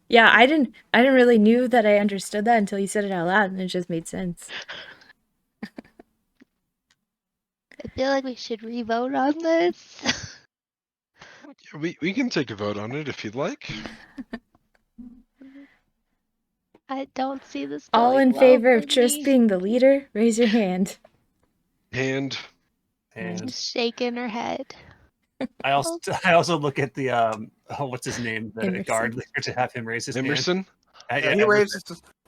Yeah, I didn't really knew that I understood that until you said it out loud, and it just made sense. I feel like we should re-vote on this. Yeah, we can take a vote on it if you'd like. I don't see this All going in well favor for of Triss me. being the leader, raise your hand. And And She's shaking her head. I also look at the what's his name, the Emerson. guard leader, to have him raise his Emerson, hand. Yeah, he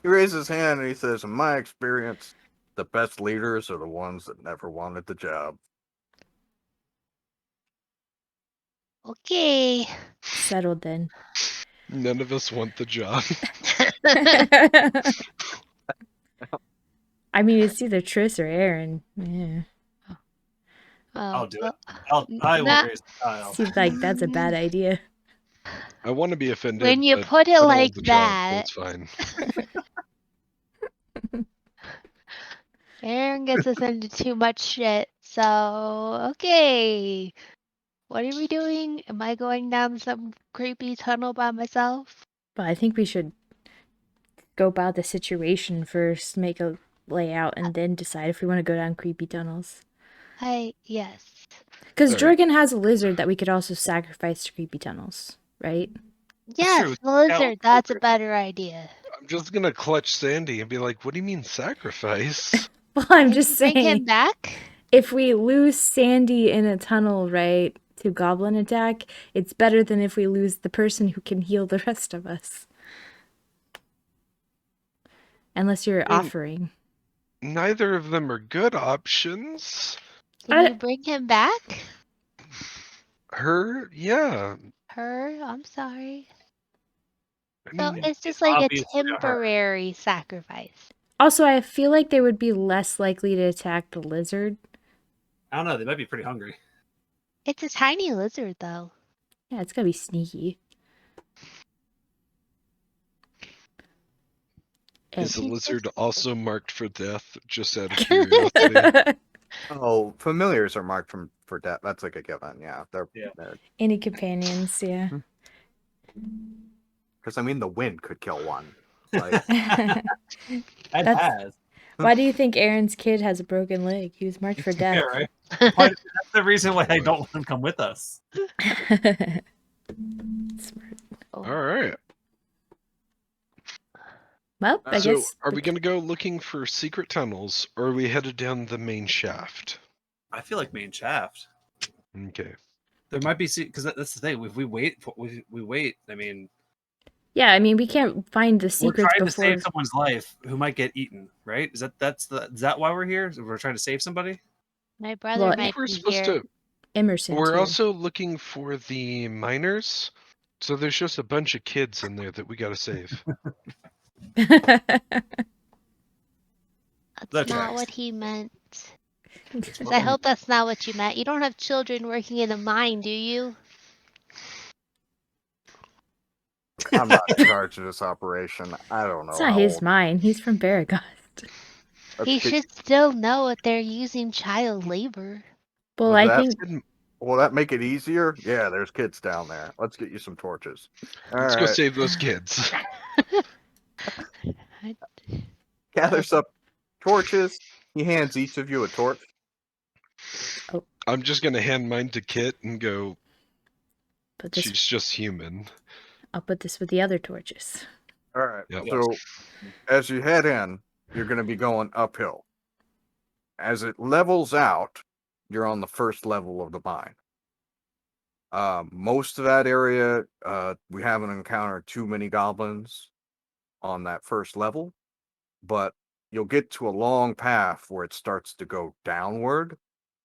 raises his hand and he says, "In my experience, the best leaders are the ones that never wanted the job." Okay. Settled then. none of us want the job. I mean, it's either Triss or Aaron. Yeah. I'll do it. well, I will Nah. raise the tile. Seems like that's a bad idea. I want to be offended. When you but put I it don't like want the job, so that, it's fine. Aaron gets us into too much shit. So, okay. What are we doing? Am I going down some creepy tunnel by myself? But I think we should go about the situation first, make a layout, and then decide if we want to go down creepy tunnels. Yes. Because Alright. Jorgen has a lizard that we could also sacrifice to creepy tunnels, right? Yes, true. the lizard. Yeah, That's a better idea. I'm just gonna clutch Sandy and be like, "What do you mean sacrifice?" Well, I'm Can just you bring him saying, back? if we lose Sandy in a tunnel, right, to goblin attack, it's better than if we lose the person who can heal the rest of us. Unless you're I mean- offering. Neither of them are good options. Can you bring him back? Yeah. Her? I'm sorry. I So mean, it's just like a obviously her. temporary sacrifice. Also, I feel like they would be less likely to attack the lizard. I don't know. They might be pretty hungry. It's a tiny lizard, though. Yeah, it's gotta be sneaky. is the He lizard just- also marked for death? Just out of curiosity. Oh, familiars are marked for death. That's like a given. Yeah, they're Any companions, yeah. because I mean the wind could kill one. Like, That That's- has. Why do you think Aaron's kid has a broken leg? He was marked for death. Yeah, right. That's the reason why I don't want them to come with us. Smart. Oh, All right. Well, I So, guess. are we going to go looking for secret tunnels, or are we headed down the main shaft? I feel like main shaft. Okay. There might be because that's the thing. If we wait, we wait. I mean, Yeah, I mean, we can't find the we're secrets trying to before. save someone's life who might get eaten. Right? Is that why we're here? We're trying to save somebody. my brother Well, I might think we're be supposed here. to. Emerson, We're too. also looking for the miners. So there's just a bunch of kids in there that we got to save. That's That not tracks. what he meant. I hope that's not what you meant. You don't have children working in a mine, do you? I'm not in charge of this operation. I don't know It's not how his old. mine. He's from Baragost. Let's He get- should still know if they're using child labor. Well, Was I that- think Will that make it easier? Yeah, there's kids down there. Let's get you some torches. All Let's go right. save those kids. Gather some torches. He hands each of you a torch. I'm just gonna hand mine to Kit and go. put this. She's just human. I'll put this with the other torches. All right. Yep. So as you head in, you're going to be going uphill. As it levels out, you're on the first level of the mine. Most of that area, we haven't encountered too many goblins on that first level, but you'll get to a long path where it starts to go downward,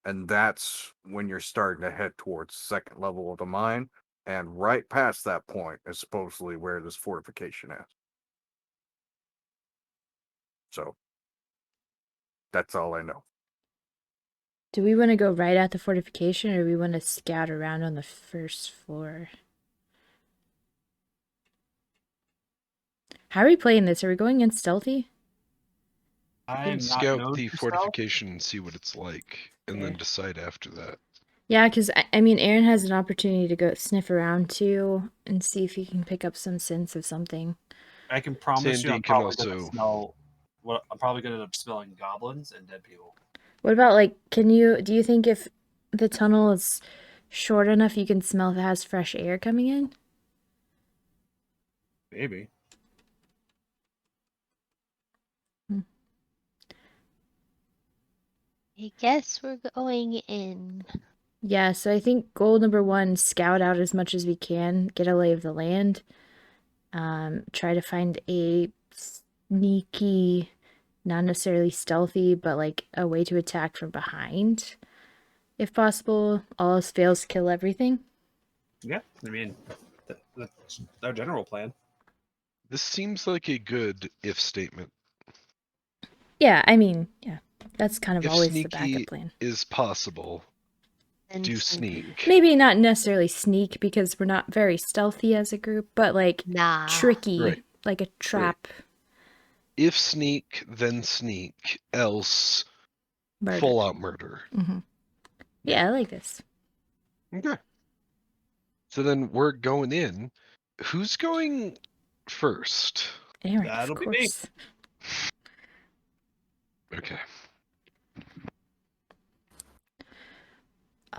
and that's when you're starting to head towards the second level of the mine. And right past that point is supposedly where this fortification is. So that's all I know. Do we want to go right at the fortification, or do we want to scout around on the first floor? How are we playing this? Are we going in stealthy? You I'm can not scout known the for stealth. fortification and see what it's like, and then Yeah. decide after that. Yeah, because I mean, Aaron has an opportunity to go sniff around too and see if he can pick up some sense of something. I can promise you, Sandy I'm can probably gonna also- smell. Well, I'm probably gonna end up smelling goblins and dead people. What about like, do you think if the tunnel is short enough, you can smell if it has fresh air coming in? Maybe. I guess we're going in. Yeah, so I think goal number 1, scout out as much as we can, get a lay of the land, try to find a sneaky, not necessarily stealthy, but like a way to attack from behind. If possible, all else fails, kill everything. Yeah, I mean, that's our general plan. This seems like a good if statement. Yeah, I mean, yeah, that's kind of If always the sneaky backup plan. is possible, And do sneaky. sneak. Maybe not necessarily sneak because we're not very stealthy as a group, but like Nah. tricky, Right. like a trap. If sneak, then sneak. Else, Murder. full out murder. Hmm. Yeah, I like this. Okay. So then we're going in. Who's going first? Aaron, That'll of be me. course. Okay.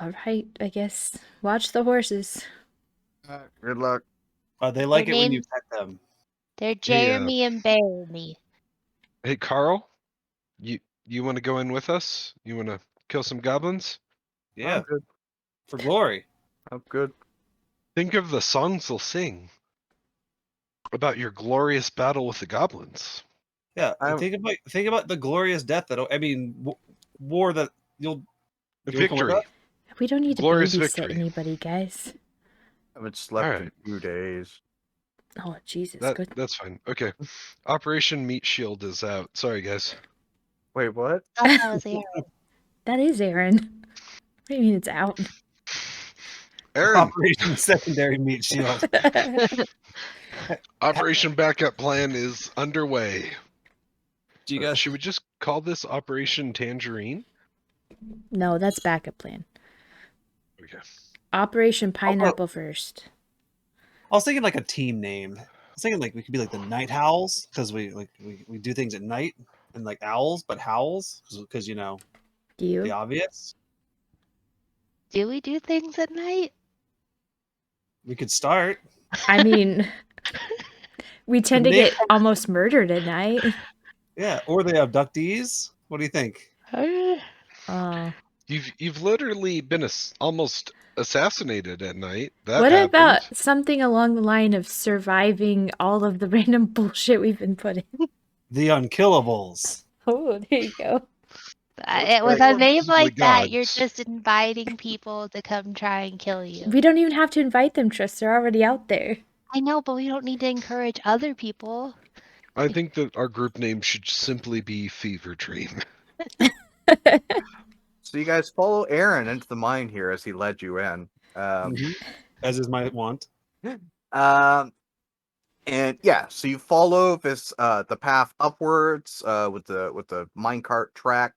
All right, I guess. Watch the horses. Good luck. They like Their it when you names- pet them. They're Jeremy and Barony. Hey, Carl, you want to go in with us? You want to kill some goblins? Yeah, I'm good. for glory. I'm good. Think of the songs they'll sing about your glorious battle with the goblins. Yeah, I'm- think about the glorious death that war that you'll come with Victory. us? We don't need to Glorious babysit victory. anybody, guys. I haven't slept Alright. in 2 days. Oh, Jesus. Good. That's fine. Okay. Operation Meat Shield is out. Sorry, guys. Wait, what? I thought that was Aaron. That is Aaron. What do you mean it's out? Aaron, Operation Secondary Meat Shield. Operation Backup Plan is underway. Do you guys? Should we just call this Operation Tangerine? No, that's backup plan. Okay. Operation Pineapple first. I was thinking like a team name. I was thinking like we could be like the Night Howls because we do things at night and like owls, but howls because you know Do you? the obvious. Do we do things at night? We could start. I mean, we tend to name- get almost murdered at night. Yeah, or the abductees. What do you think? Oh. You've literally been almost assassinated at night. That What happened. about something along the line of surviving all of the random bullshit we've been putting? The Unkillables. Oh, there you go. With right. a name The like that, you're gods. just inviting people to come try and kill you. We don't even have to invite them, Trist. They're already out there. I know, but we don't need to encourage other people. I think that our group name should simply be Fever Dream. So you guys follow Aaron into the mine here as he led you in. As is my want. Um, and yeah, so you follow this the path upwards with the minecart track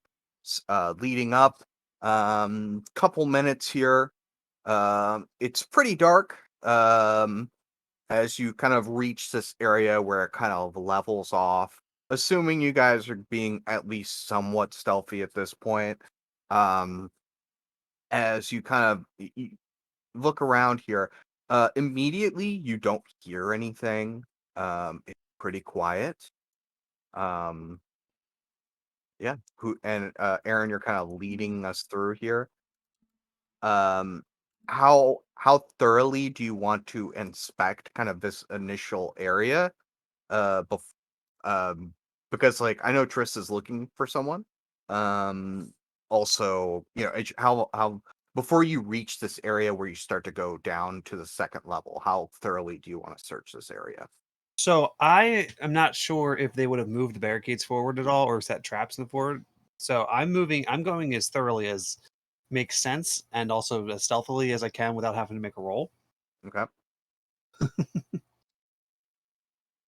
leading up. Couple minutes here. It's pretty dark. As you kind of reach this area where it kind of levels off, assuming you guys are being at least somewhat stealthy at this point. Um, as you kind of look around here, immediately you don't hear anything. It's pretty quiet. Um, yeah. Aaron, you're kind of leading us through here. Um, how thoroughly do you want to inspect kind of this initial area? Bef Because, like, I know Triss is looking for someone. Also, how before you reach this area where you start to go down to the second level, how thoroughly do you want to search this area? So I am not sure if they would have moved the barricades forward at all or set traps in the forward. So I'm going as thoroughly as makes sense and also as stealthily as I can without having to make a roll. Okay.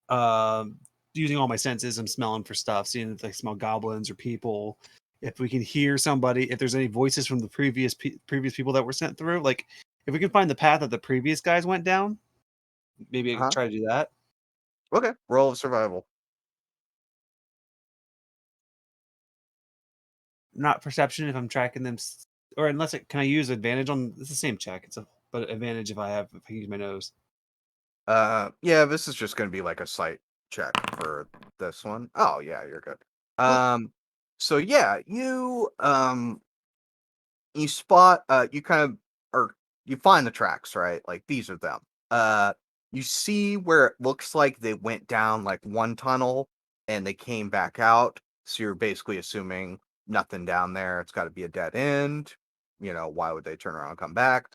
Um, Using all my senses, I'm smelling for stuff, seeing if I smell goblins or people. If we can hear somebody, if there's any voices from the previous people that were sent through, like if we can find the path that the previous guys went down, maybe I can Uh-huh. try to do that. Okay. Roll of survival. Not perception if I'm tracking them, or unless can I use advantage on? It's the same check. But advantage if I use my nose. Yeah, this is just gonna be like a sight check for this one. Oh yeah, you're good. Well- So yeah, you spot you kind of or you find the tracks, right? Like these are them. You see where it looks like they went down like one tunnel and they came back out. So you're basically assuming nothing down there. It's got to be a dead end. Why would they turn around and come back?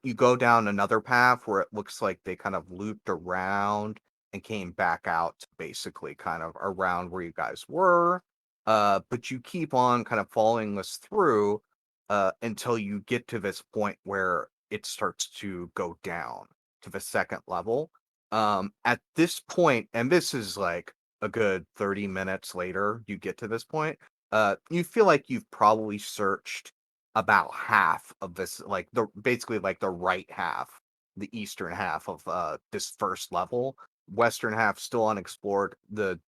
You go down another path where it looks like they kind of looped around and came back out basically kind of around where you guys were. But you keep on kind of following this through until you get to this point where it starts to go down to the second level. At this point, and this is like a good 30 minutes later, you get to this point, you feel like you've probably searched about half of this, like basically like the right half, the eastern half of this first level. Western half still unexplored. The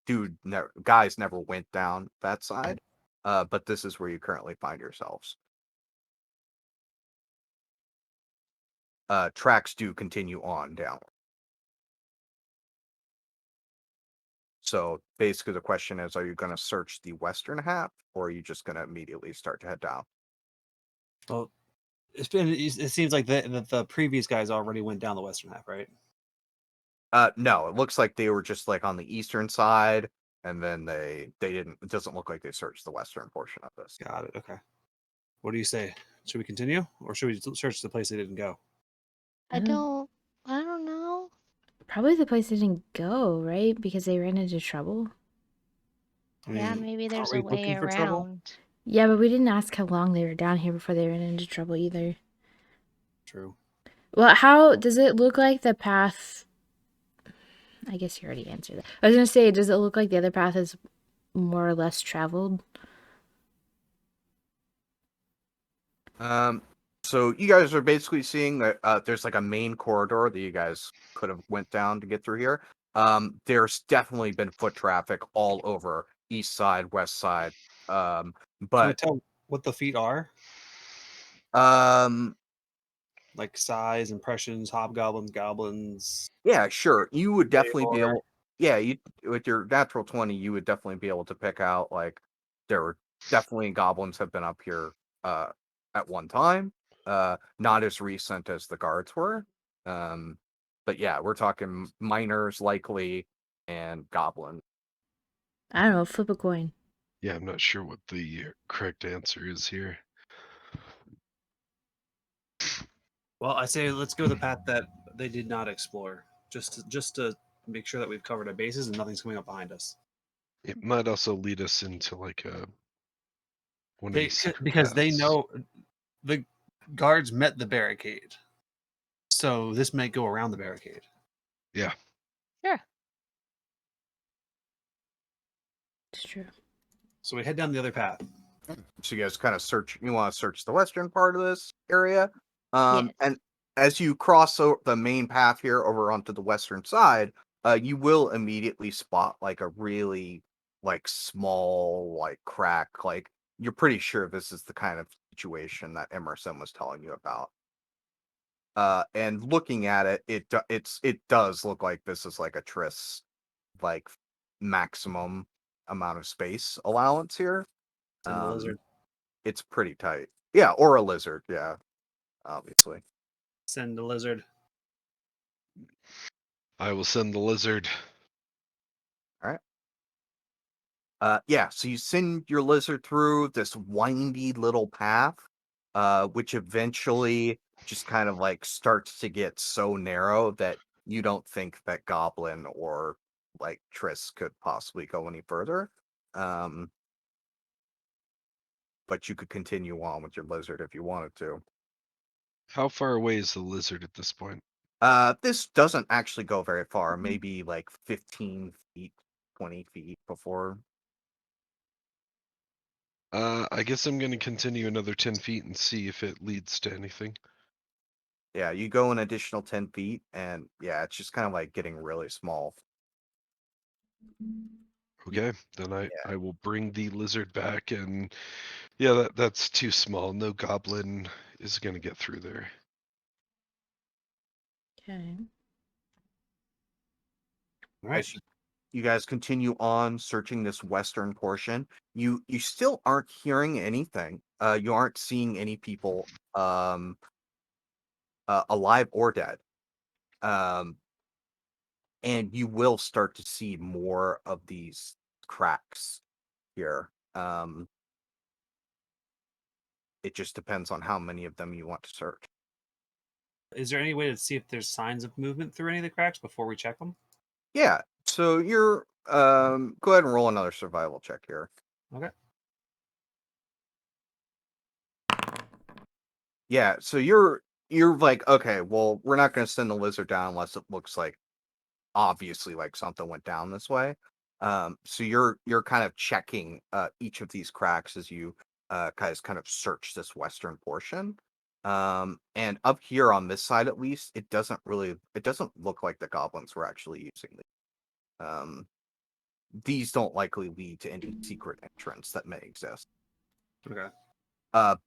guys never went down that side. But this is where you currently find yourselves. Tracks do continue on down. So basically, the question is: are you going to search the western half, or are you just going to immediately start to head down? Well, it seems like the previous guys already went down the western half, right? No, it looks like they were just like on the eastern side, and then they didn't. It doesn't look like they searched the western portion of this. Got it. Okay. What do you say? Should we continue, or should we search the place they didn't go? I don't know. Probably the place they didn't go, right? Because they ran into trouble. I Yeah, mean, maybe there's aren't a we way looking for trouble? around. Yeah, but we didn't ask how long they were down here before they ran into trouble either. True. Well, how does it look like the path? I guess you already answered that. I was gonna say, does it look like the other path is more or less traveled? So you guys are basically seeing that there's like a main corridor that you guys could have went down to get through here. There's definitely been foot traffic all over east side, west side. Can we But tell what the feet are? um, Like size, impressions, hobgoblins, goblins, yeah, sure. You would definitely be Balor. able. Yeah, you with your natural 20, you would definitely be able to pick out like there were definitely goblins have been up here uh at one time. Not as recent as the guards were. Um, but yeah, we're talking miners likely and goblin. I don't know. Flip a coin. Yeah, I'm not sure what the correct answer is here. Well, I say let's go the path that they did not explore, just to make sure that we've covered our bases and nothing's coming up behind us. It might also lead us into like a One of these secret Because they paths. know the guards met the barricade, so this might go around the barricade. Yeah. Sure. It's true. So we head down the other path. So you guys kind of search. You want to search the western part of this area, Yes. and as you cross the main path here over onto the western side, you will immediately spot like a really like small like crack. Like you're pretty sure this is the kind of situation that Emerson was telling you about. And looking at it, it does look like this is like a Triss like maximum amount of space allowance here. Send the lizard. It's pretty tight. Yeah, or a lizard. Yeah, obviously. Send the lizard. I will send the lizard. All right. Yeah. So you send your lizard through this windy little path, which eventually just kind of like starts to get so narrow that you don't think that Goblin or like Triss could possibly go any further. But you could continue on with your lizard if you wanted to. How far away is the lizard at this point? This doesn't actually go very far, maybe like 15 feet, 20 feet before. I guess I'm going to continue another 10 feet and see if it leads to anything. Yeah, you go an additional 10 feet, and yeah, it's just kind of like getting really small. Okay, then Yeah. I will bring the lizard back, and yeah, that's too small. No goblin is going to get through there. Okay. All right. As you guys continue on searching this western portion, you still aren't hearing anything. You aren't seeing any people alive or dead. And you will start to see more of these cracks here. It just depends on how many of them you want to search. Is there any way to see if there's signs of movement through any of the cracks before we check them? Yeah, so you're go ahead and roll another survival check here. Okay. Yeah, so you're like, okay, well, we're not going to send the lizard down unless it looks like obviously like something went down this way. So you're kind of checking each of these cracks as you guys kind of search this western portion. And up here on this side at least, it doesn't look like the goblins were actually using these. These don't likely lead to any secret entrance that may exist. Okay.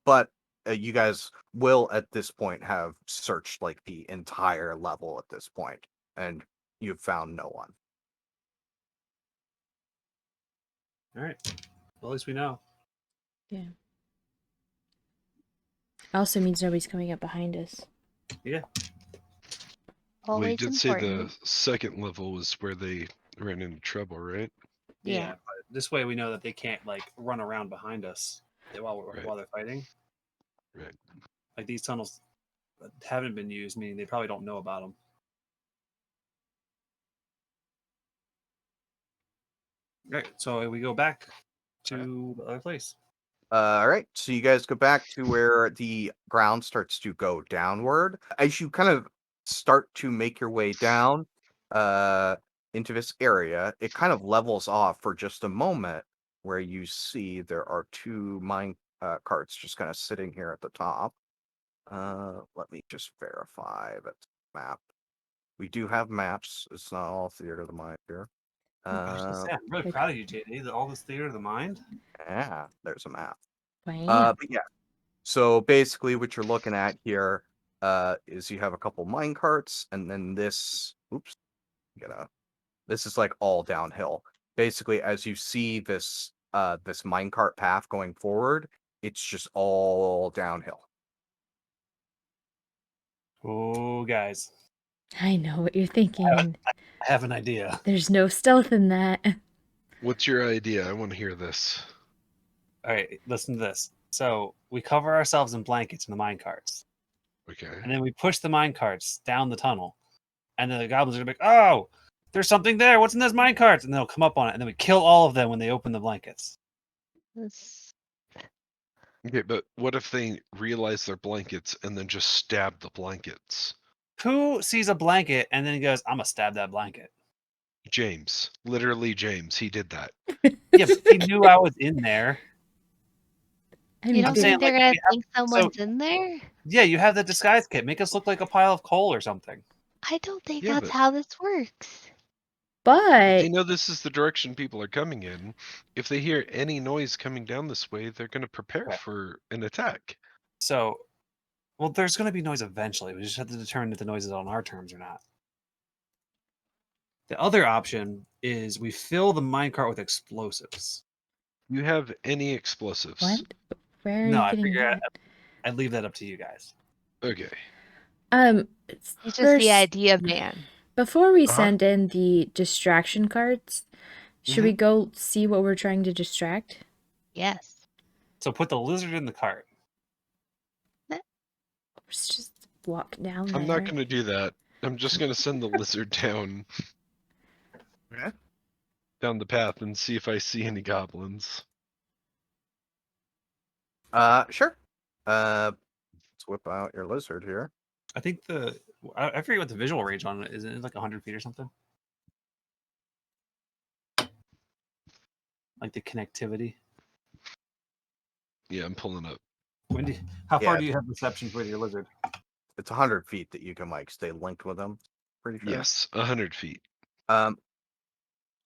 But you guys will at this point have searched like the entire level at this point, and you've found no one. All right. Well, at least we know. Yeah. Also means nobody's coming up behind us. Yeah. Well, you Always did say important. the second level was where they ran into trouble, right? Yeah. But this way we know that they can't like run around behind us while Right. while they're fighting. Right. Like these tunnels haven't been used, meaning they probably don't know about them. Right. So we go back to the other place. All right, so you guys go back to where the ground starts to go downward. As you kind of start to make your way down into this area, it kind of levels off for just a moment where you see there are two mine carts just kind of sitting here at the top. Let me just verify that map. We do have maps. It's not all Theater of the Mind here. I'm really Okay. proud of you, JD. All this theater of the mind. Yeah, there's a map. Wow. But yeah, so basically what you're looking at here is you have a couple mine carts, and then this, this is like all downhill. Basically, as you see this this minecart path going forward, it's just all downhill. Oh, guys, I know what you're thinking. I have an idea. There's no stealth in that. What's your idea? I want to hear this. All right, listen to this. So we cover ourselves in blankets in the mine carts, Okay. and then we push the mine carts down the tunnel, and then the goblins are gonna be like, "Oh, there's something there. What's in those mine carts?" And they'll come up on it, and then we kill all of them when they open the blankets. This- Okay, but what if they realize they're blankets and then just stab the blankets? Who sees a blanket and then goes, "I'm gonna stab that blanket"? James, literally James, he did that. Yeah, but he knew I was in there. You don't I'm saying, think they're like, gonna we have- think someone's in there? Yeah, you have the disguise kit. Make us look like a pile of coal or something. I don't think Yeah, that's but- how this works. They But know this is the direction people are coming in. If they hear any noise coming down this way, they're going to prepare Okay. for an attack. So, well, there's going to be noise eventually. We just have to determine if the noise is on our terms or not. The other option is we fill the minecart with explosives. You have any explosives? what? Where are No, you I getting figure that? I'd leave that up to you guys. Okay. He's just First, the idea man. before we Uh-huh. send in the distraction cards, should we go see what we're trying to distract? Yes. So put the lizard in the cart. Let's just walk down I'm there. not going to do that. I'm just going to send the lizard down Okay. down the path and see if I see any goblins. Sure. Let's whip out your lizard here. I think I forget what the visual range on it is. It like 100 feet or something? Like the connectivity. Yeah, I'm pulling up. How far Yeah. do you have reception with your lizard? It's 100 feet that you can like stay linked with them. Pretty sure. Yes, 100 feet.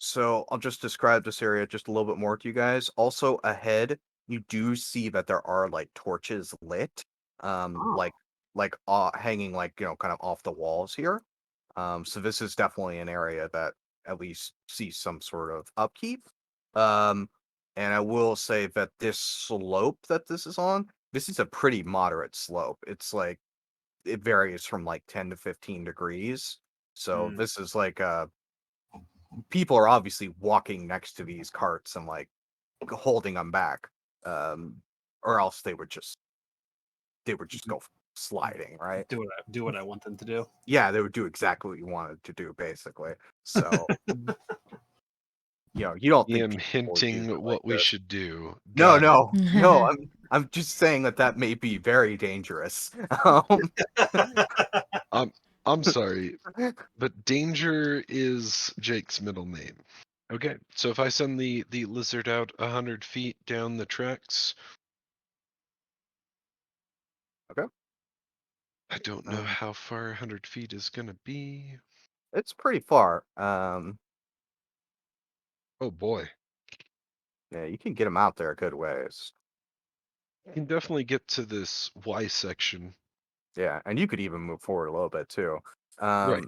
So I'll just describe this area just a little bit more to you guys. Also ahead, you do see that there are like torches lit, Oh. hanging like kind of off the walls here. So this is definitely an area that at least sees some sort of upkeep. And I will say that this slope that this is on, this is a pretty moderate slope. It's like it varies from like 10 to 15 degrees. So this is like people are obviously walking next to these carts and like holding them back, or else they would just go sliding, right? Do what I want them to do. Yeah, they would do exactly what you wanted to do, basically. So you don't I think am people would use hinting it what like we this. should do. No, Got it. no. I'm just saying that may be very dangerous. I'm sorry, but danger is Jake's middle name. Okay, so if I send the lizard out 100 feet down the tracks. Okay. I don't know how far 100 feet is gonna be. It's pretty far. Oh boy, Yeah, you can get them out there a good ways. you can definitely get to this Y section. Yeah, and you could even move forward a little bit too. Right.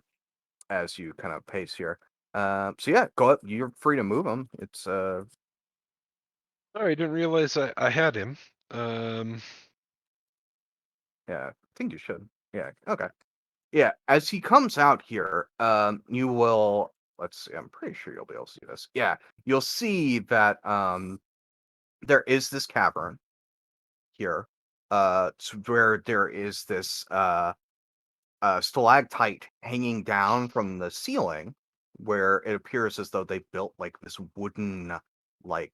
As you kind of pace here. So yeah, go up. You're free to move them. It's Sorry, I didn't realize I had him. yeah, I think you should. Yeah, okay. Yeah, as he comes out here, you will. Let's see. I'm pretty sure you'll be able to see this. Yeah, you'll see that there is this cavern here. Where there is this stalactite hanging down from the ceiling, where it appears as though they built like this wooden like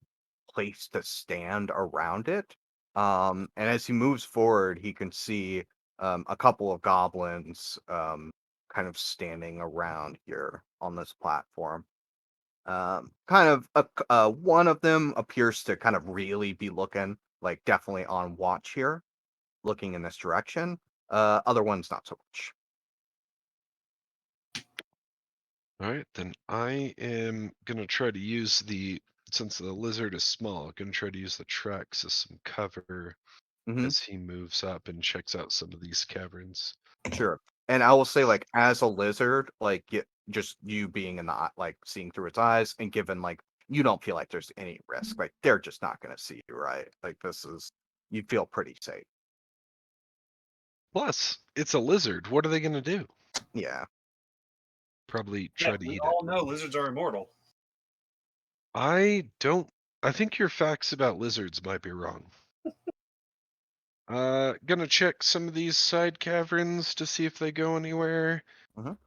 place to stand around it. And as he moves forward, he can see a couple of goblins kind of standing around here on this platform. One of them appears to kind of really be looking like definitely on watch here, looking in this direction. Other ones not so much. All right, then I am gonna try to use since the lizard is small, gonna try to use the tracks as some cover Mhm. as he moves up and checks out some of these caverns. Sure. And I will say, like, as a lizard, like, just you being in the like seeing through its eyes, and given like you don't feel like there's any risk, like they're just not going to see you, right? Like you feel pretty safe. Plus, it's a lizard. What are they gonna do? Yeah. Probably try to we eat all it. know lizards are immortal. I think your facts about lizards might be wrong. Gonna check some of these side caverns to see if they go anywhere. Mhm.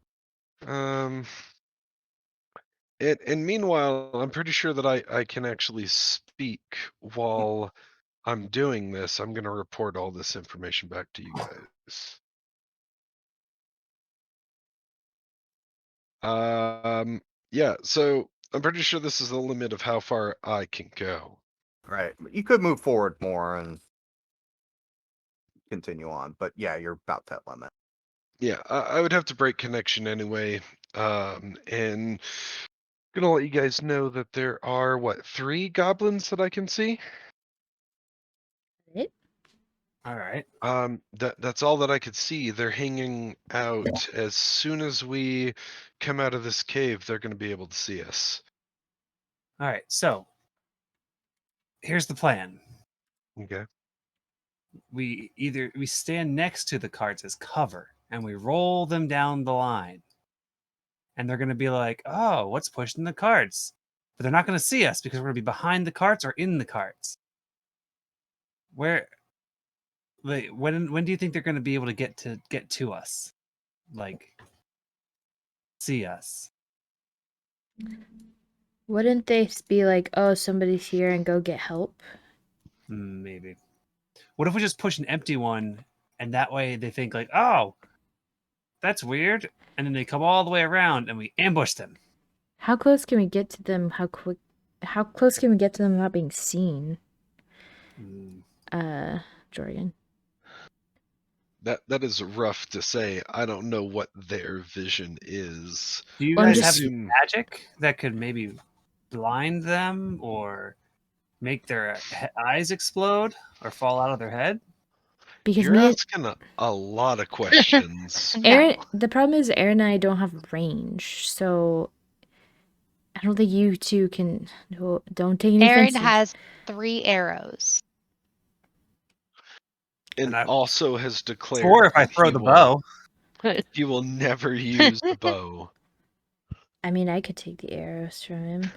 And meanwhile, I'm pretty sure that I can actually speak while I'm doing this, I'm going to report all this information back to you guys. Yeah, so I'm pretty sure this is the limit of how far I can go. Right. You could move forward more and continue on, but yeah, you're about that limit. Yeah, I would have to break connection anyway. And gonna let you guys know that there are, what, 3 goblins that I can see? It? All right. That's all that I could see. They're hanging out. As soon as we come out of this cave, they're gonna be able to see us. All right. So here's the plan. Okay. We stand next to the carts as cover and we roll them down the line. And they're going to be like, "Oh, what's pushing the carts?" But they're not going to see us because we're going to be behind the carts or in the carts. Where like when do you think they're going to be able to get to us? Like see us? Wouldn't they be like, oh, somebody's here and go get help? Maybe. What if we just push an empty one and that way they think like, "Oh, that's weird." And then they come all the way around and we ambush them. How close can we get to them? How close can we get to them without being seen? Jorgen. That is rough to say. I don't know what their vision is. Do you Well, I'm guys have just- any magic that could maybe blind them or make their eyes explode or fall out of their head? Because You're me and asking a lot of questions. Aaron, the problem is Aaron and I don't have range, so I don't think you two can. No, don't take any Aaron offense. has 3 arrows. And I- also has declared 4 if I that throw he the will- bow. He will never use the bow. I mean, I could take the arrows from him.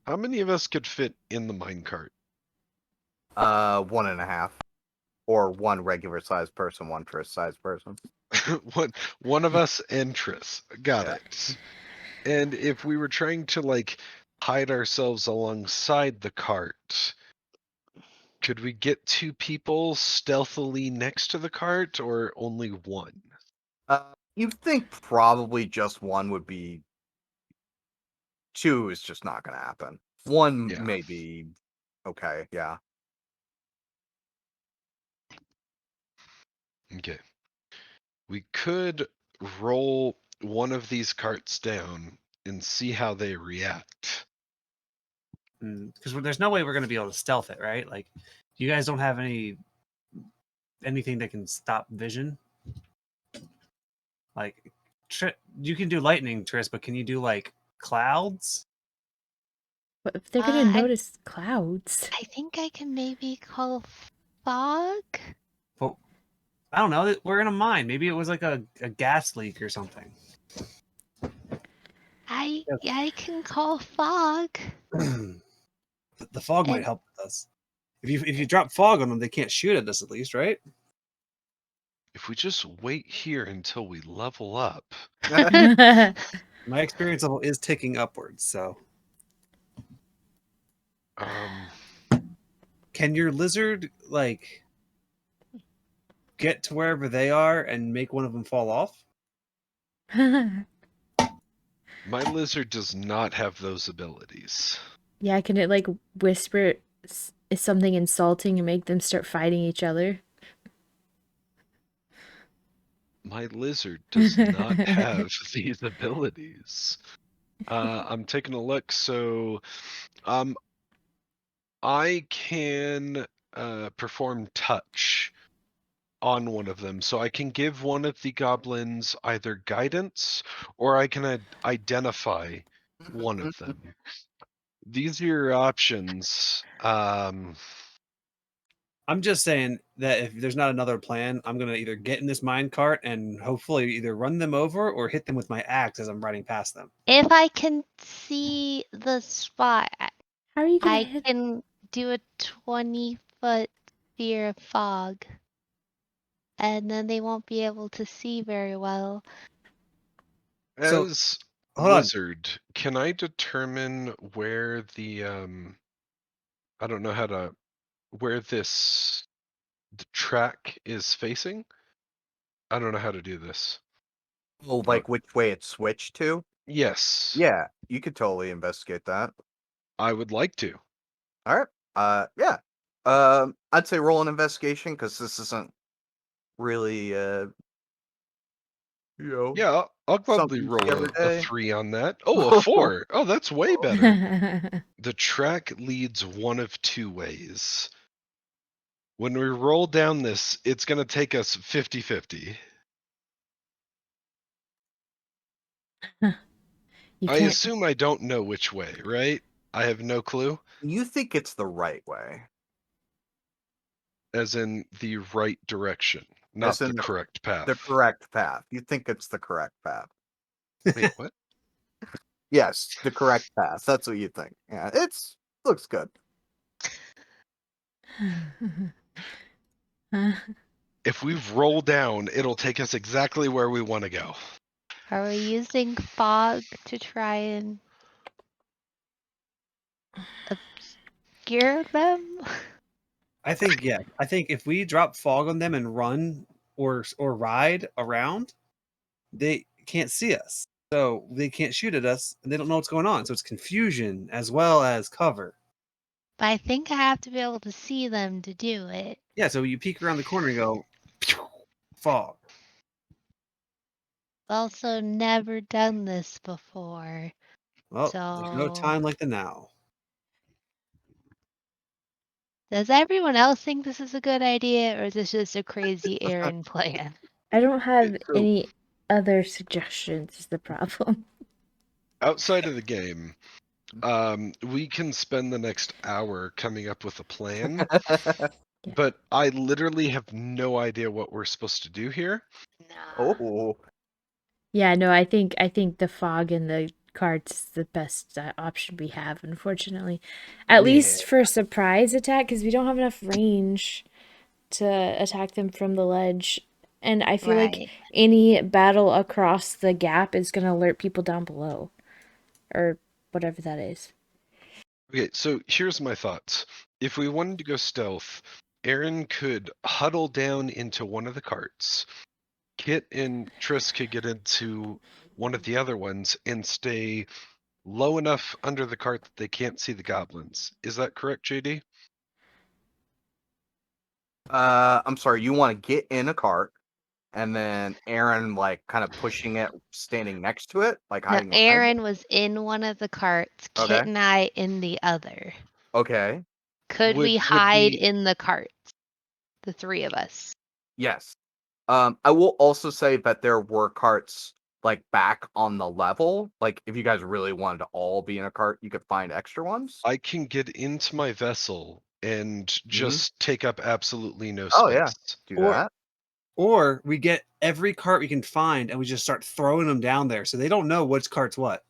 How many of us could fit in the minecart? 1.5. Or 1 regular sized person, 1 Triss sized person. One of us and Triss. Got Yeah. it. And if we were trying to like hide ourselves alongside the cart, could we get 2 people stealthily next to the cart or only 1? You think probably just 1 would be. 2 is just not going to happen. 1 Yeah. maybe. Okay, yeah. Okay. We could roll one of these carts down and see how they react. Because there's no way we're going to be able to stealth it, right? Like, you guys don't have anything that can stop vision. Like, you can do lightning, Triss, but can you do like clouds? But if they're gonna I- notice clouds, I think I can maybe call fog. Well, I don't know. We're in a mine. Maybe it was like a gas leak or something. I can call fog. The fog might And- help with us. If you drop fog on them, they can't shoot at us at least, right? If we just wait here until we level up. My experience level is ticking upwards, so Um, can your lizard like get to wherever they are and make one of them fall off? my lizard does not have those abilities. yeah, can it like whisper something insulting and make them start fighting each other? My lizard does not have these abilities. I'm taking a look. So, I can perform touch on one of them. So I can give one of the goblins either guidance or I can identify one of them. These are your options. I'm just saying that if there's not another plan, I'm gonna either get in this mine cart and hopefully either run them over or hit them with my axe as I'm riding past them. If I can see the spot, How are you gonna I hit? can do a 20-foot sphere of fog. And then they won't be able to see very well. So, As hold on. lizard, can I determine where the I don't know how to where the track is facing? I don't know how to do this. Oh, like which way it switched to? Yes. Yeah, you could totally investigate that. I would like to. All right. Yeah. I'd say roll an investigation because this isn't really, Yeah, I'll gladly something you see roll every a day. 3 on that. Oh, a 4. Oh, that's way better. The track leads one of two ways. When we roll down this, it's going to take us 50-50. You I can't. assume I don't know which way, right? I have no clue. You think it's the right way? As in the right direction, not As in the correct path. the correct path. You think it's the correct path? Wait, what? Yes, the correct path. That's what you think. Yeah, looks good. If we roll down, it'll take us exactly where we want to go. Are we using fog to try and obscure them? I think yeah. I think if we drop fog on them and run or ride around, they can't see us. So they can't shoot at us and they don't know what's going on. So it's confusion as well as cover. But I think I have to be able to see them to do it. Yeah, so you peek around the corner and go "Pew!" fog. Also never done this before. Well, there's no So time like the now. does everyone else think this is a good idea, or is this just a crazy Aaron plan? I don't have So- any other suggestions, is the problem. Outside of the game, we can spend the next hour coming up with a plan, but I literally have no idea what we're supposed to do here. Nah. Oh, Yeah, no, I think the fog and the carts is the best option we have, unfortunately. At least for a surprise attack, because we don't have enough range to attack them from the ledge. And I feel like Right. any battle across the gap is going to alert people down below. Or whatever that is. Okay, so here's my thoughts. If we wanted to go stealth, Aaron could huddle down into one of the carts. Kit and Triss could get into one of the other ones and stay low enough under the cart that they can't see the goblins. Is that correct, JD? I'm sorry. You want to get in a cart, and then Aaron like kind of pushing it, standing next to it, like No, hiding behind it? Aaron was in one of the carts, Kit Okay. and I in the other. Okay. Could we Would hide we- in the carts? The three of us. Yes. I will also say that there were carts like back on the level. Like if you guys really wanted to all be in a cart, you could find extra ones. I can get into my vessel and just take up absolutely no space. Oh, yeah. Do Or- that. Or we get every cart we can find and we just start throwing them down there so they don't know which cart's what.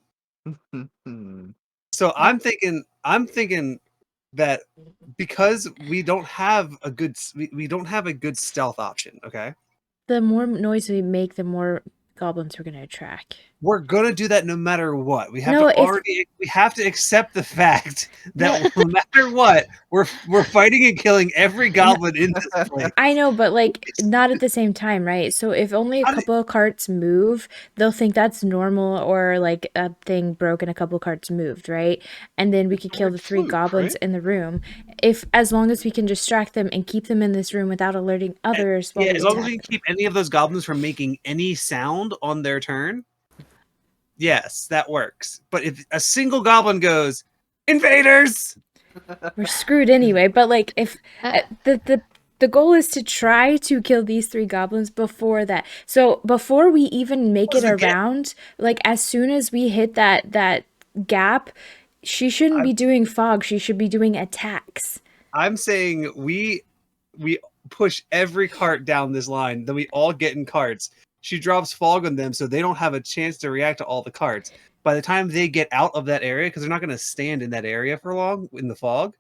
So I'm thinking that because we don't have a good stealth option, okay? The more noise we make, the more goblins we're going to attract. We're gonna do that no matter what. We have No, we have to accept the fact that no matter what, we're fighting and killing every goblin in this place. I know, but like not at the same time, right? So if only a How do- couple of carts move, they'll think that's normal, or like a thing broke and a couple of carts moved, right? And then we could kill the three fluke, goblins right? in the room. As long as we can distract them and keep them in this room without alerting others while Yeah, we as long as attack we can them. keep any of those goblins from making any sound on their turn, yes, that works. But if a single goblin goes, invaders! We're screwed anyway. But like if the goal is to try to kill these three goblins before that. So before we even make it around, like as soon as we hit that gap, she shouldn't be doing fog. She should be doing attacks. I'm saying we push every cart down this line, then we all get in carts. She drops fog on them so they don't have a chance to react to all the carts. By the time they get out of that area, because they're not going to stand in that area for long in the fog,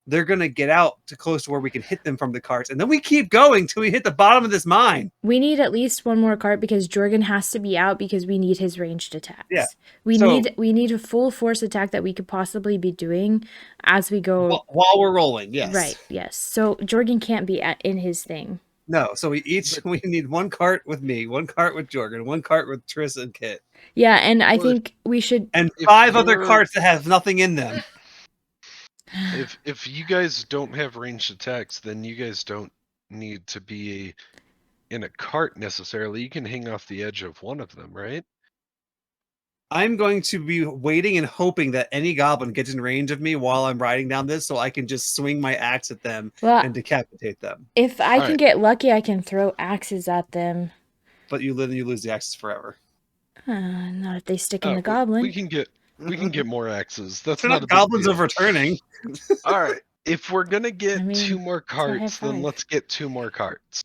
they're gonna get out to close to where we can hit them from the carts, and then we keep going till we hit the bottom of this mine. We need at least one more cart because Jorgen has to be out because we need his ranged attacks. Yeah. We So- need a full force attack that we could possibly be doing as we go. While we're rolling, yes. Right, yes. So Jorgen can't be in his thing. No, so we need one cart with me, one cart with Jorgen, one cart with Triss and Kit, Yeah, and I Or- think we should. and If 5 other you're- carts that have nothing in them. If you guys don't have ranged attacks, then you guys don't need to be in a cart necessarily. You can hang off the edge of one of them, right? I'm going to be waiting and hoping that any goblin gets in range of me while I'm riding down this, so I can just swing my axe at them Well, and decapitate them. if I can Alright. get lucky, I can throw axes at them. But you lose the axes forever. Not if they stick in the We goblin. We can get more axes. That's They're not not a big goblins deal. of returning. All right. If we're gonna get I mean, 2 more why I have carts, then 5. let's get 2 more carts.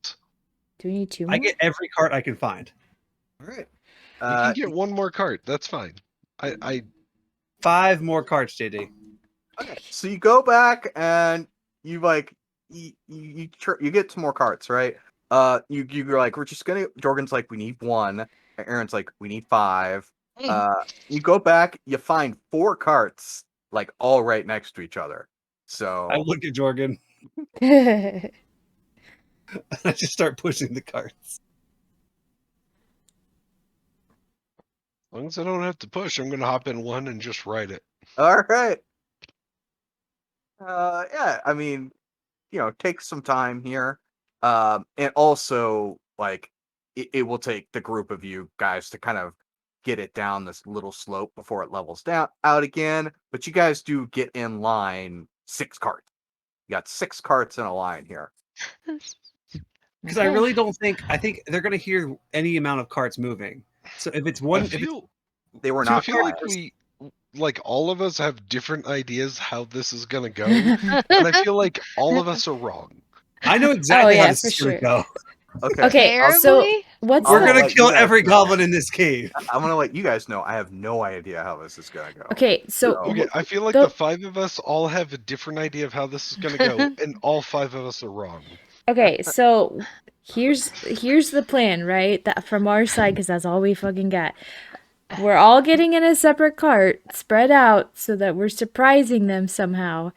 Do we need 2 more? I get every cart I can find. All right. You can get 1 more cart. That's fine. I 5 more carts, JD. Okay, so you go back and you like you get some more carts, right? You're like, we're just gonna. Jorgen's like, we need 1. Aaron's like, we need 5. You go back, you find 4 carts, like all right next to each other. So I look at Jorgen. I just start pushing the carts. as long as I don't have to push, I'm gonna hop in one and just ride it. all right. Yeah, I mean, take some time here. And also like it will take the group of you guys to kind of get it down this little slope before it levels down out again. But you guys do get in line 6 carts. You got 6 carts in a line here. Because I really don't think they're gonna hear any amount of carts moving. So if it's one, I if it's feel, They were I not feel like all of us have different ideas how this is gonna go, and I feel like all of us are wrong. I know exactly how yeah, this for is gonna sure. go. Okay. So Terribly? what's I'll We're the gonna let you kill guys every know. goblin in this cave. I'm gonna let you guys know. I have no idea how this is gonna go. Okay, so Okay, I feel like the- the 5 of us all have a different idea of how this is gonna go, and all 5 of us are wrong. okay, so here's the plan, right? That from our side, because that's all we fucking got. We're all getting in a separate cart, spread out, so that we're surprising them somehow.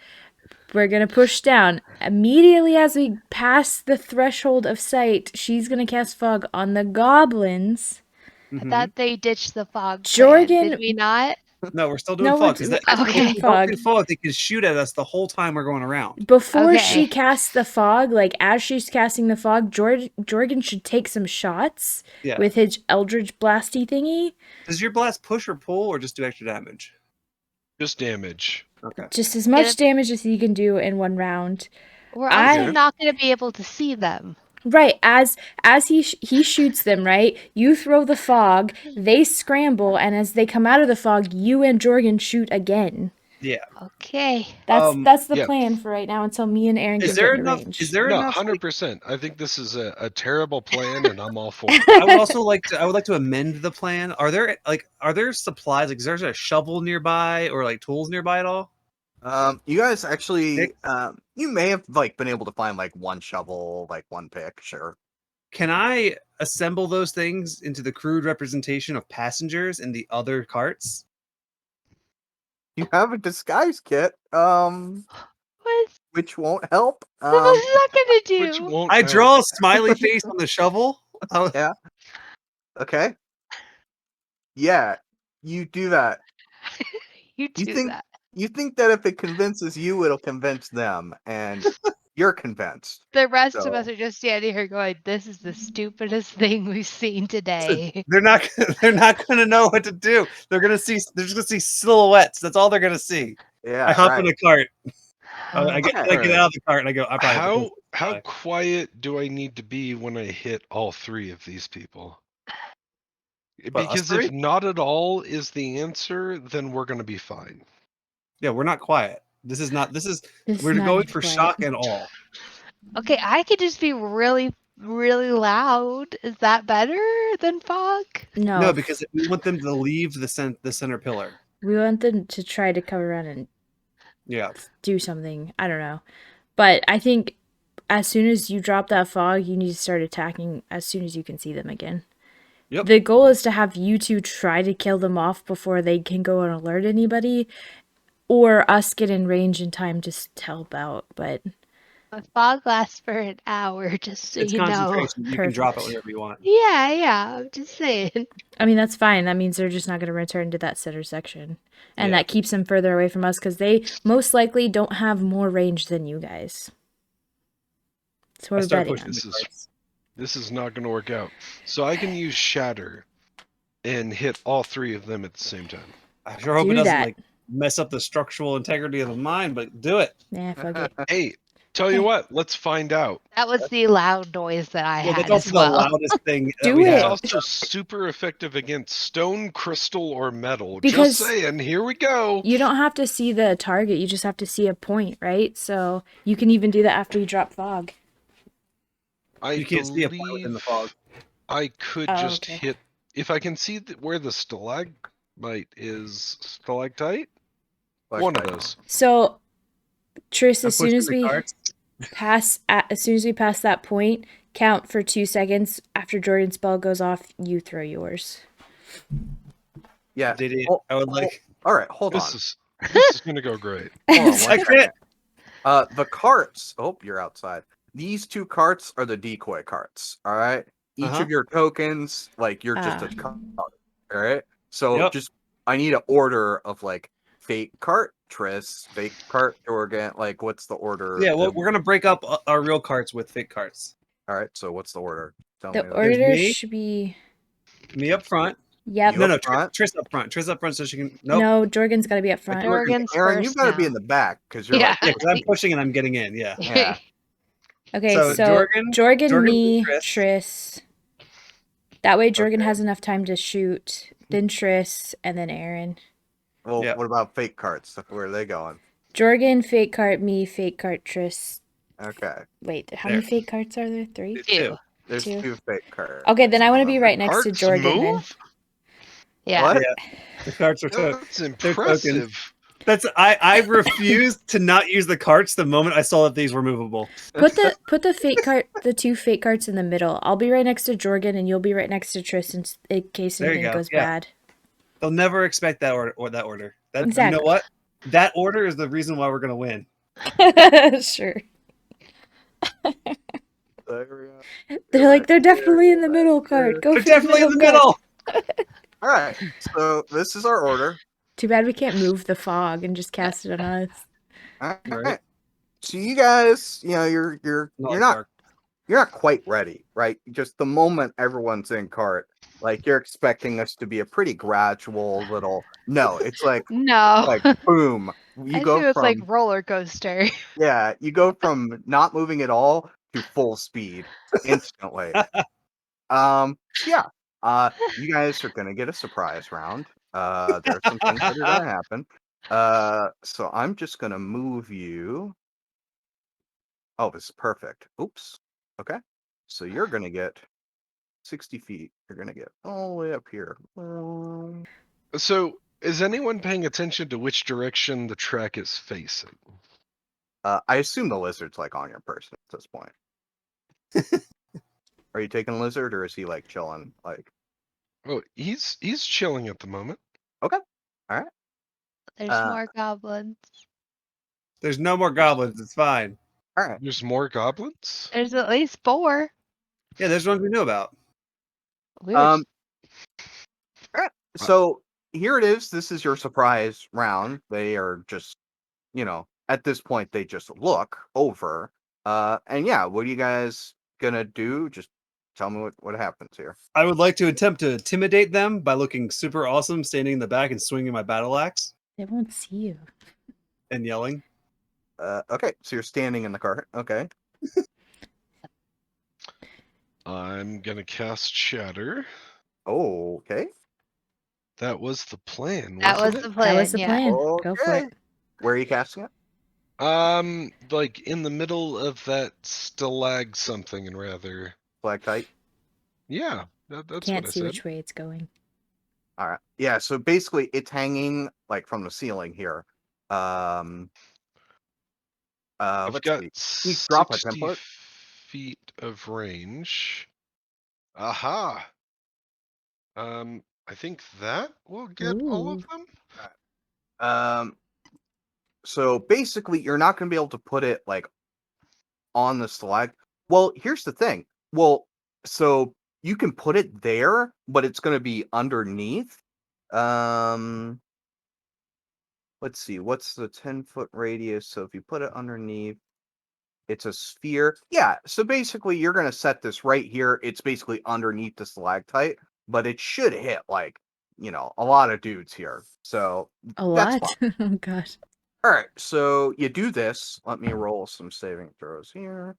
We're gonna push down. Immediately as we pass the threshold of sight, she's gonna cast fog on the goblins. I Mhm. thought they ditched the fog plan. Jorgen- Did we not? No, we're still doing No, fog. we're Because okay. if we don't do fog, they can shoot at us the whole time we're going around. Before Okay. she casts the fog, like as she's casting the fog, Jorgen should take some shots Yeah. with his Eldritch Blasty thingy. Does your blast push or pull, or just do extra damage? Just damage. Okay. Just as much If- damage as he can do in one round. We're also I- not going to be able to see them. Right, as he shoots them, right? You throw the fog, they scramble, and as they come out of the fog, you and Jorgen shoot again. Yeah. Okay. That's the yeah. plan for right now until me and Aaron Is can there get into enough? range. Is there No, enough? 100%. I think this is a terrible plan, and I'm all for it. I would also like to. I would like to amend the plan. Are there supplies? Like, is there a shovel nearby or like tools nearby at all? You guys actually, Pick? you may have like been able to find like 1 shovel, like 1 pick, sure. Can I assemble those things into the crude representation of passengers in the other carts? You have a disguise kit, What's which won't help. what's that going to Which do? won't I help. draw a smiley face on the shovel. Okay. Yeah, you do that. You do think- that. You think that if it convinces you, it'll convince them, and you're convinced. The rest of So- us are just standing here going, "This is the stupidest thing we've seen today." They're not. They're not going to know what to do. They're going to see. They're just going to see silhouettes. That's all they're going to see. Yeah, I hop right. in a cart. I get Okay. out of the cart and I go. I probably have to How die. quiet do I need to be when I hit all 3 of these people? What, us Because three? if not at all is the answer, then we're gonna be fine. Yeah, we're not quiet. This is not. This We're is not going for quiet. shock and awe. Okay, I could just be really, really loud. Is that better than fog? No, No, because we want them to leave the center pillar. we want them to try to come around and Yeah. do something. I don't know. But I think as soon as you drop that fog, you need to start attacking as soon as you can see them again. Yep. The goal is to have you two try to kill them off before they can go and alert anybody, or us get in range in time to help out. But A fog lasts for an hour, just so It's you know. concentration. You can drop it Perfect. whenever you want. Yeah, I'm just saying. I mean, that's fine. That means they're just not going to return to that center section. And Yeah. that keeps them further away from us because they most likely don't have more range than you guys. So I we're start betting pushing on. the This is carts. this is not going to work out. So I can use Shatter and hit all 3 of them at the same time. I sure hope it Do doesn't that. like mess up the structural integrity of the mine, but do it. Nah, fuck it. Hey, tell you what, let's find out. That was the loud noise that I Well, had that's also as the well. loudest thing that Do we it. It's have. also super effective against stone, crystal, or metal. Because- Just saying, here we go. You don't have to see the target. You just have to see a point, right? So you can even do that after you drop fog. You can't see a point within the fog. I could Oh, just okay. hit if I can see where the stalagmite is. Stalactite? One of those. So, Tris, I'm as soon pushing as the we carts. pass that point, count for 2 seconds. After Jordan's spell goes off, you throw yours. Yeah. Did it? Oh, I would like. all right, hold on. This is gonna go great. Hold on one I second. crit. The carts. Oh, you're outside. These 2 carts are the decoy carts. All right. Each Uh-huh. of your tokens, like you're just a card. All right. So Yep. just I need an order of like fake cart Triss, fake cart Jorgen. Like what's the order? Yeah, well, we're gonna break up our real carts with fake carts. All right. So what's the order? Tell The me. order me. should be. Me up front. Yep. You No, up no, front? Triss up front. Triss up front so she can. Nope. No, Jorgen's got to be up front. Jorgen's Aaron, you've first got to be now. in the back because you're Yeah. like Yeah, because I'm pushing and I'm getting in. Yeah. yeah. Okay, So, so Jorgen, Jorgen, me, Triss. Triss. That way Jorgen Okay. has enough time to shoot. Then Triss, and then Aaron. Well, Yeah. what about fake carts? Where are they going? Jorgen, fake cart, me, fake cart, Triss. Okay. Wait, how many fake carts are there? 3? Two. There's 2. 2 fake carts. Okay, then I want to be right next to Carts Jorgen then. move? Yeah. What? Yeah. The carts are That's tokens. impressive. That's I refused to not use the carts the moment I saw that these were movable. Put the fake cart, the 2 fake carts in the middle. I'll be right next to Jorgen, and you'll be right next to Triss in case There you anything go, goes yeah. bad. They'll never expect that order or that order. That You know Exactly. what? That order is the reason why we're gonna win. Sure. There we go. They're like, they're definitely in the middle cart. Go They're for definitely in the cart. middle. All right. So this is our order. Too bad we can't move the fog and just cast it on us. All right. Right. So you guys, you're Not not dark. you're not quite ready, right? Just the moment everyone's in cart, like you're expecting us to be a pretty gradual little. No, it's like No. boom. You I go assume it's like from roller coaster. you go from not moving at all to full speed instantly. Yeah. You guys are gonna get a surprise round. There are some things that are gonna happen. So I'm just gonna move you. Oh, this is perfect. Oops. Okay. So you're gonna get 60 feet. You're gonna get all the way up here. So, is anyone paying attention to which direction the track is facing? I assume the lizard's like on your person at this point. Are you taking lizard or is he like chilling? Like, Oh, he's chilling at the moment. okay. All right. There's more goblins. There's no more goblins. It's fine. All right. There's more goblins? There's at least 4. Yeah, there's ones we knew about. We were All right. So here it is. This is your surprise round. They are just, at this point, they just look over. And yeah, what are you guys gonna do? Just tell me what happens here. I would like to attempt to intimidate them by looking super awesome, standing in the back and swinging my battle axe They won't see you. and yelling. Okay, so you're standing in the cart. Okay. I'm gonna cast Shatter. Oh, okay. That was the plan, That was wasn't the it? plan. That was the yeah. plan. Go for Okay. it. Where are you casting it? Like in the middle of that stalag something and rather. Stalactite. Yeah, that's Can't what I see said. which way it's going. All right. Yeah. So basically, it's hanging like from the ceiling here. I've let's got see. You drop a 60 template. feet of range. Aha. I think that will get all of Ooh. them. So basically, you're not going to be able to put it like on the slide. Well, here's the thing. Well, so you can put it there, but it's going to be underneath. Let's see. What's the 10-foot radius? So if you put it underneath, it's a sphere. Yeah. So basically, you're going to set this right here. It's basically underneath the stalactite, but it should hit like a lot of dudes here. So A that's lot? fine. Oh gosh. All right, so you do this. Let me roll some saving throws here.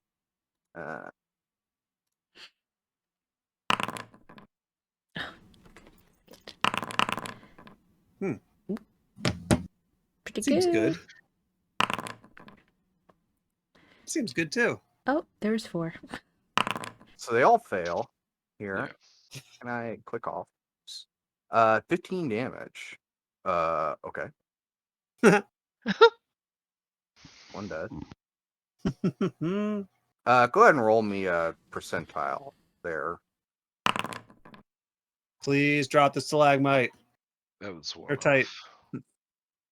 Pretty Seems good. good. Seems good too. Oh, there's 4. So they all fail here. Yeah. Can I click off? 15 damage. Okay. One dead. Go ahead and roll me a percentile there. Please drop the stalagmite. That was one. They're tight.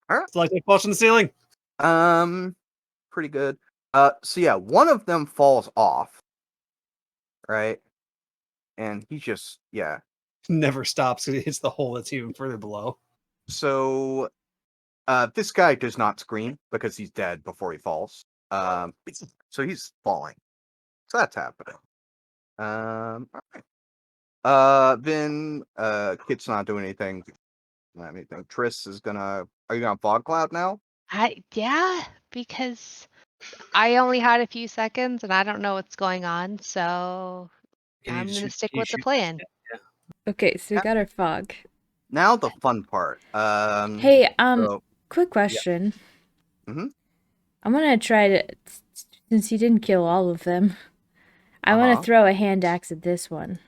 All right. Stalactite falls from the ceiling. Pretty good. So yeah, one of them falls off. Right? And he just, yeah. Never stops because it hits the hole that's even further below. So this guy does not scream because he's dead before he falls. So he's falling. So that's happening. All right. Then Kit's not doing anything. Triss is gonna. Are you gonna fog cloud now? Yeah, because I only had a few seconds and I don't know what's going on, so I'm gonna stick with the plan. Okay, so we got our fog. Now the fun part. Hey, So, quick question. Mhm. I'm gonna try to, since he didn't kill all of them, I want Uh-huh. to throw a hand axe at this one.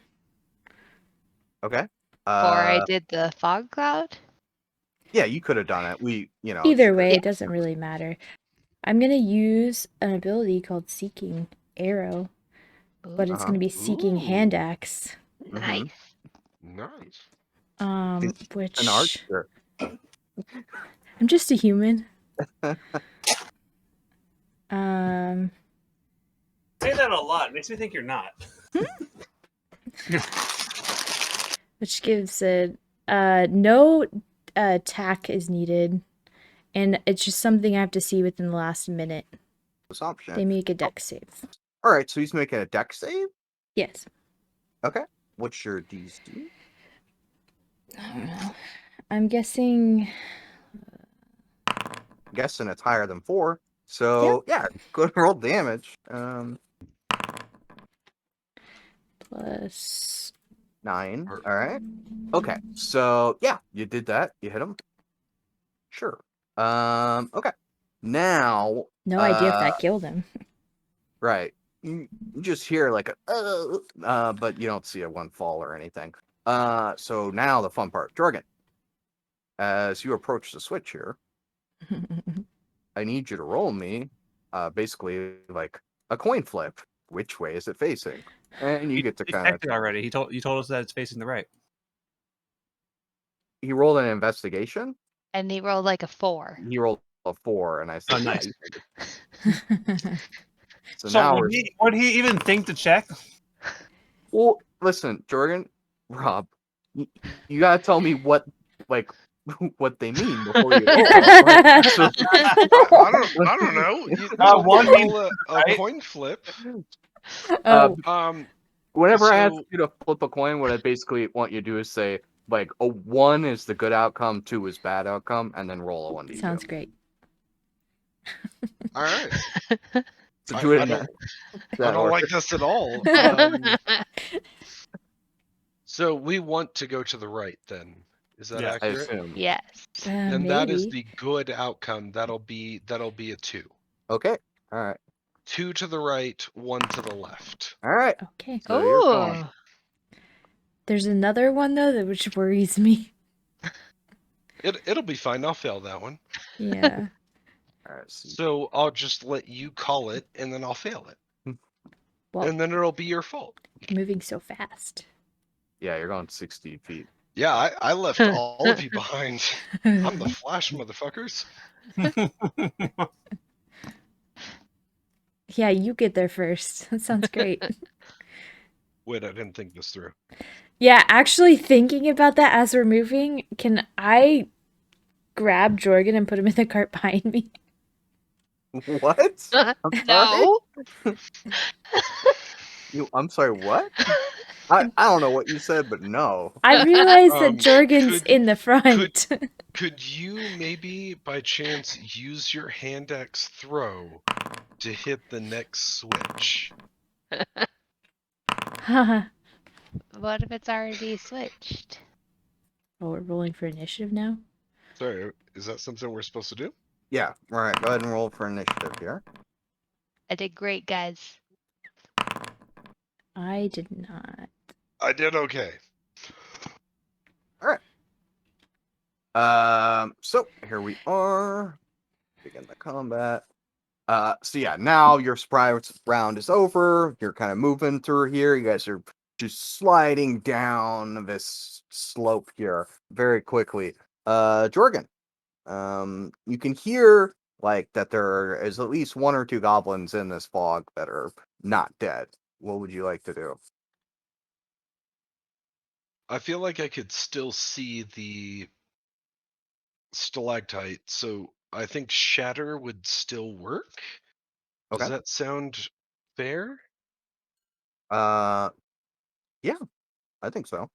Okay. Before I did the fog cloud. Yeah, you could have done it. Either way, Yeah. it doesn't really matter. I'm gonna use an ability called Seeking Arrow, but it's Uh-huh. gonna be Seeking Hand Ooh. Axe. Nice. Nice. Which An archer. I'm just a human. Um, Say that a lot. It makes me think you're not. which gives it no attack is needed, and it's just something I have to see within the last minute. Assumption. They make a dex save. All right, so he's making a deck save. Yes. Okay. What's your DC? I don't know. I'm guessing. Guessing it's higher than 4. So yeah, go ahead and roll damage. Plus 9. All right. Okay. So yeah, you did that. You hit him. Sure. Okay. Now. no idea if that killed him. Right. You just hear like a but you don't see a one fall or anything. So now the fun part, Jorgen. As you approach the switch here, I need you to roll me, basically like a coin flip. Which way is it facing? And you get to He kind of. checked it already. You told us that it's facing the right. He rolled an investigation. And he rolled like a 4. He rolled a 4, and I said, Oh, nice. So So now would he even think to check? Well, listen, Jorgen, Rob, you gotta tell me what they mean before you roll. So, I don't know. You One means roll a right? coin flip. Oh, whenever I ask So- you to flip a coin, what I basically want you to do is say like a 1 is the good outcome, 2 is bad outcome, and then roll a 1d2. sounds great. All right. So do it I in don't, that I don't order. like this at all. So we want to go to the right then. Is that Yeah, I accurate? assume. Yes. And that is Maybe. the good outcome. That'll be a 2. Okay. All right. 2 to the right, 1 to the left. All right. Okay. So you're going. Oh. There's another one though that which worries me. It'll be fine. I'll fail that one. Yeah. All right. So I'll just let you call it, and then I'll fail it, Well, and then it'll be your fault. moving so fast. Yeah, you're going 60 feet. Yeah, I left all of you behind. I'm the Flash, motherfuckers. Yeah, you get there first. That sounds great. Wait, I didn't think this through. Yeah, actually thinking about that as we're moving, can I grab Jorgen and put him in the cart behind me? What? I'm sorry. No. I'm sorry. What? I don't know what you said, but no. I realize that Jorgen's could- in the front. Could you maybe, by chance, use your hand axe throw to hit the next switch? Haha. What if it's already switched? Oh, we're rolling for initiative now? Sorry, is that something we're supposed to do? Yeah. All right. Go ahead and roll for initiative here. I did great, guys. I did not. I did okay. So here we are. Begin the combat. So yeah, now your surprise round is over. You're kind of moving through here. You guys are just sliding down this slope here very quickly. Jorgen, you can hear like that there is at least one or two goblins in this fog that are not dead. What would you like to do? I feel like I could still see the stalactite, so I think shatter would still work. Okay. Does that sound fair? Yeah, I think so.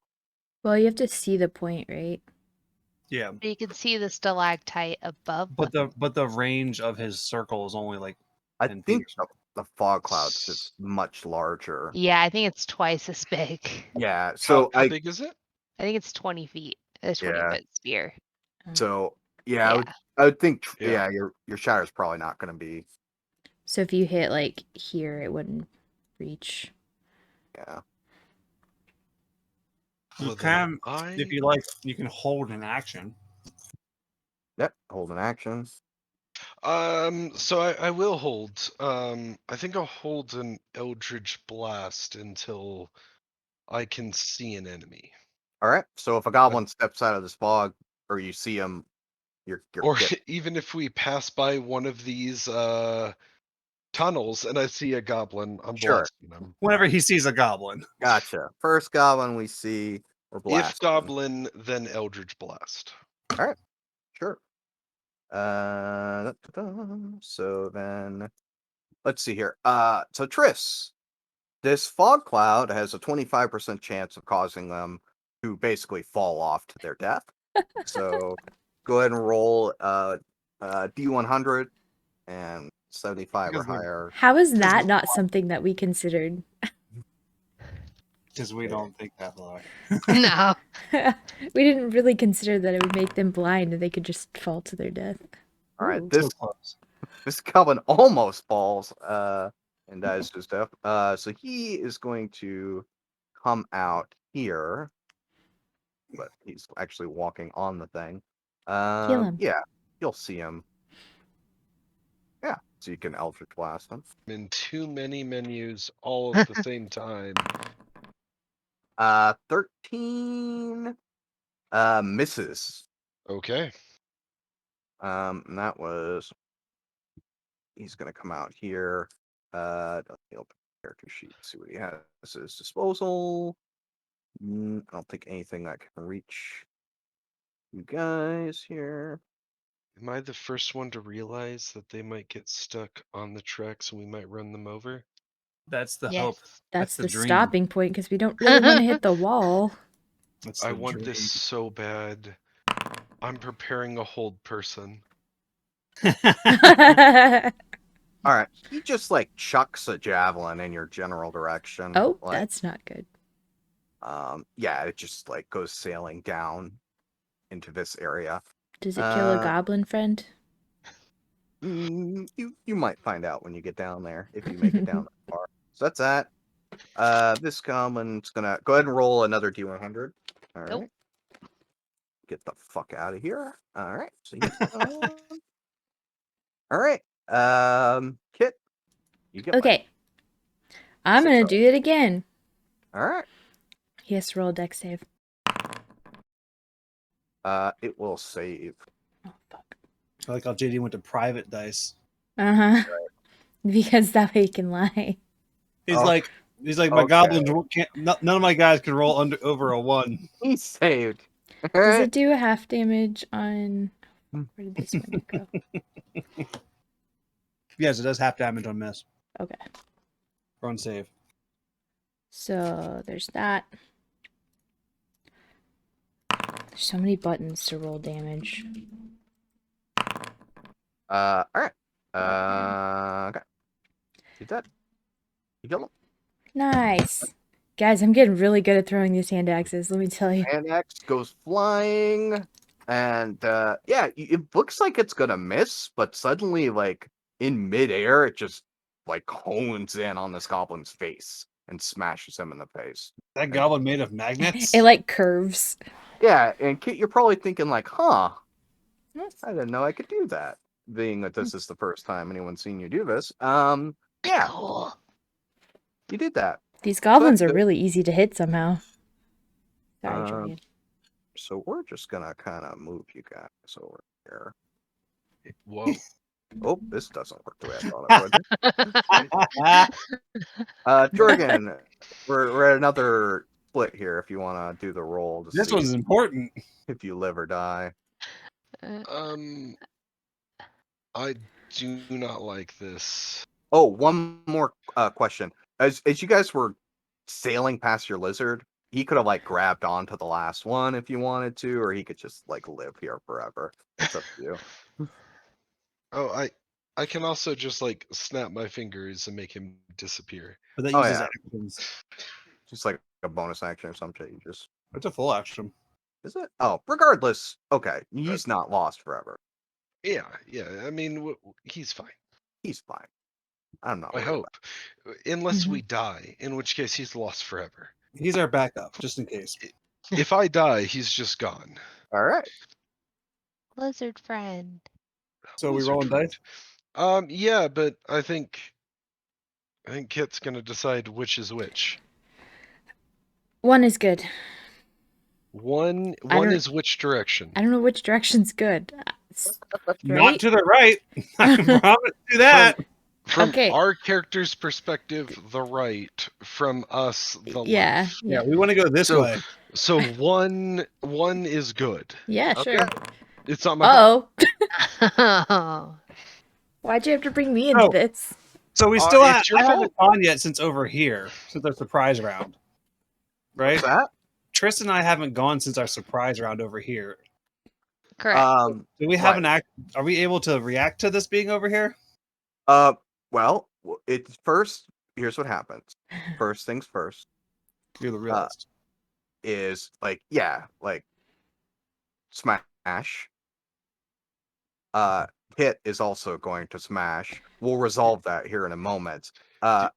Well, you have to see the point, right? Yeah, You can see the stalactite above. but the range of his circle is only like I 10 feet think or something. the fog cloud's just much larger. Yeah, I think it's twice as big. Yeah, so How big is it? I think it's 20 feet. A 20-foot sphere. So yeah, Yeah. I would think Yeah. your shatter's probably not going to be So if you hit like here, it wouldn't reach. yeah. You Well, can, then if you like, you can hold an action. Yep, hold an action. So I will hold. I think I'll hold an Eldritch Blast until I can see an enemy. All right. So if a goblin steps out of this fog or you see him, you're Or good. even if we pass by one of these tunnels and I see a goblin, I'm Sure. blasting them. Whenever he sees a goblin. Gotcha. First goblin we see, we're If blasting. goblin, then Eldritch Blast. Sure. So then let's see here. So Triss, this fog cloud has a 25% chance of causing them to basically fall off to their death. So go ahead and roll D100 and 75 or Because we- higher. How is that not something that we considered? Because we don't think that far. No. We didn't really consider that it would make them blind and they could just fall to their death. All right, Ooh. So close. this goblin almost falls and dies to his death. So he is going to come out here, but he's actually walking on the thing. Kill him. Yeah, you'll see him. Yeah, so you can Eldritch Blast him. In too many menus all at the same time. 13 misses. Okay. And that was he's gonna come out here. Open character sheet, see what he has at his disposal. I don't think anything that can reach you guys here. Am I the first one to realize that they might get stuck on the tracks and we might run them over? That's the Yes. hope. That's the dream. stopping point because we don't really want to hit the wall. That's I the want dream. this so bad. I'm preparing a hold person. All right, he just like chucks a javelin in your general direction. Oh, like, that's not good. yeah, it just like goes sailing down into this area. Does it kill a Uh, goblin friend? You might find out when you get down there if you make it down that far. So that's that. This goblin's gonna go ahead and roll another D100. All right. Nope. Get the fuck out of here. All right. So he's gone. All right. Kit, you get Okay. I'm 6 gonna up. do it again. All right. He has to roll a dex save. It will save. Oh, fuck. I like how JD went to private dice. Uh-huh. Because that way he can lie. He's Oh, like, my okay. goblins can't. None of my guys can roll over a 1. He saved. All Does right. it do half damage on... Where did this one go? Yes, it does half damage on miss. Okay. Or on save. So there's that. There's so many buttons to roll damage. All right. Okay. You dead. You kill him. Nice. Guys, I'm getting really good at throwing these hand axes, let me tell you. Hand axe goes flying, and yeah, it looks like it's gonna miss, but suddenly, like in midair, it just like hones in on this goblin's face and smashes him in the face. That goblin made of magnets? It like curves. Yeah, and Kit, you're probably thinking like, "Huh, I didn't know I could do that." Being that this is the first time anyone's seen you do this, yeah, Cool. you did that. These goblins that's are good. really easy to hit somehow. Sorry, Um, Julian. So we're just gonna kind of move you guys over here. Whoa. Oh, this doesn't work the way I thought it would. Jorgen, we're at another split here. If you want to do the roll, to This see one's important. if you live or die. I do not like this. Oh, one more question. As you guys were sailing past your lizard, he could have like grabbed onto the last one if you wanted to, or he could just like live here forever. It's up to you. Oh, I can also just like snap my fingers and make him disappear. But that Oh, uses yeah. actions. Just like a bonus action or some shit. You just It's a full action. is it? Oh, regardless. Okay, he's not lost forever. Yeah, I mean, he's fine. He's fine. I'm not. I worried hope, unless Mm-hmm. we die, in which case he's lost forever. He's our backup, just in case. If I die, he's just gone. All right. Lizard friend. So are we Lizard rolling friend. dice? Yeah, but I think Kit's gonna decide which is which. One is good. One don't- is which direction? I don't know which direction's good. Not Right? to the right. I can promise you that. From Okay. our character's perspective, the right. From us, the Yeah. left. Yeah, we want to go this So- way. So one is good. Yeah, Okay. sure. It's not my fault. Oh. Why'd you have to bring me into Oh. this? So we still It's your I haven't fault. gone yet since over here, since our surprise round. Right? What's that? Tristan and I haven't gone since our surprise round over here. Correct. Do we have an act? Are we able to react to this being over here? Well, it's first. Here's what happens. First things first You're the realist. is like smash. Hit is also going to smash. We'll resolve that here in a moment.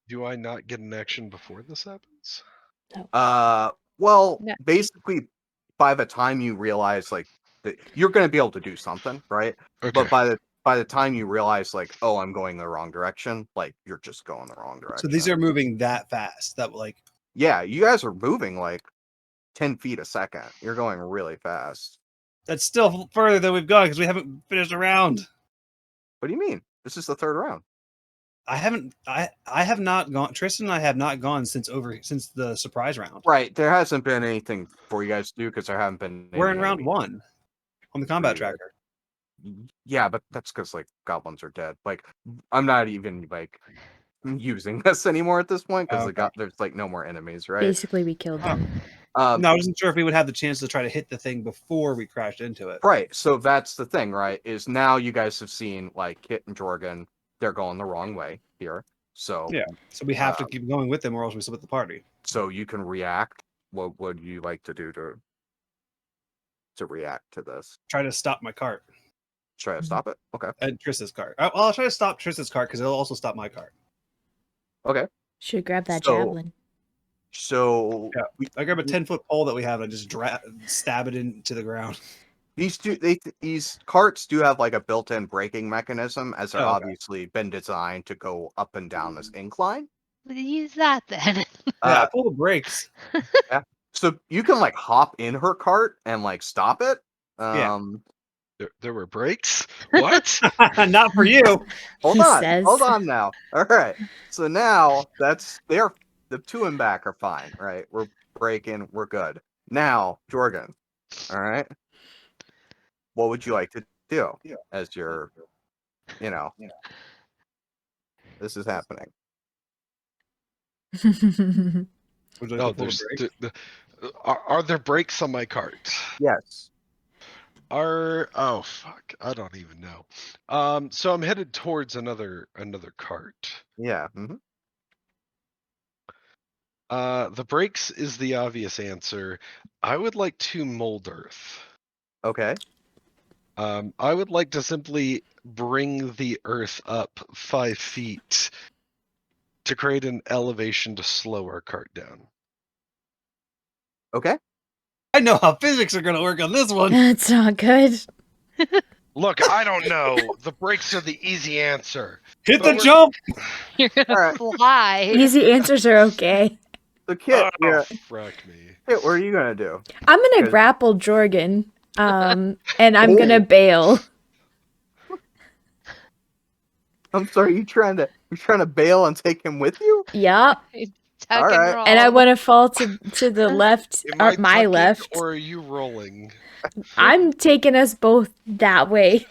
Do I not get an action before this happens? Well, No. basically, by the time you realize like that you're going to be able to do something, right? Okay. But by the time you realize like, oh, I'm going the wrong direction, like you're just going the wrong direction. So these are moving that fast. That like yeah, you guys are moving like 10 feet a second. You're going really fast. that's still further than we've gone because we haven't finished a round. What do you mean? This is the third round. I have not gone. Tristan and I have not gone since the surprise round. Right. There hasn't been anything for you guys to do because there haven't been. We're any in round enemies. 1 on the combat Pretty good. tracker. Yeah, but that's because like goblins are dead. Like I'm not even like using this anymore at this point because Okay. there's like no more enemies, right? Basically, we killed them. No, I wasn't sure if we would have the chance to try to hit the thing before we crashed into it. Right. So that's the thing, right? Is now you guys have seen like Kit and Jorgen, they're going the wrong way here. So Yeah. So we have to keep going with them, or else we split the party. so you can react. What would you like to do to react to this? Try to stop my cart Try to stop it? Okay. and Trista's cart. I'll try to stop Trista's cart because it'll also stop my cart. Okay. Should grab that So- javelin. So Yeah. I grab a 10-foot pole that we have and I just stab it into the ground. These carts do have like a built-in braking mechanism, as they're Oh, okay. obviously been designed to go up and down this incline. Use that then. Yeah, I Uh, pull the brakes. so you can like hop in her cart and like stop it. Yeah. There were brakes? What? Not for you. Hold He on, says. hold on now. All right. So now the two and back are fine, right? We're braking, we're good. Now, Jorgen, all right. What would you like to do as your, this is happening. Would you like Oh, to pull the brakes? are there brakes on my cart? Yes. Oh fuck, I don't even know. So I'm headed towards another cart. Yeah. Mhm. The brakes is the obvious answer. I would like to mold earth. Okay. I would like to simply bring the earth up 5 feet to create an elevation to slow our cart down. Okay. I know how physics are going to work on this one. That's not good. Look, I don't know. The brakes are the easy answer. Hit But the jump. You're gonna All right. fly. Easy answers are okay. So Kit, Oh, frack me. Kit, what are you gonna do? I'm gonna Good. grapple Jorgen, and I'm gonna Oh. bail. I'm sorry, you're trying to bail and take him with you? Yup. Tuck All and right. roll. And I want to fall to the left, Am or I my tucking left. or are you rolling? I'm taking us both that way.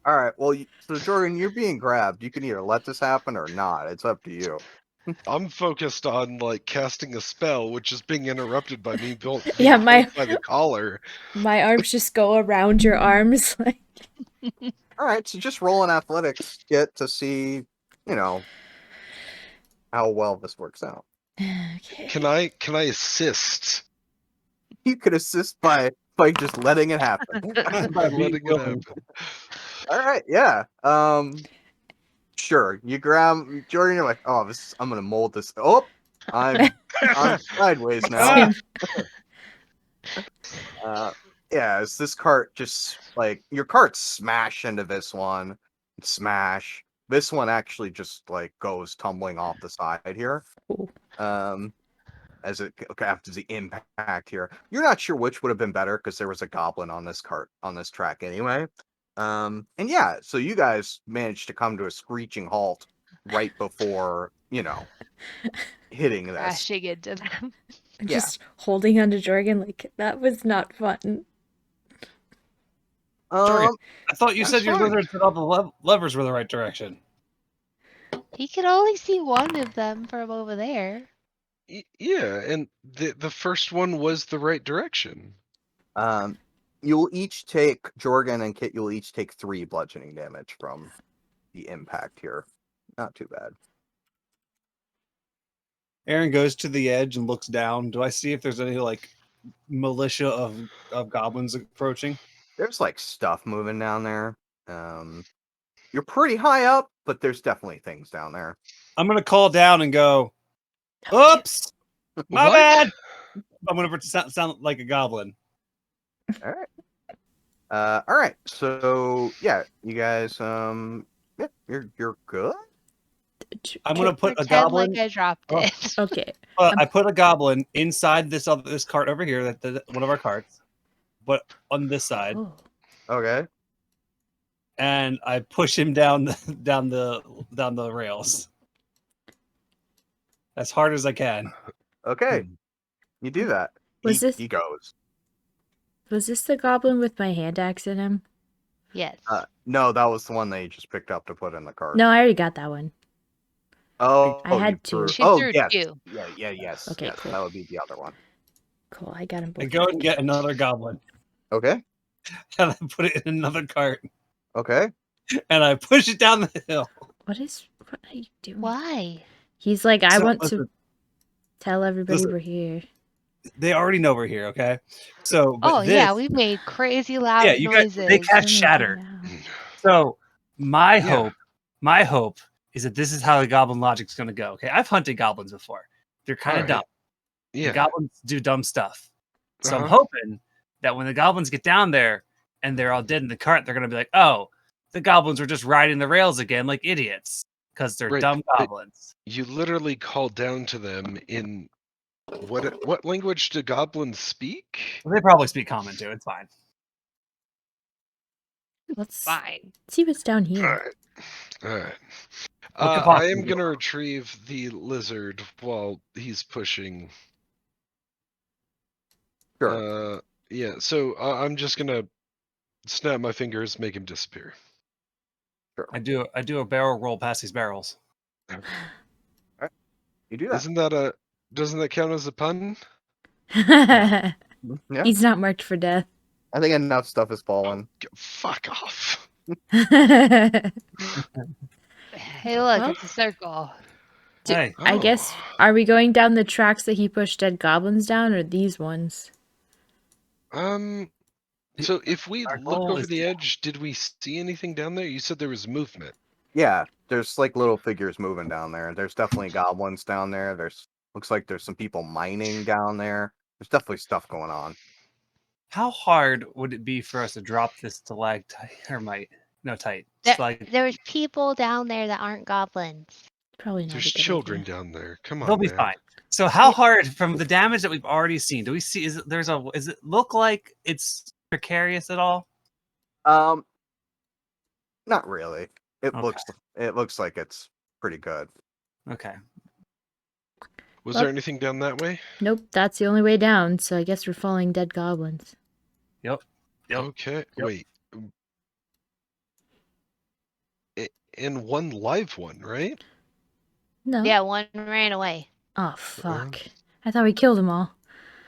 All right. Well, so Jordan, you're being grabbed. You can either let this happen or not. It's up to you. I'm focused on like casting a spell, which is being interrupted by me being Yeah, pulled by the collar. my arms just go around your arms. Like, All right. So just roll an athletics Kit to see, how well this works out. okay. Can I assist You could assist by just letting it happen. by letting it happen? All right. Yeah. Sure. You grab Jordan. You're like, oh, I'm gonna mold this. Oh, I'm sideways now. Yeah, it's this cart just like your carts smash into this one, smash. This one actually just like goes tumbling off the side here. Cool. As it after the impact here, you're not sure which would have been better because there was a goblin on this track anyway. And yeah, so you guys managed to come to a screeching halt right before hitting this. Crashing into them. I'm Yeah. just holding onto Jorgen like that was not fun. Jorgen, I thought you That's said your fine. wizard said all the levers were the right direction. He could only see one of them from over there. Yeah, and the first one was the right direction. You'll each take Jorgen and Kit. You'll each take 3 bludgeoning damage from the impact here. Not too bad. Aaron goes to the edge and looks down. Do I see if there's any like militia of goblins approaching? There's like stuff moving down there. You're pretty high up, but there's definitely things down there. I'm gonna call down and go, oops, my What? bad. I'm gonna sound like a goblin. All right. All right. So yeah, you guys. Yeah, you're good. I'm gonna put a Pretend goblin. like I dropped Oh. it. Okay. I put a goblin inside this cart over here, one of our carts, but on this side, Oh. Okay. and I push him down the rails as hard as I can. Okay. Hmm. You do that. Was this- He goes. Was this the goblin with my hand axe in him? Yes. No, that was the one that you just picked up to put in the cart. No, I already got that one. Oh, I had you two. threw. She Oh, threw yes. 2. Yes. Okay, yes. cool. That would be the other one. Cool. I got him both. I go and get another goblin, Okay. and I put it in another cart, Okay. and I push it down the hill. What are you doing? Why? He's like, I So, want to listen, tell everybody listen. we're here. They already know we're here, okay? So, but Oh this, yeah, we made crazy loud yeah, you guys, noises. they cast What am I shatter. doing now? So my Yeah. hope is that this is how the goblin logic's going to go. Okay, I've hunted goblins before. They're kind of Alright. dumb. Yeah. The goblins do dumb stuff. So I'm Uh-huh. hoping that when the goblins get down there, and they're all dead in the cart, they're gonna be like, "Oh, the goblins were just riding the rails again like idiots because they're Right, dumb but goblins." you literally call down to them in what language do goblins speak? They probably speak common too. It's fine. Let's Fine. see what's down All here. right, all right. What could I possibly am go gonna wrong? retrieve the lizard while he's pushing. Sure. Yeah. So I'm just gonna snap my fingers, make him disappear. Sure. I do a barrel roll past these barrels. You do that. Doesn't that count as a pun? Yeah. He's not marked for death. I think enough stuff has fallen. Fuck off. Hey, look, Well- it's a circle. Hey, I guess, are we going down the tracks that he pushed dead goblins down, or these ones? So if we Our look goal over is the to- edge, did we see anything down there? You said there was movement. Yeah, there's like little figures moving down there. There's definitely goblins down there. Looks like there's some people mining down there. There's definitely stuff going on. how hard would it be for us to drop this stalactite or mite? No, tight. There's people down there that aren't goblins. Probably not There's a good children idea. down there. Come They'll on, be man. fine. So how hard from the damage that we've already seen? Do we see? Is it look like it's precarious at all? Not really. It Okay. looks like it's pretty good. Okay. Was Well- there anything down that way? Nope, that's the only way down, so I guess we're following dead goblins. Yep. Okay. Yep. Wait. And one live one, right? No. Yeah, one ran away. Oh, fuck. I thought we killed them all.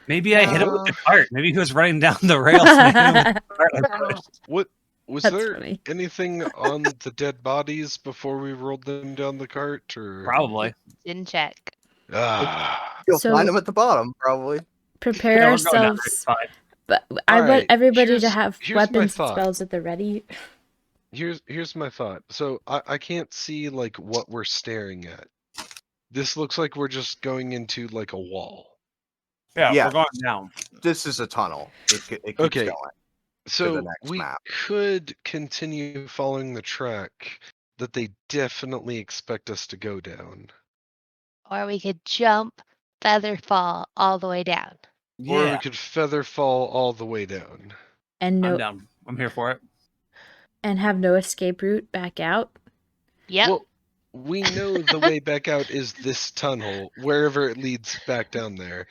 Maybe I hit him with No. the cart. Maybe he was running down the rails. And I hit him with the cart I pushed. What was That's there funny. anything on the dead bodies before we rolled them down the cart? Or Probably. Didn't check. You'll So- find them at the bottom, probably. Prepare Yeah, we're going down there. It's ourselves. fine. But I want Alright, everybody to here's- have here's my weapons and thought. spells at the ready. Here's my thought. So I can't see like what we're staring at. This looks like we're just going into like a wall. Yeah, Yeah. we're going down. This is a tunnel. It keeps Okay. going. So next we map. could continue following the track that they definitely expect us to go down. Or we could jump, feather fall all the way down. Or we Yeah, could feather fall all the way down. And I'm no down. I'm here for it. and have no escape route back out. Yep. Well, we know the way back out is this tunnel, wherever it leads back down there.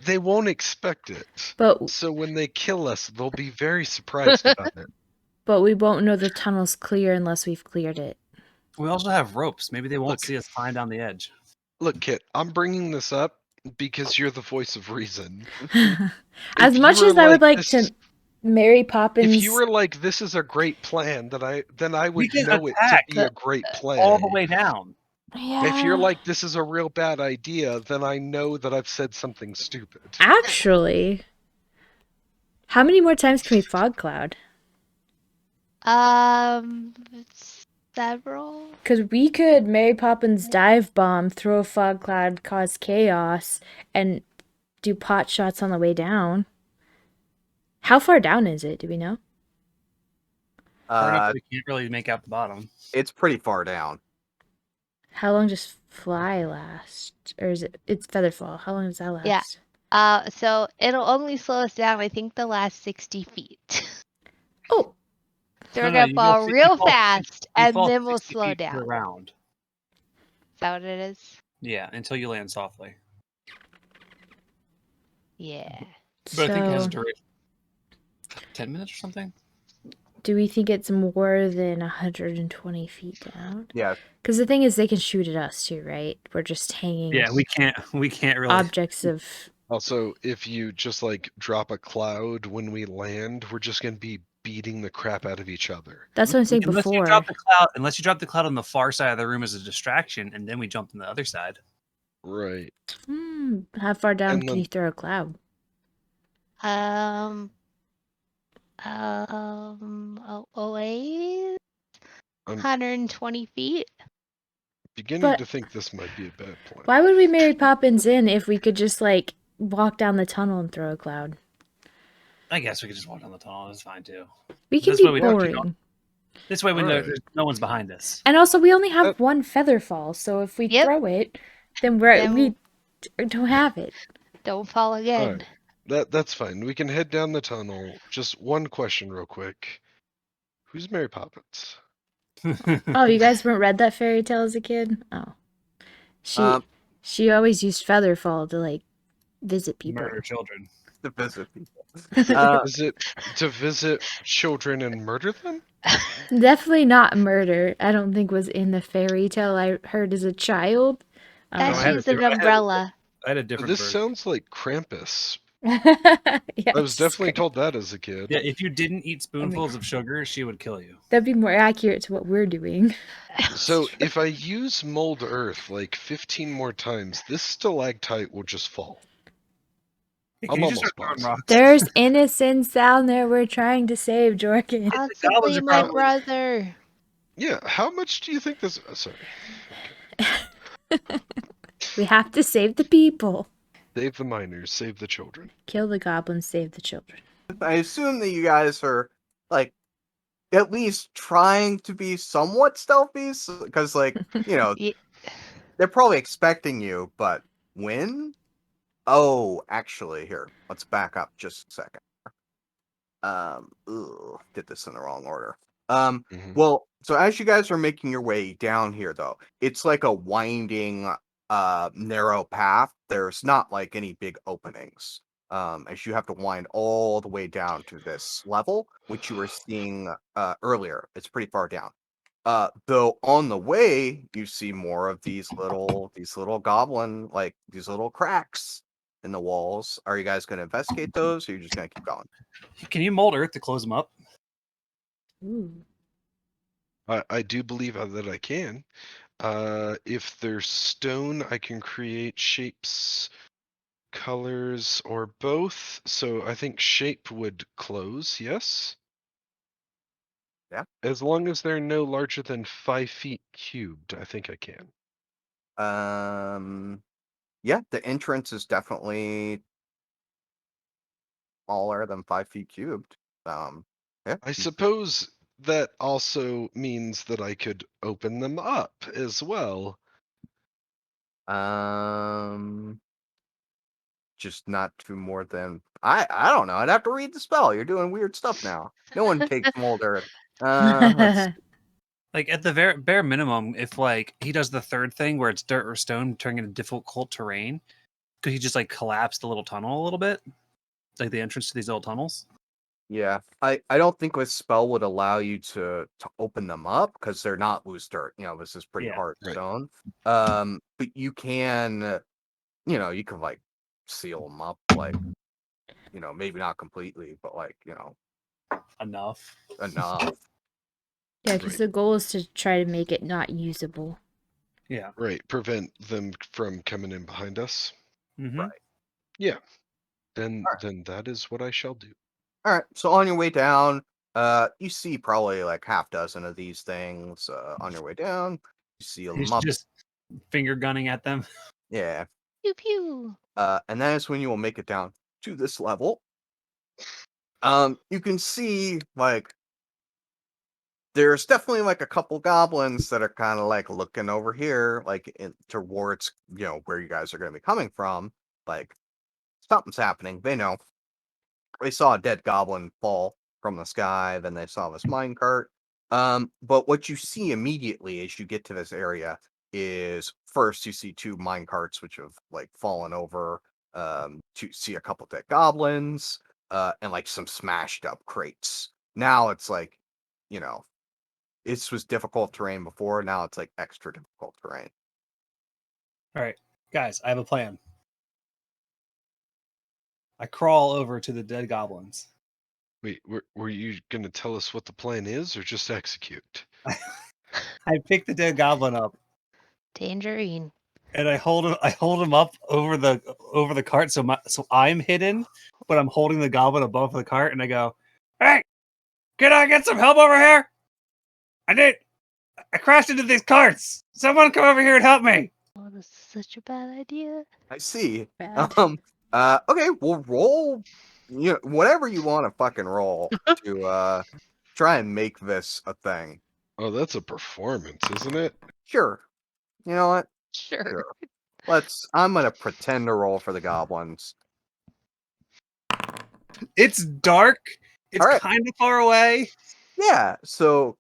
They won't expect it. But So when they kill us, they'll be very surprised about it. we won't know the tunnel's clear unless we've cleared it. We also have ropes. Maybe they won't Look. see us climb down the edge. Look, Kit, I'm bringing this up because you're the voice of reason. As If you much were as I would like this to is- Mary Poppins, If you were like, this is a great plan, then I would can know it to attack be a great plan. All the way down. If you're like, this is a real bad idea, then I know that I've said something stupid. actually, how many more times can we fog cloud? Several. Because we could Mary Poppins dive bomb, throw a fog cloud, cause chaos, and do pot shots on the way down. How far down is it? Do we know? Far enough that we can't really make out the bottom. It's pretty far down. How long does fly last? Or is it's feather fall? How long does that last? Yeah. So it'll only slow us down, I think, the last 60 feet. Oh, So No, we're no, gonna you fall you real fall fast, you and fall then we'll 60 slow feet per down. Is round. that what it is? Yeah, until you land softly. Yeah. But I think it has a so duration. 10 minutes or something? do we think it's more than 120 feet down? Yeah. Because the thing is, they can shoot at us too, right? We're just hanging Yeah, we can't really. objects of. Also, if you just like drop a cloud when we land, we're just gonna be beating the crap out of each other. That's what I'm saying unless before. unless you drop the cloud on the far side of the room as a distraction, and then we jump on the other side. Right. How far down And can then- you throw a cloud? Away I'm 120 feet. beginning But- to think this might be a bad plan. Why would we Mary Poppins in if we could just like walk down the tunnel and throw a cloud? I guess we could just walk down the tunnel. It's fine too. We can This be way we don't keep boring. This way we know Alright. there's no one's behind us. And also, we only have one feather fall, so if we Yep. throw it, then Then we don't have it. don't fall again. Alright. That's fine. We can head down the tunnel. Just one question real quick. Who's Mary Poppins? Oh, you guys weren't read that fairy tale as a kid? Oh. She always used feather fall to, like, visit people. Murder children. To visit people. Is it to visit children and murder them? Definitely not murder. I don't think was in the fairy tale I heard as a child. That I had she's a an different- umbrella. I had a different This version. sounds like Krampus. Yeah, I was she's definitely great. told that as a kid. Yeah, if you didn't eat spoonfuls of sugar, she would kill you. That'd be more accurate to what we're doing. So if I use mold earth like 15 more times, this stalactite will just fall. Hey, I'm can you just almost start throwing positive. rocks? There's innocence down there we're trying to save, Jorgen. Possibly are my probably- brother. Yeah, how much do you think this? Sorry, We have to save the people. save the miners, save the children. Kill the goblins, save the children. I assume that you guys are like at least trying to be somewhat stealthy, because like Ye- they're probably expecting you, but when? Oh, actually, here, let's back up just a second. Did this in the wrong order. Mhm. Well, so as you guys are making your way down here, though, it's like a winding, narrow path. There's not like any big openings. As you have to wind all the way down to this level, which you were seeing earlier. It's pretty far down. Though on the way, you see more of these little goblin, like these little cracks in the walls. Are you guys going to investigate those, or are you just going to keep going? Can you mold earth to close them up? Ooh. I do believe that I can. If there's stone, I can create shapes, colors, or both. So I think shape would close, yes? Yeah. As long as they're no larger than 5 feet cubed, I think I can. Yeah, the entrance is definitely smaller than 5 feet cubed. Yeah. I suppose that also means that I could open them up as well. Just not to more than I don't know. I'd have to read the spell. You're doing weird stuff now. No one takes mold earth. Let's see. Like at the very bare minimum, if like he does the third thing where it's dirt or stone turning into difficult terrain, could he just like collapse the little tunnel a little bit, like the entrance to these little tunnels? Yeah, I don't think a spell would allow you to open them up because they're not loose dirt. This is pretty Yeah, hard right. stone. But you can, you can like seal them up, like, maybe not completely, but like, Enough. enough. Yeah, because Right. the goal is to try to make it not usable. Yeah. Right, prevent them from coming in behind us. Mm-hmm. Right. Yeah. Then Alright. then that is what I shall do. All right. So on your way down, you see probably like half dozen of these things. On your way down, you see He's them up. just finger gunning at them. Yeah. Pew pew. And that is when you will make it down to this level. You can see like there's definitely like a couple goblins that are kind of like looking over here, like towards where you guys are going to be coming from. Like something's happening. They know. They saw a dead goblin fall from the sky. Then they saw this minecart. But what you see immediately as you get to this area is first you see two minecarts which have like fallen over. To see a couple dead goblins. And like some smashed up crates. Now it's like, this was difficult terrain before. Now it's like extra difficult terrain. All right, guys, I have a plan. I crawl over to the dead goblins. Wait, were you gonna tell us what the plan is or just execute? I pick the dead goblin up Tangerine. and I hold him up over the cart so I'm hidden, but I'm holding the goblin above the cart and I go, "Hey, can I get some help over here? I crashed into these carts. Someone come over here and help me." Oh, this is such a bad idea. I see. Bad. Okay, we'll roll whatever you want to fucking roll to try and make this a thing. Oh, that's a performance, isn't it? Sure. You know what? Sure. I'm gonna pretend to roll for the goblins. It's dark. It's All right. kind of far away. Yeah. So.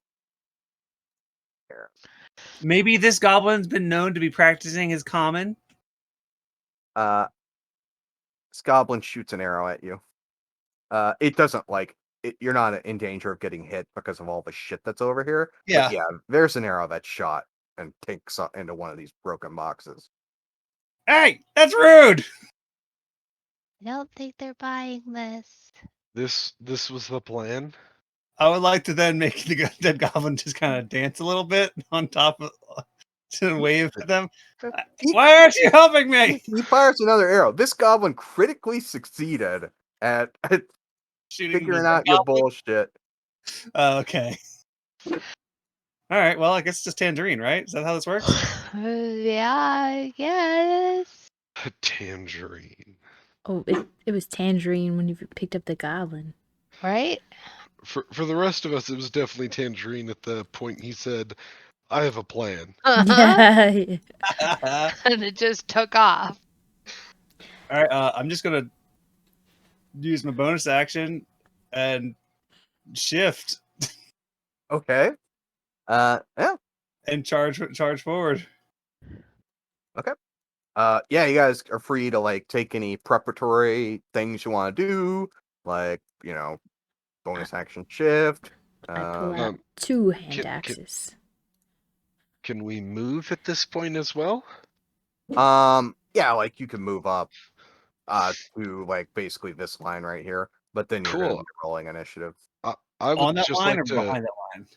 Maybe this goblin's been known to be practicing his common. This goblin shoots an arrow at you. It doesn't like it. You're not in danger of getting hit because of all the shit that's over here. Yeah. But yeah, there's an arrow that's shot and takes into one of these broken boxes. Hey, that's rude. I don't think they're buying this. This was the plan. I would like to then make the dead goblin just kind of dance a little bit on top of to wave at them. Why aren't you helping me? He fires another arrow. This goblin critically succeeded at Shooting figuring the out your goblin? bullshit. Okay. All right. Well, I guess it's just tangerine, right? Is that how this works? Yeah, I guess. A tangerine. Oh, it was tangerine when you picked up the goblin. Right? For the rest of us, it was definitely tangerine at the point he said, "I have a plan." Yeah. All And it just took off. right. I'm just gonna use my bonus action and shift Okay. Yeah. and charge forward. Yeah, you guys are free to like take any preparatory things you want to do, like bonus action shift. I pull out Um, 2 hand can- axes. Can we move at this point as well? Yeah, like you can move up to like basically this line right here, but then you're gonna Cool. be rolling initiative. I On would that just line or like to. behind that line?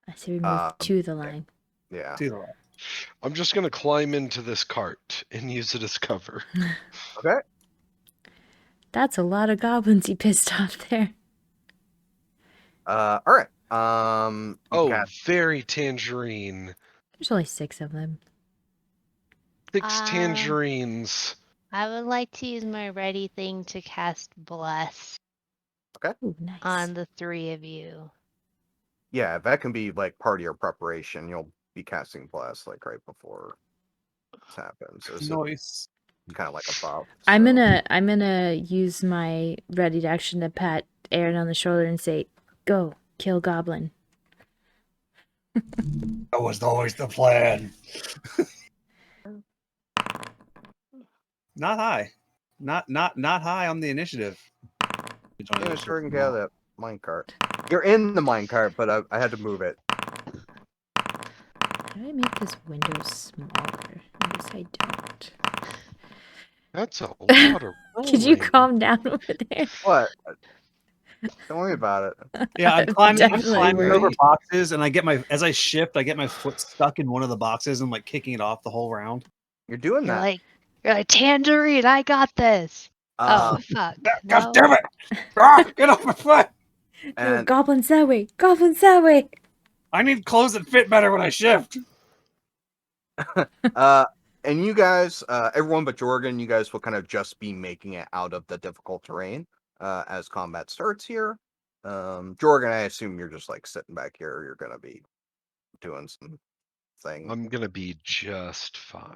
I say we move to the line. Yeah. To the line. I'm just gonna climb into this cart and use it as cover. Okay. That's a lot of goblins he pissed off there. All right. You Oh, cast- very tangerine. There's only 6 of them. 6 tangerines. I would like to use my ready thing to cast Bless Ooh, nice. on the 3 of you. yeah, that can be like part of your preparation. You'll be casting blast like right before this happens. So it's Noise. kind of like a buff. I'm so- gonna use my ready action to pat Aaron on the shoulder and say, "Go kill goblin." That was always the plan. Not high. Not high on the initiative. Yeah, sure can get out of that minecart. You're in the minecart, but I had to move it. How do I make this window smaller? I guess I don't. That's a lot of Could you rolling. calm down over there? What? Don't worry about it. Yeah, I'm I'm climbing definitely over worried. boxes, and as I shift, I get my foot stuck in one of the boxes, and I'm like kicking it off the whole round. You're doing You're that. like Tangerine, I got this. Um, Oh fuck. God No. damn it! Ah, get off my foot! No, and goblins that way! Goblins that way! I need clothes that fit better when I shift. and you guys, everyone but Jorgen, you guys will kind of just be making it out of the difficult terrain as combat starts here. Jorgen, I assume you're just like sitting back here. You're gonna be doing some things. I'm gonna be just fine.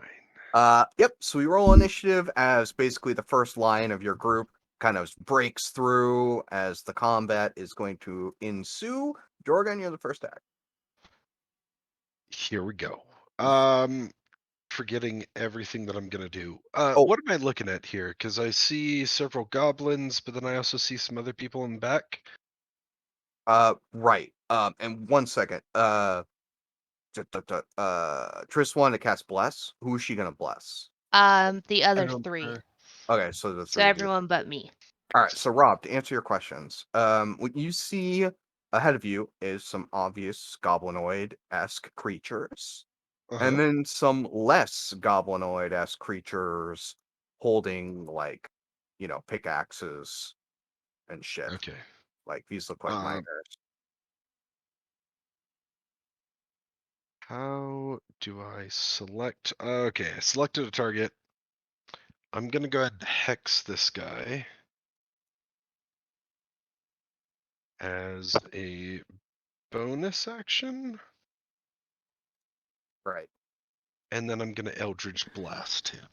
Yep. So we roll initiative as basically the first line of your group kind of breaks through as the combat is going to ensue. Jorgen, you're the first act. Here we go. Forgetting everything that I'm gonna do. Oh. What am I looking at here? Because I see several goblins, but then I also see some other people in the back. Right. And 1 second. Triss wanted to cast bless. Who is she gonna bless? The other Everyone 3. prefer- Okay, so the So 3 of you. everyone but me. All right, so Rob, to answer your questions, what you see ahead of you is some obvious goblinoid-esque creatures, Uh-huh. and then some less goblinoid-esque creatures holding like, pickaxes and shit. Okay. Like these look like miners. How do I select? Okay, I selected a target. I'm gonna go ahead and hex this guy. as a bonus action, Right. and then I'm gonna Eldritch Blast him.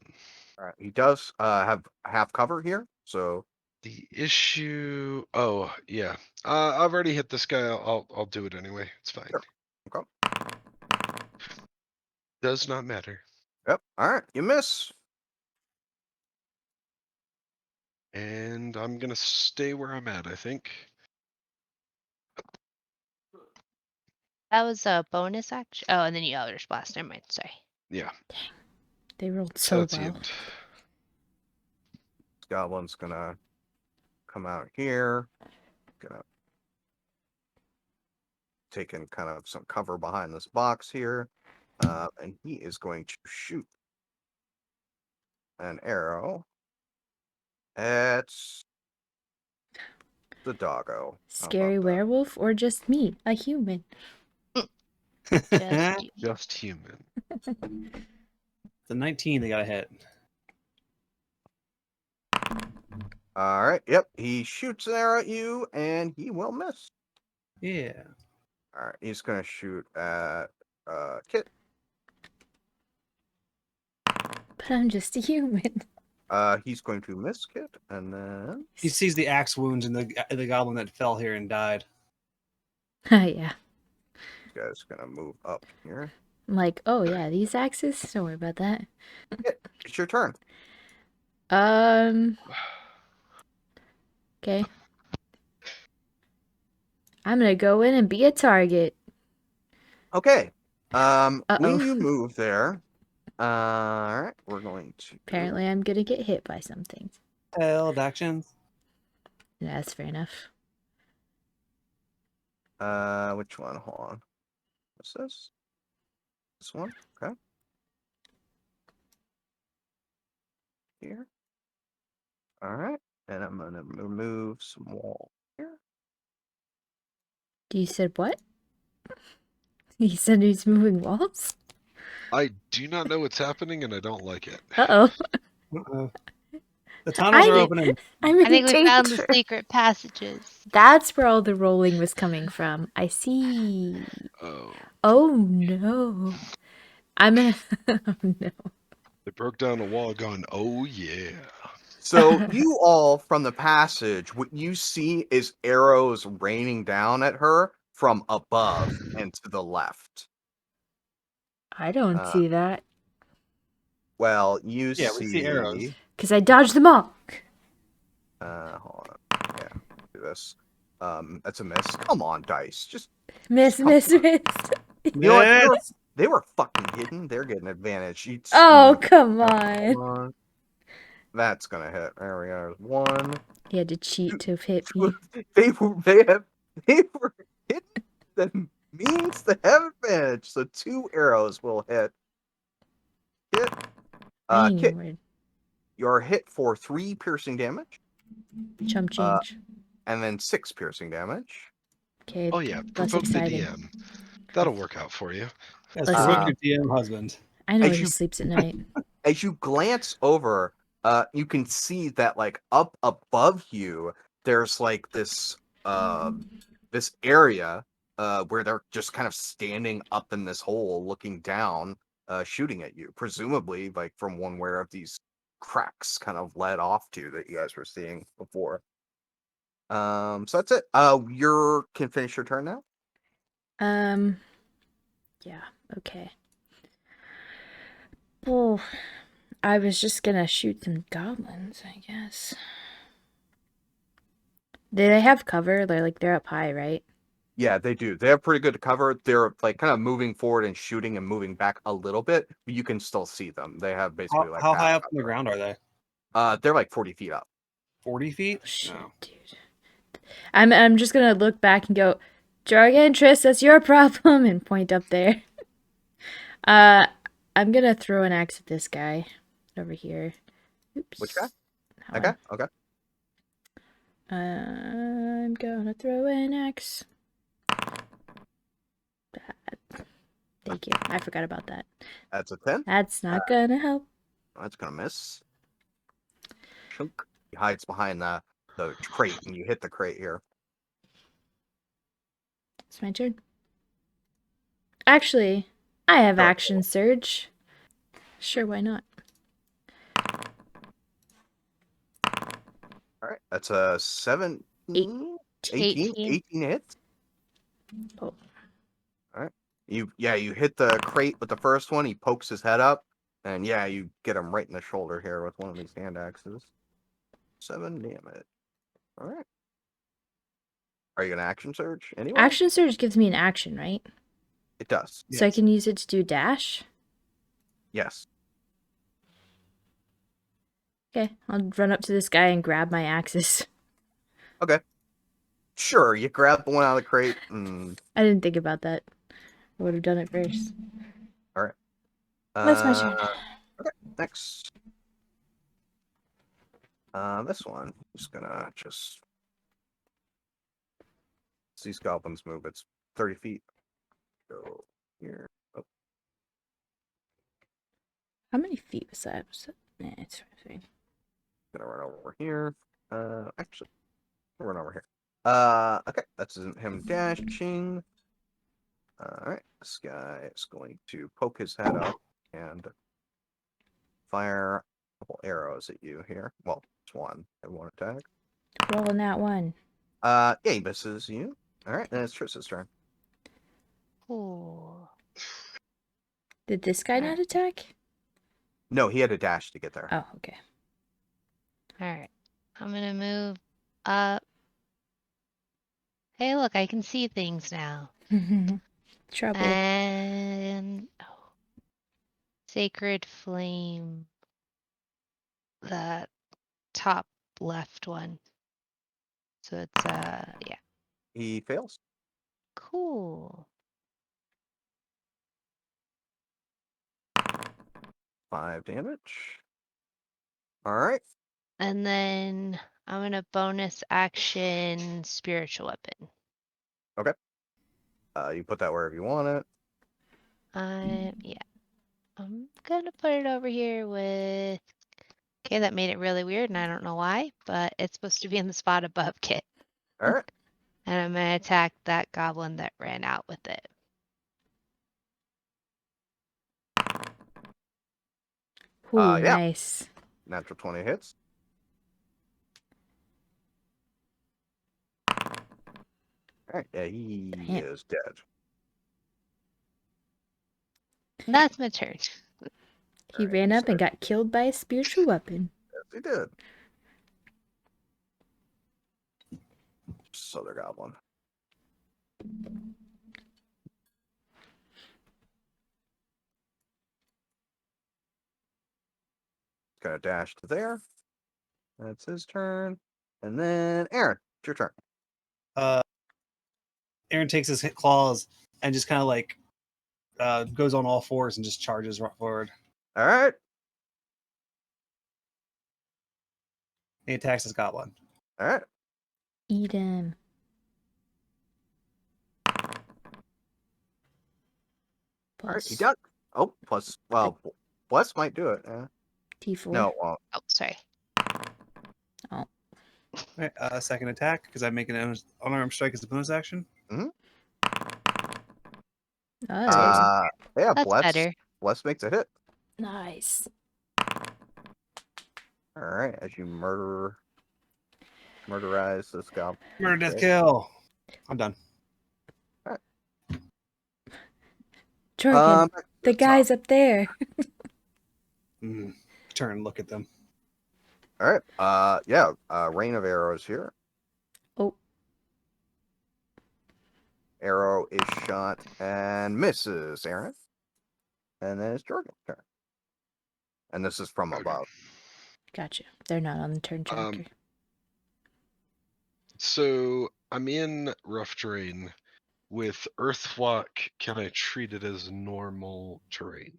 All right. He does have half cover here, so The issue. Oh yeah, I've already hit this guy. I'll do it anyway. It's fine. Sure. Okay. Does not matter. Yep. All right. You miss. And I'm gonna stay where I'm at, I think. That was a bonus action. Oh, and then you Eldritch Blast. Never mind. Sorry. Yeah. They rolled So so that's the well. end. Goblin's gonna come out here. Gonna take in kind of some cover behind this box here. And he is going to shoot an arrow at the doggo. How Scary about that? werewolf or just me, a human? Just you. Just human. The 19, they got a hit. All right. Yep. He shoots an arrow at you, and he will miss. Yeah. All right. He's gonna shoot at Kit. But I'm just a human. He's going to miss Kit, and then He sees the axe wounds in the goblin that fell here and died. Yeah. you guys are gonna move up here. I'm like, oh yeah, these axes? Don't worry about that. Kit, it's your turn. Okay. I'm gonna go in and be a target. Okay. Uh-oh. When you move there, all right, we're going to. Apparently I'm gonna get hit by something. Held actions. Yeah, that's fair enough. Which one? Hold on. What's this? This one? Okay. Here. All right. And I'm gonna remove some wall here. You said what? He said he's moving walls? I do not know what's happening, and I don't like it. Uh-oh. Uh-oh. The tunnels are opening. I'm I in think we found the danger. secret passages. That's where all the rolling was coming from. I see. Oh. Oh no. I'm gonna... oh no. They broke down a wall going, oh yeah. So you all from the passage, what you see is arrows raining down at her from above and to the left. I don't see that. Well, you Yeah, we see arrows. Because I dodged them all. Hold on. Yeah, do this. That's a miss. Come on, dice. Just Miss. You know what? Yes! They were fucking hidden. They're getting advantage. Oh, come Hold on. on. That's gonna hit. There we go. One. He had to cheat to hit me. They were hidden. That means they have advantage. So 2 arrows will hit. Kit. Kit, Anyway, you're hit for 3 piercing damage, chump change. and then 6 piercing damage. Okay, Oh yeah, less provoke the exciting. DM. That'll work out for you. Yes, Listen. provoke your DM husband. I know As he you- sleeps at night. As you glance over, you can see that like up above you, there's like this this area where they're just kind of standing up in this hole, looking down, shooting at you. Presumably, like from one where of these cracks kind of led off to that you guys were seeing before. So that's it. You can finish your turn now. Yeah, okay. Oh, I was just gonna shoot some goblins, I guess. Do they have cover? They're up high, right? Yeah, they do. They have pretty good cover. They're like kind of moving forward and shooting and moving back a little bit, but you can still see them. They have basically like How half high up on the cover. ground are they? They're like 40 feet up. 40 feet? Oh, shit, No. dude. I'm just gonna look back and go, Jargon, Triss, that's your problem, and point up there. I'm gonna throw an axe at this guy over here. Oops. Which guy? Hold Okay, okay. on. I'm gonna throw an axe. Bad. Thank you. I forgot about that. That's a 10. That's not gonna help. That's gonna miss. Chunk. He hides behind the crate, and you hit the crate here. It's my turn. Actually, I have Sure. action surge. Sure, why not? All right, that's a 17, 18 hits. Oh. All right, you hit the crate with the first one. He pokes his head up, and yeah, you get him right in the shoulder here with one of these hand axes. 7 damage. All right. Are you gonna action surge anyway? Action surge gives me an action, right? It does. So I Yes. can use it to do dash? Yes. Okay, I'll run up to this guy and grab my axes. Okay. Sure. You grab the one out of the crate. And... I didn't think about that. I would have done it first. All right. That's my turn. Okay. Next. This one. Just gonna these goblins move. It's 30 feet. Go here. Oh, How many feet was that? Nah, it's fine. gonna run over here. Actually, I'll run over here. Okay, that's him dashing. All right, this guy is going to poke his head up and fire a couple arrows at you here. Well, it's one. And one attack. Rolling that one. Yeah, he misses you. All right, then it's Triss's turn. Ooh. Did this guy not attack? No, he had a dash to get there. Oh, okay. Alright. I'm gonna move up. Hey, look, I can see things now. Trouble. And Sacred Flame. The top left one. So it's yeah. He fails. Cool. 5 damage. All right. And then I'm gonna bonus action spiritual weapon. You put that wherever you want it. Yeah. I'm gonna put it over here with. Okay, that made it really weird, and I don't know why, but it's supposed to be in the spot above Kit. All right. And I'm gonna attack that goblin that ran out with it. Ooh, Yeah. nice. Natural 20 hits. All right. Yeah, he Damn. is dead. And that's my turn. He Alright, ran he's up and dead. got killed by a spiritual weapon. Yes, he did. Just other goblin. Gonna dash to there. That's his turn. And then Aaron, it's your turn. Aaron takes his claws and just kind of like goes on all fours and just charges right forward. All right. He attacks his goblin. All right. Eat him. All right. He Plus got. Oh, plus. Well, plus might do it. T4. No. Well, Oh, sorry. Oh. Right, second attack because I make an unarmed strike as a bonus action. Oh, yeah. That's Bless. better. Bless makes a hit. nice. All right. As you murderize this goblin. Murder, death, kill. I'm done. Jorgen, the It's guy's up there. Turn and look at them. All right. Yeah. Rain of arrows here. Oh. Arrow is shot and misses, Aaron. And then it's Jorgen's turn. And this is from above. Gotcha. They're not on the turn tracker. So I'm in rough terrain. With Earthwalk, can I treat it as normal terrain?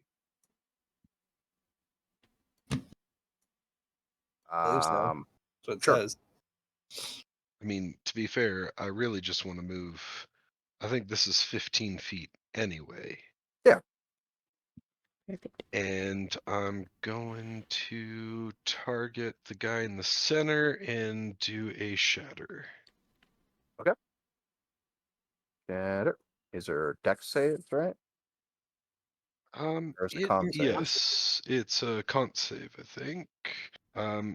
believe so. That's what it Sure. says. I mean, to be fair, I really just want to move. I think this is 15 feet anyway. Perfect. And I'm going to target the guy in the center and do a shatter. at it. Is there dex saves, right? Or is it con save? Yes, it's a con save, I think.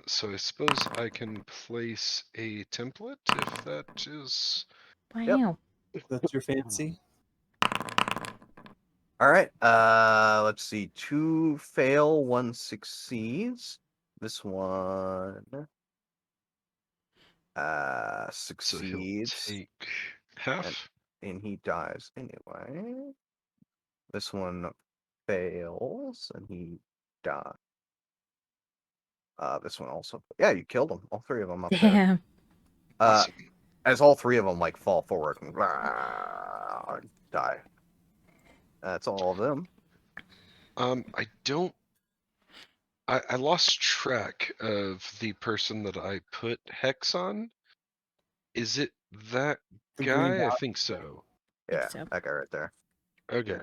So I suppose I can place a template if that is. Wow. That's your fancy. All right. Let's see. 2 fail, 1 succeeds. This one So he'll succeeds, take half. and he dies anyway. This one fails, and he dies. This one also. Yeah, you killed them. All 3 of them up there. Damn. Awesome. As all 3 of them like fall forward and die. That's all of them. I don't. I lost track of the person that I put hex on. Is it that The green guy? I dot. think so. Think Yeah, so. that guy right there. Okay.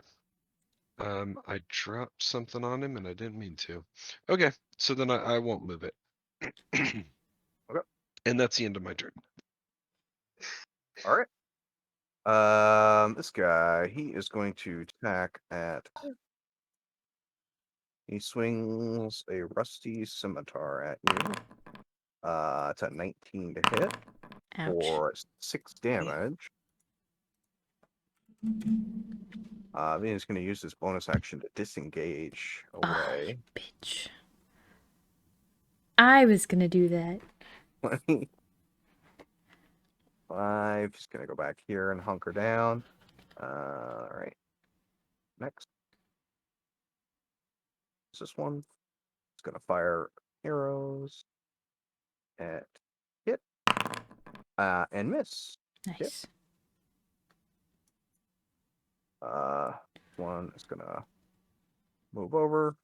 I dropped something on him and I didn't mean to. Okay, so then I won't move it. Okay. And that's the end of my turn. All right. This guy, he is going to attack at. He swings a rusty scimitar at you. It's a 19 to hit Ouch. for 6 damage. Then he's going to use his bonus action to disengage away. Oh, bitch. I was gonna do that. 25. He's going to go back here and hunker down. All right. Next. This one. It's going to fire arrows at hit and miss. Nice. One is going to move over.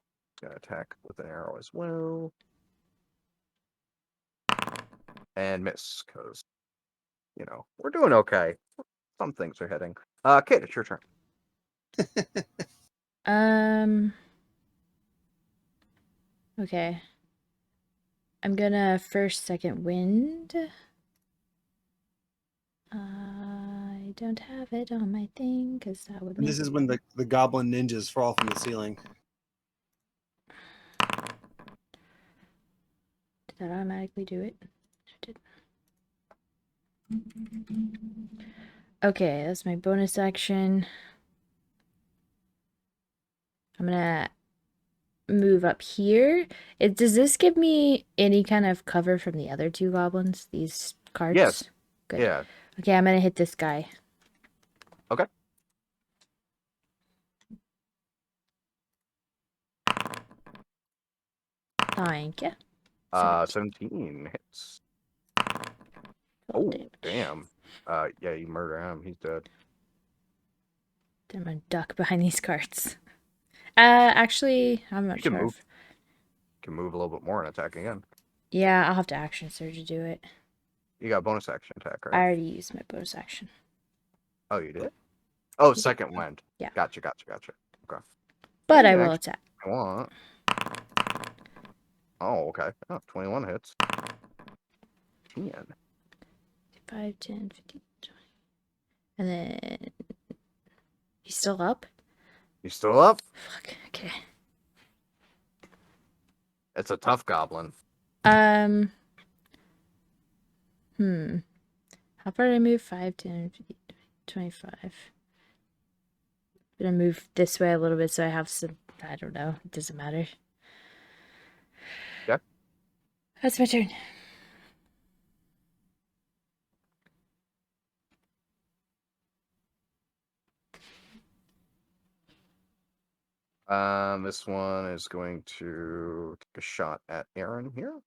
Going to attack with an arrow as well. And miss, because, we're doing okay. Some things are hitting. Kate, it's your turn. Okay. I'm gonna first second wind. I don't have it on my thing because that would And make this is when the goblin ninjas fall from the ceiling. Did that automatically do it? It did. Okay, that's my bonus action. I'm gonna move up here. Does this give me any kind of cover from the other 2 goblins? These cards? Yes. Good. Yeah. Okay, I'm gonna hit this guy. Okay. Thank you. 17 hits. 12 Oh, damage. damn. Yeah, you murder him. He's dead. I'm gonna duck behind these cards. Actually, I'm not You can sure. move. You can move a little bit more and attack again. Yeah, I'll have to action surge to do it. You got bonus action attack, I right? already used my bonus action. Oh, you did? Oh, second wind. Yeah. Gotcha. Okay. But You I can will actually- attack. if you want. Oh, okay. Oh, 21 hits. 10. 5, 10, 15, 20. And then... He's still up? You still up? Fuck, okay. It's a tough goblin. How far did I move? 5, 10, 15, 25. I'm gonna move this way a little bit so I have some... I don't know. It doesn't matter. Yeah. That's my turn. This one is going to take a shot at Aaron here.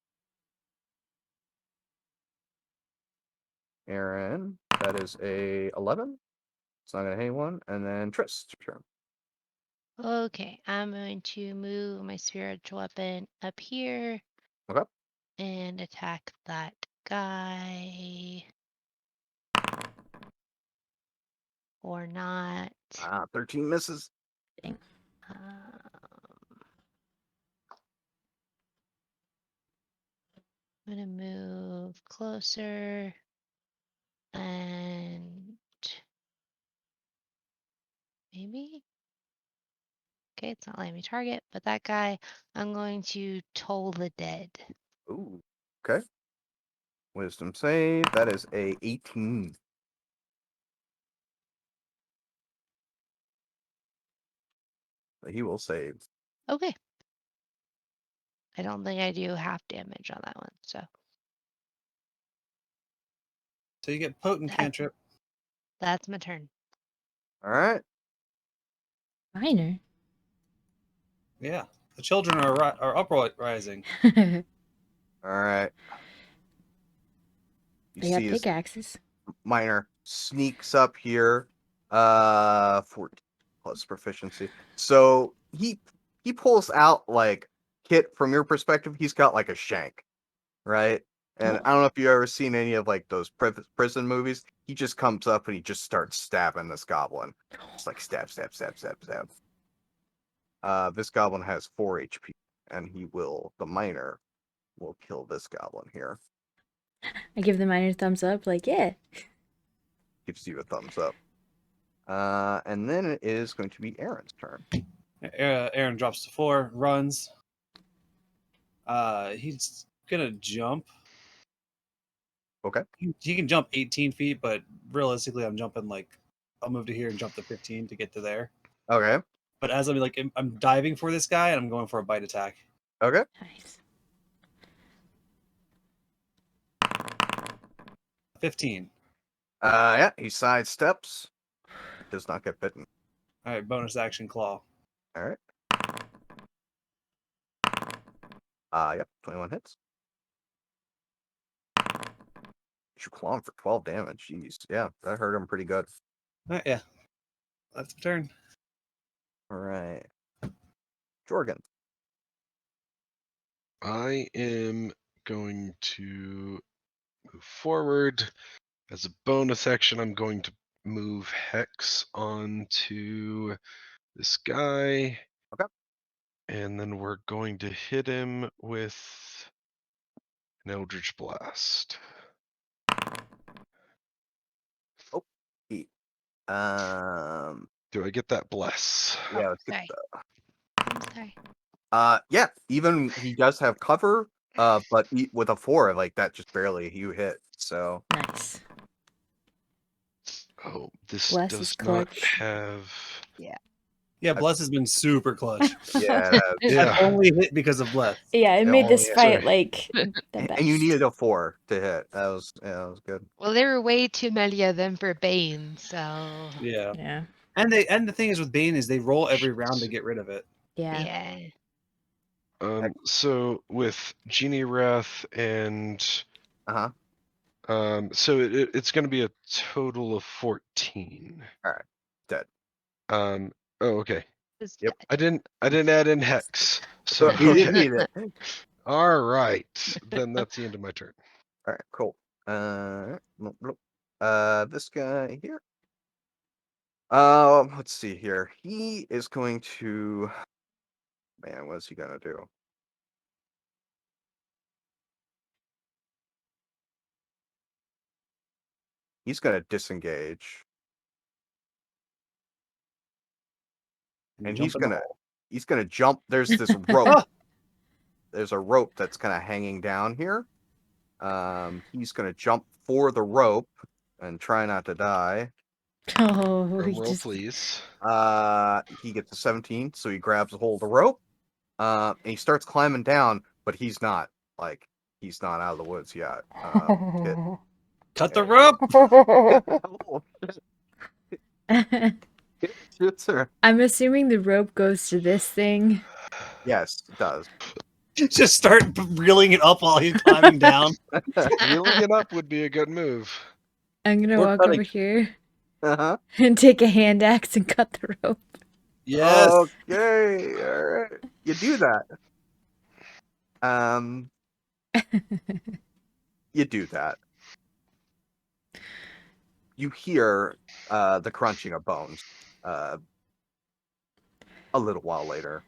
Aaron, that is a 11. It's not gonna hit anyone. And then Tris, your turn. Okay, I'm going to move my spiritual weapon up here. Okay. And attack that guy. Or not. 13 misses. Um, I'm gonna move closer and maybe. Okay, it's not letting me target, but that guy, I'm going to toll the dead. Ooh. Okay. Wisdom save. That is a 18. But he will save. Okay. I don't think I do half damage on that one, so So you get potent That- cantrip. that's my turn. All right. Minor. Yeah, the children are uprising. They All right. You got see his pickaxes. minor sneaks up here. 14 plus proficiency. So he pulls out like Kit from your perspective. He's got like a shank, right? And Oh. I don't know if you've ever seen any of like those prison movies. He just comes up and he just starts stabbing this goblin. It's like stab, stab, stab, stab, stab. This goblin has 4 HP, and the minor will kill this goblin here. I give the minor thumbs up, like, yeah. Gives you a thumbs up. And then it is going to be Aaron's turn. Aaron drops to 4, runs. He's gonna jump. Okay. He can jump 18 feet, but realistically, I'm jumping I'll move to here and jump to 15 to get to there. Okay. But as I'm diving for this guy and I'm going for a bite attack. Okay. Nice. 15. Yeah, he sidesteps. Does not get bitten. All right, bonus action claw. All right. Yep, 21 hits. You claw him for 12 damage. Jeez. Yeah, that hurt him pretty good. All right, yeah, that's the turn. All right. Jorgen. I am going to move forward. As a bonus action, I'm going to move Hex onto this guy. Okay. And then we're going to hit him with an Eldritch Blast. Oh, he. Do I get that bless? Yeah, let's get Sorry. I'm sorry. yeah, even he does have cover, but with a 4, like that just barely you hit. So Nice. Oh, this Bless does is not clutch. have. Yeah, Bless has been super clutch. yeah, Yeah. I've only hit because of Bless. Yeah, it Yeah, made this only- fight sorry. like the best. and you needed a 4 to hit. That was good. Well, there were way too many of them for Bane, so Yeah, Yeah. and the thing is with Bane is they roll every round to get rid of it. Yeah. yeah. So with Genie Wrath and so it's going to be a total of 14. All right, dead. Oh, okay. It's Yep. dead. I didn't add in Hex, So so you didn't okay. need it. All right, then that's the end of my turn. All right, cool. This guy here. Let's see here. He is going to. Man, what is he gonna do? He's gonna disengage, and Jump in the hole. he's gonna jump. There's this rope. There's a rope that's kind of hanging down here. He's gonna jump for the rope and try not to die. Oh, Drum he roll, just please. He gets a 17, so he grabs a hold of the rope. And he starts climbing down, but he's not out of the woods yet. Cut the rope. I'm assuming the rope goes to this thing. Yes, it does. Just start reeling it up while he's climbing down. Reeling it up would be a good move. I'm gonna Or walk cutting. over here Uh-huh. and take a hand axe and cut the rope. Yes. Okay, all right. You do that. You do that. You hear the crunching of bones a little while later.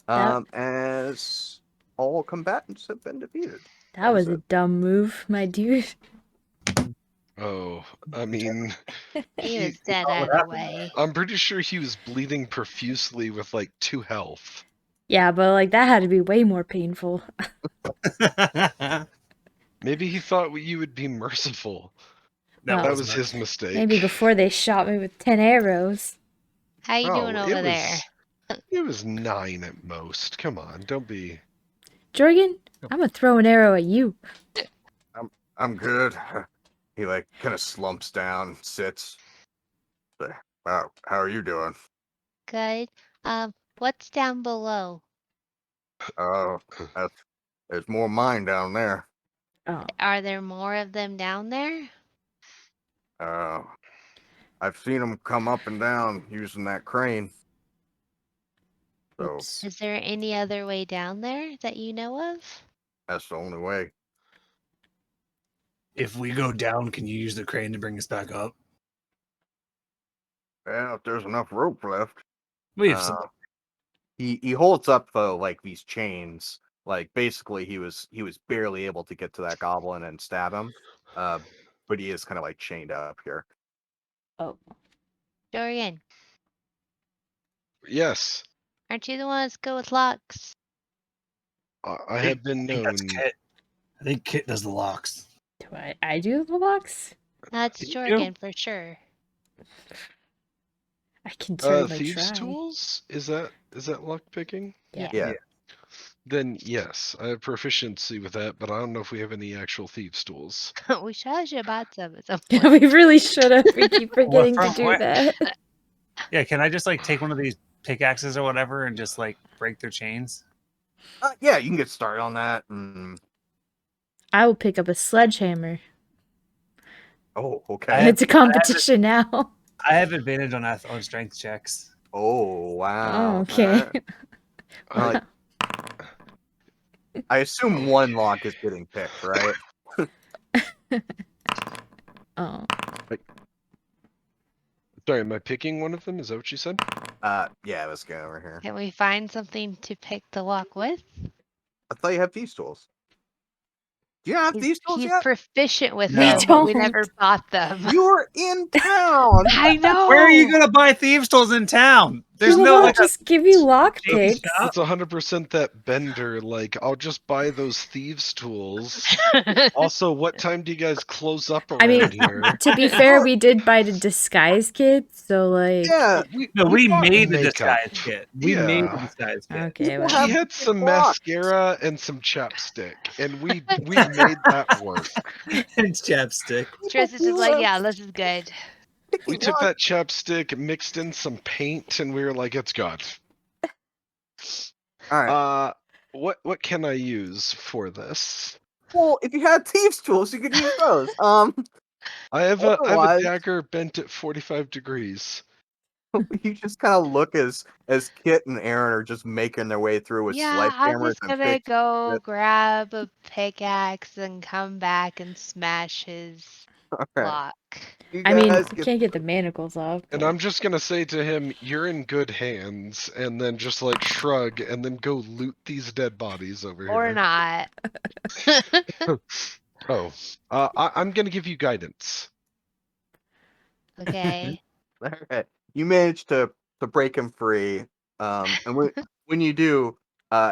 As all combatants have been defeated. That was That a dumb move, my dude. Oh, I mean, He was he. dead what either happened? way. I'm pretty sure he was bleeding profusely with like 2 health. Yeah, but like that had to be way more painful. Maybe he thought you would be merciful. Well, That was was not- his mistake. maybe before they shot me with 10 arrows. How you doing Oh, over there? it was 9 at most. Come on, don't be. Jorgen, I'm gonna throw an arrow at you. I'm good. He like kind of slumps down, sits. Say, wow, how are you doing? Good. What's down below? Oh, there's more mine down there. Oh, Are there more of them down there? Uh, I've seen them come up and down using that crane. So whoops. Is there any other way down there that you know of? that's the only way. If we go down, can you use the crane to bring us back up? Well, if there's enough rope left. We have some. He holds up like these chains. Like basically he was barely able to get to that goblin and stab him. But he is kind of like chained up here. Oh, Dorian, Yes, aren't you the one that's good with locks? I have been I think that's known. Kit. I think Kit does the locks. do I do the locks? That's You do? Jorgen for sure. I can certainly Thieves' try. tools? Is that lock picking? Yeah. Yeah. Then yes, I have proficiency with that, but I don't know if we have any actual thieves' tools. We should have bought some at some Yeah, point. we really should have. We keep forgetting to from do where? that. Yeah, can I just like take one of these pickaxes or whatever and just like break their chains? Yeah, you can get started on that. I will pick up a sledgehammer. Oh, I okay. have- It's a competition now. I have advantage on strength checks. Oh, wow. Oh, okay. Alright. I assume one lock is getting picked, right? Oh, Sorry, am I picking one of them? Is that what you said? Yeah, let's go over here. Can we find something to pick the lock with? I thought you had these tools. Do you not have these tools He's yet? proficient with We them, but we don't. never bought them. You were in town. I know. Where are you gonna buy thieves' tools in town? There's People no don't like a just give you lock cheap picks. shop. It's 100% that bender. Like, I'll just buy those thieves' tools. Also, what time do you guys close up around I mean, here? to be fair, we did buy the disguise kit, so like. Yeah. We bought made the makeup. disguise kit. We made the Yeah. disguise kit. Okay, People well. have He had big some blocks. mascara and some chapstick, and we made that work. And chapstick. Trish is just like, yeah, this is good. We took that chapstick, mixed in some paint, and we were like, it's good. All right. What can I use for this? Well, if you had thieves' tools, you could use those. I have a Otherwise- dagger bent at 45 degrees. You just kind of look as Kit and Aaron are just making their way through with Yeah, I'm sledgehammers just and gonna picks. go grab a pickaxe and come back and smash his Okay. lock. You I mean, guys you can't get the manacles off. And but- I'm just gonna say to him, "You're in good hands," and then just like shrug, and then go loot these dead bodies over Or here. not. Oh, I'm gonna give you guidance. Okay. Okay. You manage to break him free. And when you do,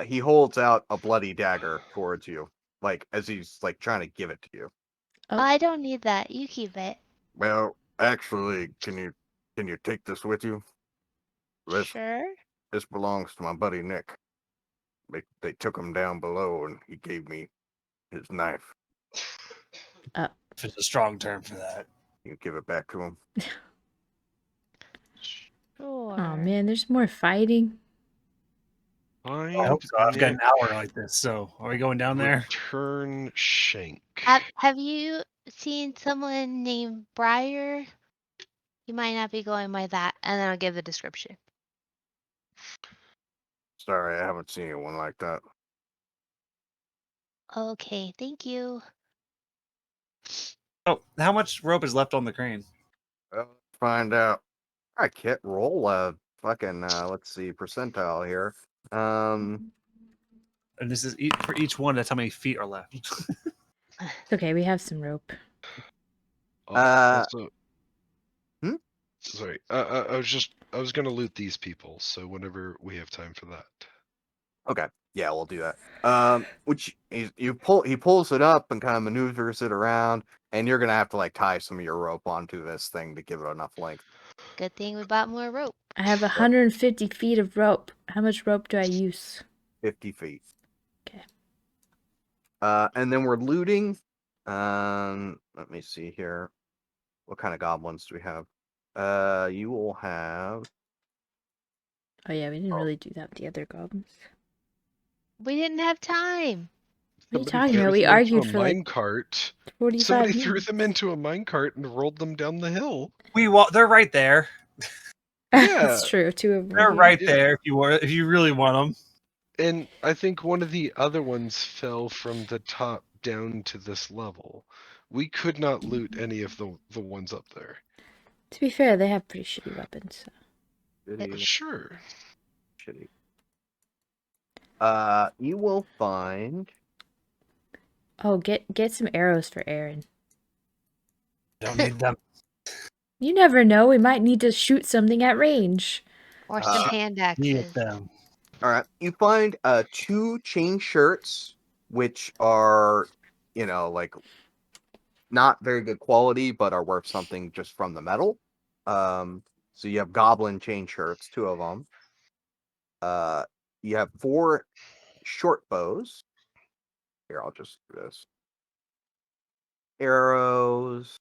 he holds out a bloody dagger towards you, like as he's like trying to give it to you. Oh. I don't need that. You keep it. Well, actually, can you take this with you? Sure. This belongs to my buddy Nick. They took him down below, and he gave me his knife. If it's a strong term for that. You give it back to him. Sure. Oh man, there's more fighting. Fine. I hope so. I've got an Nick, hour like this, so are we going down there? Return shank. Have you seen someone named Briar? You might not be going by that, and then I'll give the description. Sorry, I haven't seen anyone like that. Okay, thank you. Oh, how much rope is left on the crane? Well, let's find out. All right, Kit, roll a fucking let's see, percentile here. And this is for each one. That's how many feet are left. It's okay, we have some rope. Also, Hmm? sorry. I was gonna loot these people. So whenever we have time for that. Okay, yeah, we'll do that. Which he pulls it up and kind of maneuvers it around, and you're gonna have to like tie some of your rope onto this thing to give it enough length. Good thing we bought more rope. I have 150 feet of rope. How much rope do I use? 50 feet. Okay. And then we're looting. Let me see here. What kind of goblins do we have? You will have. Oh yeah, we didn't really do that with the other goblins. We didn't have time. What are you Somebody talking threw about? We them into argued a for like minecart. 45 Somebody minutes. threw them into a minecart and rolled them down the hill. They're right there. Yeah. That's true. Two of them. They're Here. right Yeah. there if you really want them. And I think one of the other ones fell from the top down to this level. We could not loot any of the ones up there. To be fair, they have pretty shitty weapons. So. Sure. Shitty. You will find. Oh, get some arrows for Aaron. Don't need them. You never know. We might need to shoot something at range. Or some hand Need axes. them. All right, you find 2 chain shirts, which are, like not very good quality, but are worth something just from the metal. So you have goblin chain shirts, 2 of them. You have 4 short bows. Here, I'll just do this. Arrows.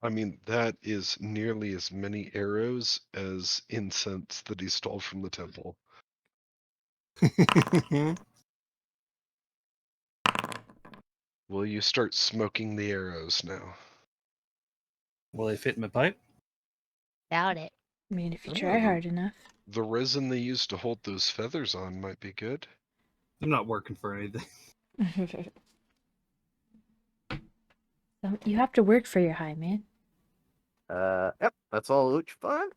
I mean, that is nearly as many arrows as incense that he stole from the temple. Will you start smoking the arrows now? Will they fit in my pipe? Doubt it. I mean, if you try hard enough. The resin they used to hold those feathers on might be good. I'm not working for anything. So you have to work for your high, man. Yep, that's all that you find.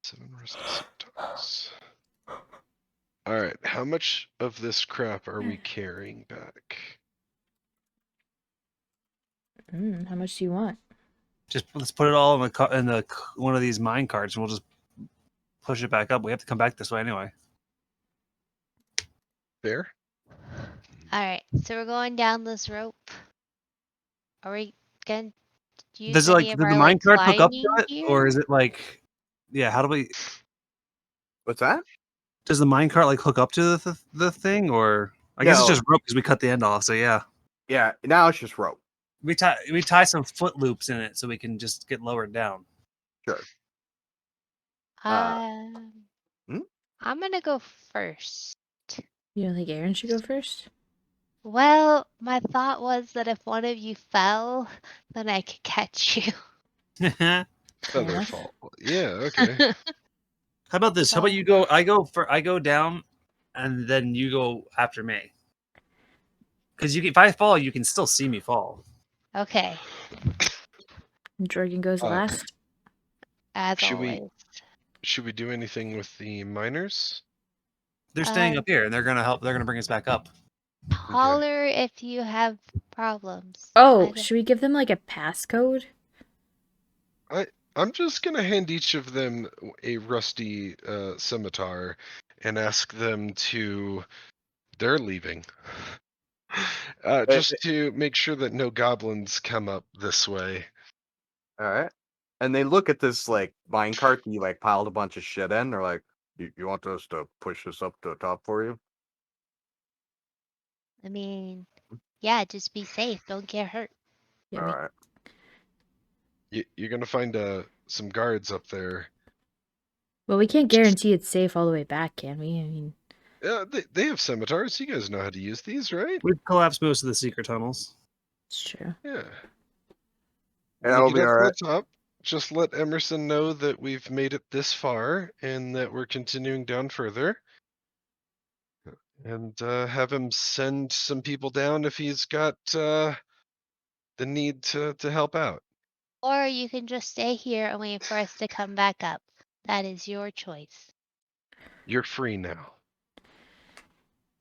7 rusty scimitars. Alright, how much of this crap are we carrying back? How much do you want? Just let's put it all in the one of these mine carts, and we'll just push it back up. We have to come back this way anyway. Fair? Alright, so we're going down this rope. Are we gonna use Does any of the our mine cart hook up to climbing it, gear? or is it like, yeah? How do we? What's that? Does the mine cart like hook up to the thing, or I guess it's No. just rope because we cut the end off. So yeah, Yeah, now it's just rope. we tie some foot loops in it so we can just get lowered down. Sure. Um, Hmm? I'm gonna go first. You don't think Aaron should go first? Well, my thought was that if one of you fell, then I could catch you. Fair Feather enough. fall. Yeah, okay. How about this? How about you go? I go down, and then you go after me. Because if I fall, you can still see me fall. Okay, And Jorgen goes Uh, last. as Should always. Should we do anything with the miners? They're staying Um, up here, and they're gonna help. They're gonna bring us back up. Holler if you have problems. Oh, should we give them like a passcode? I'm just gonna hand each of them a rusty scimitar and ask them to. They're leaving. Just to make sure that no goblins come up this way. All right. And they look at this like mine cart that you like piled a bunch of shit in. They're like, you want us to push this up to the top for you? I mean, yeah, just be safe. Don't get hurt. Yeah, All right. You're gonna find some guards up there. Well, we can't guarantee it's safe all the way back, can we? I mean, Yeah, they have scimitars. You guys know how to use these, right? We've collapsed most of the secret tunnels. it's true. Yeah. Yeah, When you it'll get be up all to right. the top, just let Emerson know that we've made it this far and that we're continuing down further. And have him send some people down if he's got the need to help out. Or you can just stay here and wait for us to come back up. That is your choice. You're free now.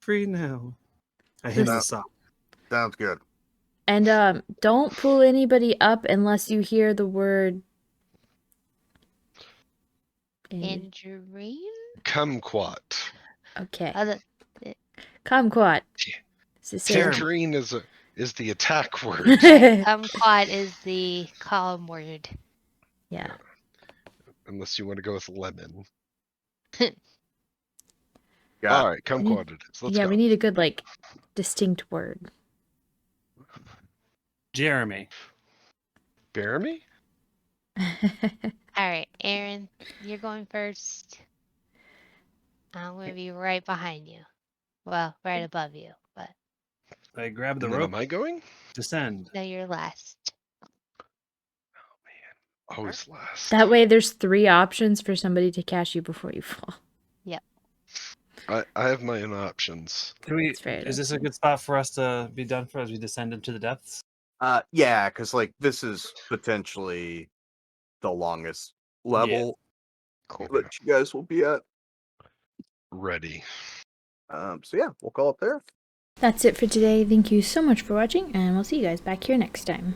Free now. I hit the This- sock. Sounds good. And don't pull anybody up unless you hear the word. Tangerine? Kumquat. Okay. Other, Kumquat. Yeah. It's the same. Tangerine is the attack word. kumquat is the column word. Yeah. Unless you want to go with lemon. Got All right, kumquat it is. Let's yeah, go. we need a good, like, distinct word. Jeremy. Jeremy? All right, Aaron, you're going first. I'm going to be right behind you. Well, right above you, but I grab the And then rope. am I going? Descend. no, you're last. Always last. That way there's 3 options for somebody to catch you before you fall. I have my own options. Can we? It's fair Is to- this a good spot for us to be done for as we descend into the depths? Yeah, because like this is potentially the longest level Cool. that you guys will be at. Ready. So yeah, we'll call it there. That's it for today. Thank you so much for watching, and we'll see you guys back here next time.